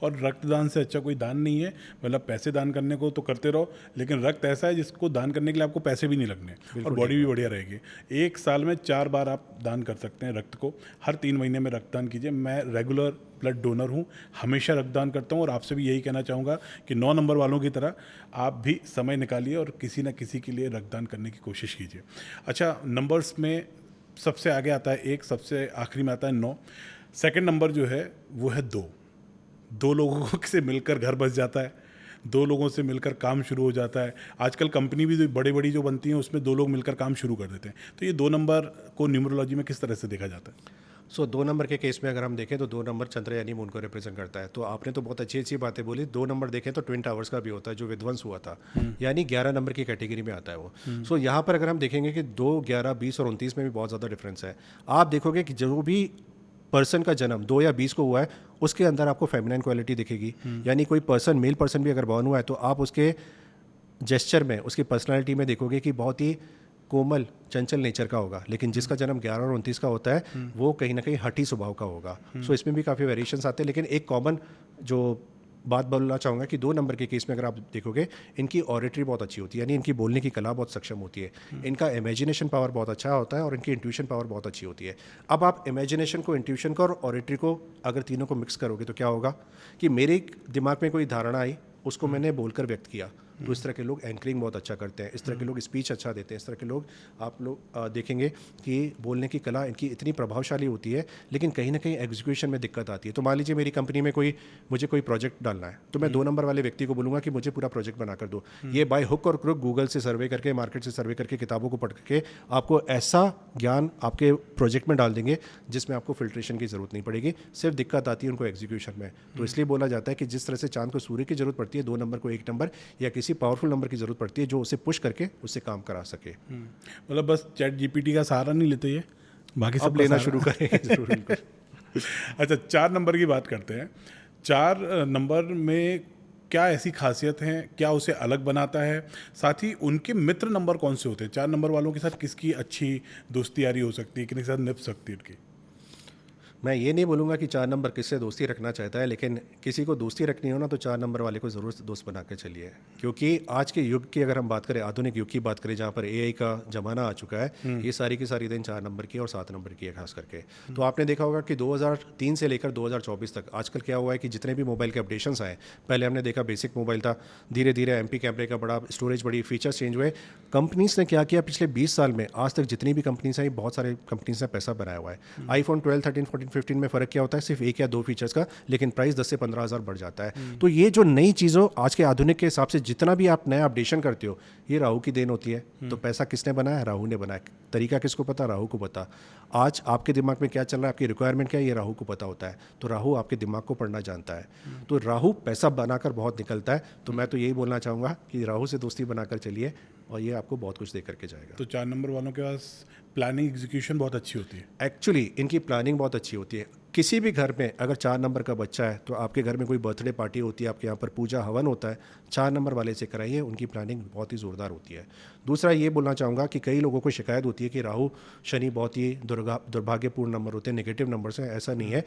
S1: और रक्तदान से अच्छा कोई दान नहीं है। मतलब पैसे दान करने को तो करते रहो, लेकिन रक्त ऐसा है जिसको दान करने के लिए आपको पैसे भी नहीं लगने और बॉडी भी बढ़िया रहेगी। एक साल में 4 बार आप दान कर सकते हैं रक्त को। हर 3 महीने में रक्तदान कीजिए। मैं रेगुलर ब्लड डोनर हूँ, हमेशा रक्तदान करता हूँ और आपसे भी यही कहना चाहूँगा कि 9 नंबर वालों की तरह आप भी समय निकालिए और किसी न किसी के लिए रक्तदान करने की कोशिश कीजिए। अच्छा, नंबर्स में सबसे आगे आता है 1, सबसे आखिरी में आता है 9। सेकंड नंबर जो है वो है 2। 2 लोगों से मिलकर घर बस जाता है, 2 लोगों से मिलकर काम शुरू हो जाता है। आजकल कंपनी भी जो बड़ी जो बनती हैं उसमें 2 लोग मिलकर काम शुरू कर देते हैं। तो ये 2 नंबर को न्यूमरोलॉजी में किस तरह से देखा जाता है?
S2: 2 नंबर के केस में अगर हम देखें तो 2 नंबर चंद्रयानी मून को रिप्रेजेंट करता है। तो आपने तो बहुत अच्छी अच्छी बातें बोली। 2 नंबर देखें तो ट्विन टावर्स का भी होता है जो विध्वंस हुआ था, यानी 11 नंबर की कैटेगरी में आता है वो। यहाँ पर अगर हम देखेंगे कि 2, 11, 20 और 29 में भी बहुत ज़्यादा डिफरेंस है। आप देखोगे कि जो भी पर्सन का जन्म 2 या 20 को हुआ है उसके अंदर आपको फेमिनाइन क्वालिटी दिखेगी। यानी कोई पर्सन, मेल पर्सन भी अगर बॉर्न हुआ है तो आप उसके जेस्चर में, उसकी पर्सनालिटी में देखोगे कि बहुत ही कोमल चंचल नेचर का होगा। लेकिन जिसका जन्म 11 और 29 का होता है वो कहीं ना कहीं हठी स्वभाव का होगा। सो इसमें भी काफ़ी वेरिएशंस आते हैं। लेकिन एक कॉमन जो बात बोलना चाहूँगा कि 2 नंबर के केस में अगर आप देखोगे इनकी ऑरेटरी बहुत अच्छी होती है, यानी इनकी बोलने की कला बहुत सक्षम होती है। इनका इमेजिनेशन पावर बहुत अच्छा होता है और इनकी इंट्यूशन पावर बहुत अच्छी होती है। अब आप इमेजिनेशन को, इंट्यूशन को और ऑरेटरी को अगर तीनों को मिक्स करोगे तो क्या होगा कि मेरे दिमाग में कोई धारणा आई, उसको मैंने बोलकर व्यक्त किया। तो इस तरह के लोग एंकरिंग बहुत अच्छा करते हैं, इस तरह के लोग स्पीच अच्छा देते हैं, इस तरह के लोग आप लोग देखेंगे कि बोलने की कला इनकी इतनी प्रभावशाली होती है। लेकिन कहीं ना कहीं एग्जीक्यूशन में दिक्कत आती है। तो मान लीजिए मेरी कंपनी में मुझे कोई प्रोजेक्ट डालना है तो मैं 2 नंबर वाले व्यक्ति को बोलूँगा कि मुझे पूरा प्रोजेक्ट बना कर दो। ये बाय हुक और क्रुक गूगल से सर्वे करके, मार्केट से सर्वे करके, किताबों को पढ़ करके आपको ऐसा ज्ञान आपके प्रोजेक्ट में डाल देंगे जिसमें आपको फिल्ट्रेशन की जरूरत नहीं पड़ेगी। सिर्फ दिक्कत आती है उनको एग्जीक्यूशन में। तो इसलिए बोला जाता है कि जिस तरह से चांद को सूर्य की जरूरत पड़ती है, 2 नंबर को 1 नंबर या किसी पावरफुल नंबर की जरूरत पड़ती है जो उसे पुश करके उससे काम करा सके।
S1: मतलब बस चैट जीपीटी का सहारा नहीं लेते, ये बाकी सब
S2: अब लेना शुरू करेंगे जरूर इनको।
S1: अच्छा, 4 नंबर की बात करते हैं। 4 नंबर में क्या ऐसी खासियत है, क्या उसे अलग बनाता है? साथ ही उनके मित्र नंबर कौन से होते हैं? 4 नंबर वालों के साथ किसकी अच्छी दोस्ती यारी हो सकती है, किसके साथ निभ सकती है उनकी?
S2: मैं ये नहीं बोलूँगा कि 4 नंबर किससे दोस्ती रखना चाहता है, लेकिन किसी को दोस्ती रखनी हो ना तो 4 नंबर वाले को ज़रूर दोस्त बना के चलिए। क्योंकि आज के युग की अगर हम बात करें, आधुनिक युग की बात करें जहाँ पर एआई का ज़माना आ चुका है, ये सारी की सारी दिन 4 नंबर की और 7 नंबर की है खास करके। तो आपने देखा होगा कि 2003 से लेकर 2024 तक आजकल क्या हुआ है कि जितने भी मोबाइल के अपडेशंस आए, पहले हमने देखा बेसिक मोबाइल था, धीरे धीरे MP कैमरे का बड़ा, स्टोरेज बड़ी, फीचर्स चेंज हुए। कंपनीज ने क्या किया पिछले 20 साल में, आज तक जितनी भी कंपनीज आई, बहुत सारे कंपनीज ने पैसा बनाया हुआ है। आईफोन 12, 13, 14, 15 में फ़र्क क्या होता है? सिर्फ 1 या 2 फीचर्स का, लेकिन प्राइस 10 से 15 हज़ार बढ़ जाता है। तो ये जो नई चीज़ों, आज के आधुनिक के हिसाब से जितना भी आप नया अपडेशन करते हो, ये राहु की देन होती है। तो पैसा किसने बनाया? राहु ने बनाया। तरीका किसको पता? राहु को पता। आज आपके दिमाग में क्या चल रहा है, आपकी रिक्वायरमेंट क्या है, ये राहु को पता होता है। तो राहु आपके दिमाग को पढ़ना जानता है। तो राहु पैसा बनाकर बहुत निकलता है। तो मैं तो यही बोलना चाहूँगा कि राहु से दोस्ती बनाकर चलिए और ये आपको बहुत कुछ दे करके जाएगा।
S1: तो 4 नंबर वालों के पास प्लानिंग, एग्जीक्यूशन बहुत अच्छी होती है।
S2: एक्चुअली इनकी प्लानिंग बहुत अच्छी होती है। किसी भी घर में अगर 4 नंबर का बच्चा है तो आपके घर में कोई बर्थडे पार्टी होती है, आपके यहाँ पर पूजा हवन होता है, 4 नंबर वाले से कराइए, उनकी प्लानिंग बहुत ही ज़ोरदार होती है। दूसरा ये बोलना चाहूँगा कि कई लोगों को शिकायत होती है कि राहु शनि बहुत ही दुर्भाग्यपूर्ण नंबर होते हैं, नेगेटिव नंबर्स हैं। ऐसा नहीं है।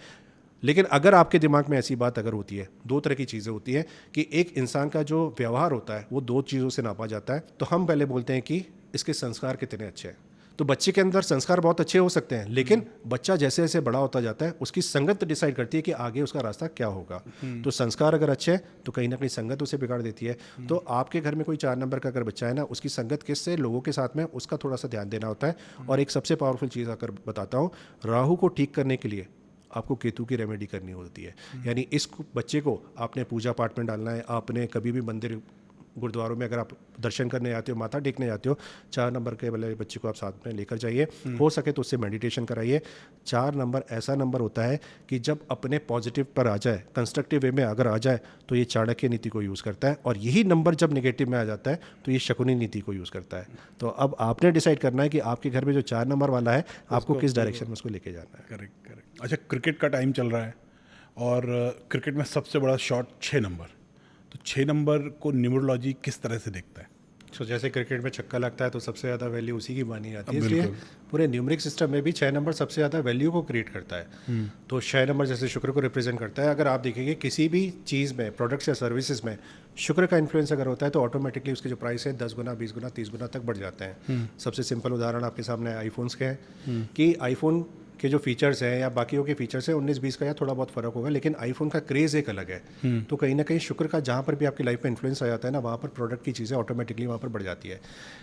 S2: लेकिन अगर आपके दिमाग में ऐसी बात अगर होती है, 2 तरह की चीज़ें होती हैं कि एक इंसान का जो व्यवहार होता है वो 2 चीज़ों से नापा जाता है। तो हम पहले बोलते हैं कि इसके संस्कार कितने अच्छे हैं। तो बच्चे के अंदर संस्कार बहुत अच्छे हो सकते हैं, लेकिन बच्चा जैसे जैसे बड़ा होता जाता है उसकी संगत डिसाइड करती है कि आगे उसका रास्ता क्या होगा। तो संस्कार अगर अच्छे हैं तो कहीं ना कहीं संगत उसे बिगाड़ देती है। तो आपके घर में कोई 4 नंबर का अगर बच्चा है ना, उसकी संगत किससे, लोगों के साथ में, उसका थोड़ा सा ध्यान देना होता है। और एक सबसे पावरफुल चीज़ अगर बताता हूँ, राहु को ठीक करने के लिए आपको केतु की रेमेडी करनी होती है। यानी इस बच्चे को आपने पूजा पाठ में डालना है, आपने कभी भी मंदिर गुरुद्वारों में अगर आप दर्शन करने जाते हो, माथा टेकने जाते हो, 4 नंबर के वाले बच्चे को आप साथ में लेकर जाइए, हो सके तो उससे मेडिटेशन कराइए। 4 नंबर ऐसा नंबर होता है कि जब अपने पॉजिटिव पर आ जाए, कंस्ट्रक्टिव वे में अगर आ जाए तो ये चाणक्य नीति को यूज़ करता है, और यही नंबर जब नेगेटिव में आ जाता है तो ये शकुनी नीति को यूज़ करता है। तो अब आपने डिसाइड करना है कि आपके घर में जो 4 नंबर वाला है आपको किस डायरेक्शन में उसको लेके जाना है।
S1: Correct correct. अच्छा, क्रिकेट का टाइम चल रहा है और क्रिकेट में सबसे बड़ा शॉट 6 नंबर, तो 6 नंबर को न्यूमरोलॉजी किस तरह से देखता है?
S2: तो जैसे क्रिकेट में छक्का लगता है तो सबसे ज़्यादा वैल्यू उसी की मानी जाती है,
S1: बिल्कुल।
S2: इसलिए पूरे न्यूमरिक सिस्टम में भी 6 नंबर सबसे ज़्यादा वैल्यू को क्रिएट करता है। तो 6 नंबर जैसे शुक्र को रिप्रेजेंट करता है। अगर आप देखेंगे किसी भी चीज़ में, प्रोडक्ट्स या सर्विसेज में शुक्र का इन्फ्लुएंस अगर होता है तो ऑटोमेटिकली उसके जो प्राइस है 10 गुना, 20 गुना, 30 गुना तक बढ़ जाते हैं। सबसे सिंपल उदाहरण आपके सामने आईफोन्स के हैं कि आईफोन के जो फीचर्स हैं या बाकियों के फीचर्स हैं 19-20 का या थोड़ा बहुत फ़र्क होगा, लेकिन आईफोन का क्रेज़ एक अलग है। तो कहीं ना कहीं शुक्र का जहाँ पर भी आपकी लाइफ में इन्फ्लुएंस आ जाता है ना, वहाँ पर प्रोडक्ट की चीज़ें ऑटोमेटिकली वहाँ पर बढ़ जाती है।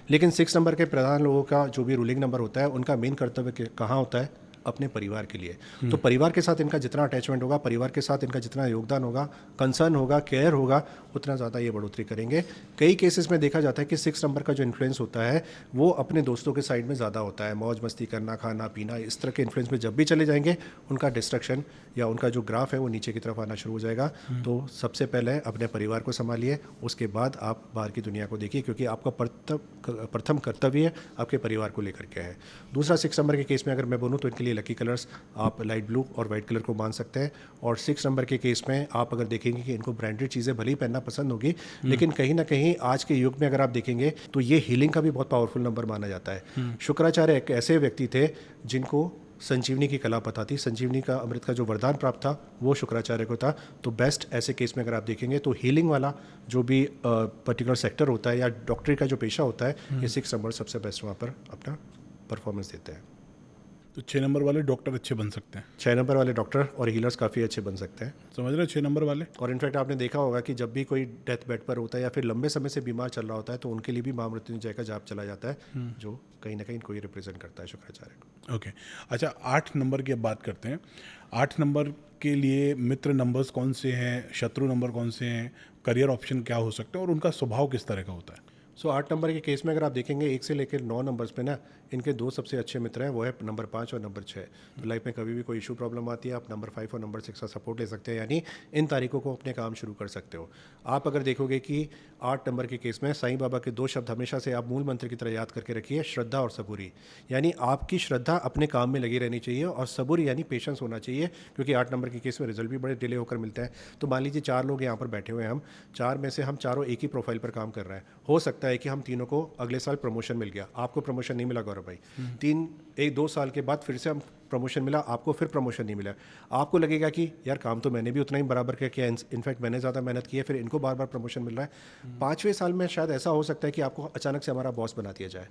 S2: लेकिन 6 नंबर के प्रधान लोगों का जो भी रूलिंग नंबर होता है, उनका मेन कर्तव्य कहाँ होता है? अपने परिवार के लिए। तो परिवार के साथ इनका जितना अटैचमेंट होगा, परिवार के साथ इनका जितना योगदान होगा, कंसर्न होगा, केयर होगा, उतना ज़्यादा ये बढ़ोतरी करेंगे। कई केसेस में देखा जाता है कि 6 नंबर का जो इन्फ्लुएंस होता है वो अपने दोस्तों के साइड में ज़्यादा होता है। मौज मस्ती करना, खाना पीना, इस तरह के इन्फ्लुएंस में जब भी चले जाएंगे उनका डिस्ट्रक्शन या उनका जो ग्राफ है वो नीचे की तरफ आना शुरू हो जाएगा। तो सबसे पहले अपने परिवार को संभालिए, उसके बाद आप बाहर की दुनिया को देखिए, क्योंकि आपका प्रथम कर्तव्य आपके परिवार को लेकर के है। दूसरा 6 नंबर के केस में अगर मैं बोलूँ तो इनके लिए लकी कलर्स आप लाइट ब्लू और वाइट कलर को मान सकते हैं। और 6 नंबर के केस में आप अगर देखेंगे कि इनको ब्रांडेड चीज़ें भले ही पहनना पसंद होगी, लेकिन कहीं ना कहीं आज के युग में अगर आप देखेंगे तो ये हीलिंग का भी बहुत पावरफुल नंबर माना जाता है। शुक्राचार्य एक ऐसे व्यक्ति थे जिनको संजीवनी की कला पता थी, संजीवनी का अमृत का जो वरदान प्राप्त था वो शुक्राचार्य को था। तो बेस्ट ऐसे केस में अगर आप देखेंगे तो हीलिंग वाला जो भी पर्टिकुलर सेक्टर होता है या डॉक्टरी का जो पेशा होता है, ये 6 नंबर सबसे बेस्ट वहाँ पर अपना परफॉर्मेंस देते हैं।
S1: तो 6 नंबर वाले डॉक्टर अच्छे बन सकते हैं?
S2: 6 नंबर वाले डॉक्टर और हीलर्स काफ़ी अच्छे बन सकते हैं,
S1: समझ रहे हो? 6 नंबर वाले।
S2: और इनफैक्ट आपने देखा होगा कि जब भी कोई डेथ बेड पर होता है या फिर लंबे समय से बीमार चल रहा होता है तो उनके लिए भी माँ मृत्युंजय का जाप चला जाता है, जो कहीं ना कहीं इनको ही रिप्रेजेंट करता है, शुक्राचार्य को।
S1: ओके। अच्छा, 8 नंबर की अब बात करते हैं। 8 नंबर के लिए मित्र नंबर्स कौन से हैं, शत्रु नंबर कौन से हैं, करियर ऑप्शन क्या हो सकते हैं और उनका स्वभाव किस तरह का होता है?
S2: 8 नंबर के केस में अगर आप देखेंगे 1 से लेकर 9 नंबर्स पे ना, इनके 2 सबसे अच्छे मित्र हैं, वो है नंबर 5 और नंबर 6। तो लाइफ में कभी भी कोई इशू प्रॉब्लम आती है, आप नंबर 5 और नंबर 6 का सपोर्ट ले सकते हैं, यानी इन तारीखों को अपने काम शुरू कर सकते हो। आप अगर देखोगे कि 8 नंबर के केस में साईं बाबा के 2 शब्द हमेशा से आप मूल मंत्र की तरह याद करके रखिए, श्रद्धा और सबूरी। यानी आपकी श्रद्धा अपने काम में लगी रहनी चाहिए और सबूरी यानी पेशेंस होना चाहिए, क्योंकि 8 नंबर के केस में रिजल्ट भी बड़े डिले होकर मिलते हैं। तो मान लीजिए 4 लोग यहाँ पर बैठे हुए हैं, हम 4 में से हम चारों एक ही प्रोफाइल पर काम कर रहे हैं। हो सकता है कि हम तीनों को अगले साल प्रमोशन मिल गया, आपको प्रमोशन नहीं मिला गौरव भाई। 1-2 साल के बाद फिर से हम प्रमोशन मिला, आपको फिर प्रमोशन नहीं मिला। आपको लगेगा कि यार काम तो मैंने भी उतना ही बराबर किया, इनफैक्ट मैंने ज़्यादा मेहनत की है, फिर इनको बार बार प्रमोशन मिल रहा है। 5वें साल में शायद ऐसा हो सकता है कि आपको अचानक से हमारा बॉस बना दिया जाए।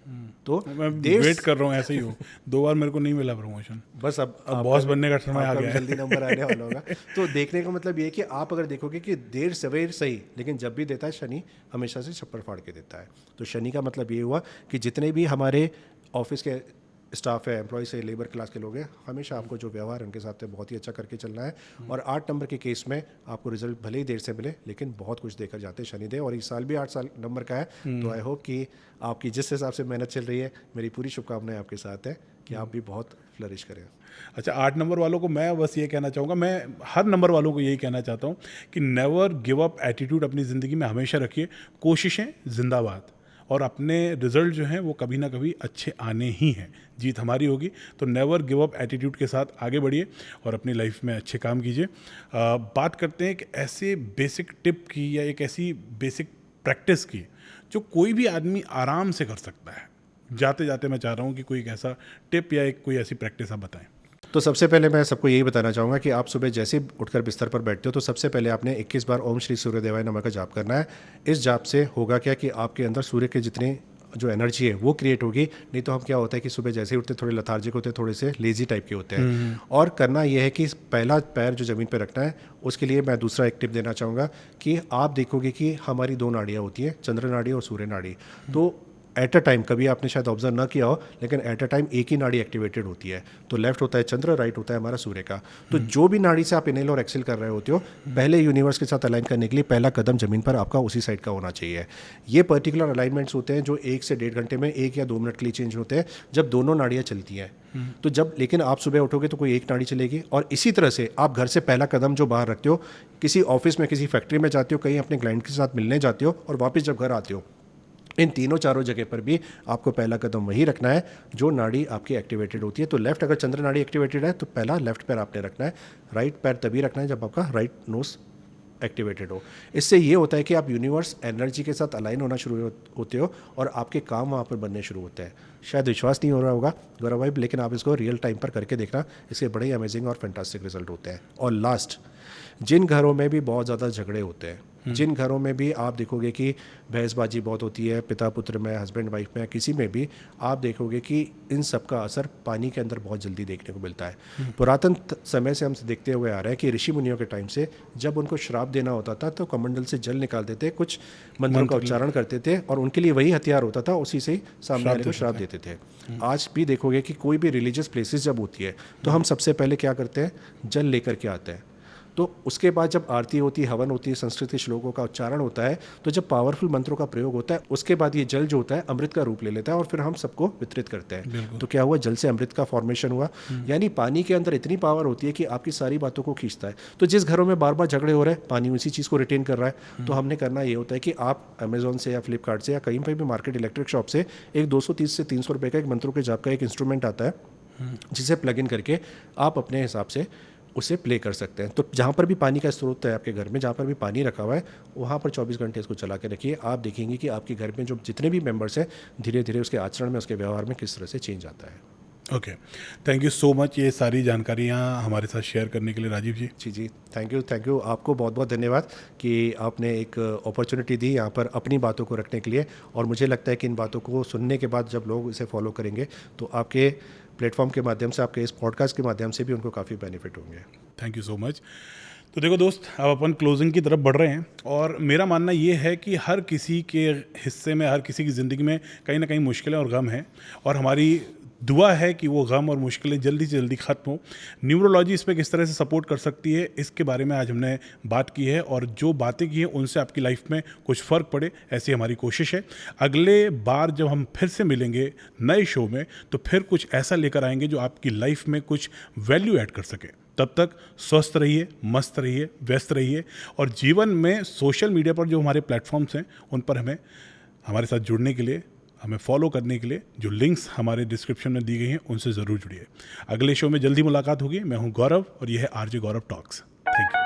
S2: तो
S1: मैं वेट कर रहा हूँ, ऐसे ही हो। 2 बार मेरे को नहीं मिला प्रमोशन,
S2: बस अब
S1: बॉस बनने का समय आ गया है।
S2: जल्दी नंबर आने वाला होगा। तो देखने का मतलब ये है कि आप अगर देखोगे कि देर सवेर सही, लेकिन जब भी देता है शनि हमेशा से छप्पर फाड़ के देता है। तो शनि का मतलब ये हुआ कि जितने भी हमारे ऑफिस के स्टाफ है, एम्प्लॉय से, लेबर क्लास के लोग हैं, हमेशा आपको जो व्यवहार है उनके साथ में बहुत ही अच्छा करके चलना है। और 8 नंबर के केस में आपको रिजल्ट भले ही देर से मिले, लेकिन बहुत कुछ देकर जाते हैं शनिदेव। और इस साल भी 8 साल नंबर का है, तो आई होप कि आपकी जिस हिसाब से मेहनत चल रही है, मेरी पूरी शुभकामनाएं आपके साथ है कि आप भी बहुत फ्लरिश करें।
S1: अच्छा, 8 नंबर वालों को मैं बस ये कहना चाहूँगा, मैं हर नंबर वालों को यही कहना चाहता हूँ कि नेवर गिव अप एटीट्यूड अपनी ज़िंदगी में हमेशा रखिए, कोशिशें जिंदाबाद, और अपने रिजल्ट जो हैं वो कभी ना कभी अच्छे आने ही हैं। जीत हमारी होगी, तो नेवर गिव अप एटीट्यूड के साथ आगे बढ़िए और अपनी लाइफ में अच्छे काम कीजिए। बात करते हैं एक ऐसे बेसिक टिप की या एक ऐसी बेसिक प्रैक्टिस की जो कोई भी आदमी आराम से कर सकता है। जाते जाते मैं चाह रहा हूँ कि कोई एक ऐसा टिप या एक कोई ऐसी प्रैक्टिस आप बताएं।
S2: तो सबसे पहले मैं सबको यही बताना चाहूँगा कि आप सुबह जैसे ही उठकर बिस्तर पर बैठते हो तो सबसे पहले आपने 21 बार ओम श्री सूर्यदेवाय नमः का जाप करना है। इस जाप से होगा क्या कि आपके अंदर सूर्य के जितने जो एनर्जी है वो क्रिएट होगी। नहीं तो हम क्या होता है कि सुबह जैसे ही उठते थोड़े लथार्जिक होते हैं, थोड़े से लेजी टाइप के होते हैं। और करना यह है कि पहला पैर जो ज़मीन पर रखना है, उसके लिए मैं दूसरा एक टिप देना चाहूँगा कि आप देखोगे कि हमारी 2 नाड़ियाँ होती हैं, चंद्र नाड़ी और सूर्य नाड़ी। तो एट अ टाइम, कभी आपने शायद ऑब्जर्व ना किया हो, लेकिन एट अ टाइम एक ही नाड़ी एक्टिवेटेड होती है। तो लेफ्ट होता है चंद्र, राइट होता है हमारा सूर्य का। तो जो भी नाड़ी से आप इनहेल और एक्सेल कर रहे होते हो, पहले यूनिवर्स के साथ अलाइन करने के लिए पहला कदम जमीन पर आपका उसी साइड का होना चाहिए। ये पर्टिकुलर अलाइनमेंट्स होते हैं जो 1 से 1.5 घंटे में 1 या 2 मिनट के लिए चेंज होते हैं, जब दोनों नाड़ियाँ चलती हैं। तो जब, लेकिन आप सुबह उठोगे तो कोई एक नाड़ी चलेगी, और इसी तरह से आप घर से पहला कदम जो बाहर रखते हो, किसी ऑफिस में, किसी फैक्ट्री में जाते हो, कहीं अपने क्लाइंट के साथ मिलने जाते हो, और वापस जब घर आते हो, इन तीनों चारों जगह पर भी आपको पहला कदम वही रखना है जो नाड़ी आपकी एक्टिवेटेड होती है। तो लेफ्ट, अगर चंद्र नाड़ी एक्टिवेटेड है तो पहला लेफ्ट पैर आपने रखना है, राइट पैर तभी रखना है जब आपका राइट नोज एक्टिवेटेड हो। इससे ये होता है कि आप यूनिवर्स एनर्जी के साथ अलाइन होना शुरू होते हो और आपके काम वहाँ पर बनने शुरू होते हैं। शायद विश्वास नहीं हो रहा होगा गौरव भाई, लेकिन आप इसको रियल टाइम पर करके देखना, इसके बड़े ही अमेजिंग और फैंटास्टिक रिजल्ट होते हैं। और लास्ट, जिन घरों में भी बहुत ज़्यादा झगड़े होते हैं, जिन घरों में भी आप देखोगे कि बहसबाजी बहुत होती है, पिता पुत्र में, हस्बैंड वाइफ में, किसी में भी, आप देखोगे कि इन सब का असर पानी के अंदर बहुत जल्दी देखने को मिलता है। पुरातन समय से हम देखते हुए आ रहे हैं कि ऋषि मुनियों के टाइम से जब उनको श्राप देना होता था तो कमंडल से जल निकालते थे, कुछ मंत्रों का उच्चारण करते थे, और उनके लिए वही हथियार होता था, उसी से ही सामने वाले को श्राप देते थे। आज भी देखोगे कि कोई भी रिलीजियस प्लेसेस जब होती है तो हम सबसे पहले क्या करते हैं, जल लेकर के आते हैं। तो उसके बाद जब आरती होती है, हवन होती है, संस्कृत के श्लोकों का उच्चारण होता है, तो जब पावरफुल मंत्रों का प्रयोग होता है, उसके बाद ये जल जो होता है अमृत का रूप ले लेता है और फिर हम सबको वितरित करते हैं। तो क्या हुआ, जल से अमृत का फॉर्मेशन हुआ। यानी पानी के अंदर इतनी पावर होती है कि आपकी सारी बातों को खींचता है। तो जिस घरों में बार बार झगड़े हो रहे हैं, पानी उसी चीज़ को रिटेन कर रहा है। तो हमने करना ये होता है कि आप अमेजोन से या फ्लिपकार्ट से या कहीं पर भी मार्केट इलेक्ट्रिक शॉप से एक 230 से 300 रुपये का एक मंत्रों के जाप का एक इंस्ट्रूमेंट आता है, जिसे प्लग इन करके आप अपने हिसाब से उसे प्ले कर सकते हैं। तो जहाँ पर भी पानी का स्रोत है आपके घर में, जहाँ पर भी पानी रखा हुआ है, वहाँ पर 24 घंटे इसको चला के रखिए। आप देखेंगे कि आपके घर में जो जितने भी मेंबर्स हैं, धीरे धीरे उसके आचरण में, उसके व्यवहार में किस तरह से चेंज आता है।
S1: Okay, thank you so much ये सारी जानकारियाँ हमारे साथ शेयर करने के लिए राजीव जी।
S2: जी, थैंक यू। आपको बहुत बहुत धन्यवाद कि आपने एक अपॉर्चुनिटी दी यहाँ पर अपनी बातों को रखने के लिए, और मुझे लगता है कि इन बातों को सुनने के बाद जब लोग इसे फॉलो करेंगे तो आपके प्लेटफॉर्म के माध्यम से, आपके इस पॉडकास्ट के माध्यम से भी उनको काफ़ी बेनिफिट होंगे।
S1: Thank you so much. तो देखो दोस्त, अब अपन क्लोजिंग की तरफ बढ़ रहे हैं, और मेरा मानना ये है कि हर किसी के हिस्से में, हर किसी की ज़िंदगी में कहीं ना कहीं मुश्किलें और गम हैं, और हमारी दुआ है कि वो गम और मुश्किलें जल्दी से जल्दी ख़त्म हो। न्यूरोलॉजी इस पर किस तरह से सपोर्ट कर सकती है, इसके बारे में आज हमने बात की है, और जो बातें की हैं उनसे आपकी लाइफ में कुछ फ़र्क पड़े, ऐसी हमारी कोशिश है। अगले बार जब हम फिर से मिलेंगे नए शो में, तो फिर कुछ ऐसा लेकर आएंगे जो आपकी लाइफ में कुछ वैल्यू ऐड कर सके। तब तक स्वस्थ रहिए, मस्त रहिए, व्यस्त रहिए, और जीवन में सोशल मीडिया पर जो हमारे प्लेटफॉर्म्स हैं उन पर हमारे साथ जुड़ने के लिए, हमें फॉलो करने के लिए जो लिंक्स हमारे डिस्क्रिप्शन में दी गई हैं उनसे ज़रूर जुड़िए। अगले शो में जल्दी मुलाकात होगी। मैं हूं गौरव और यह है RJ Gaurav talks. Thank you.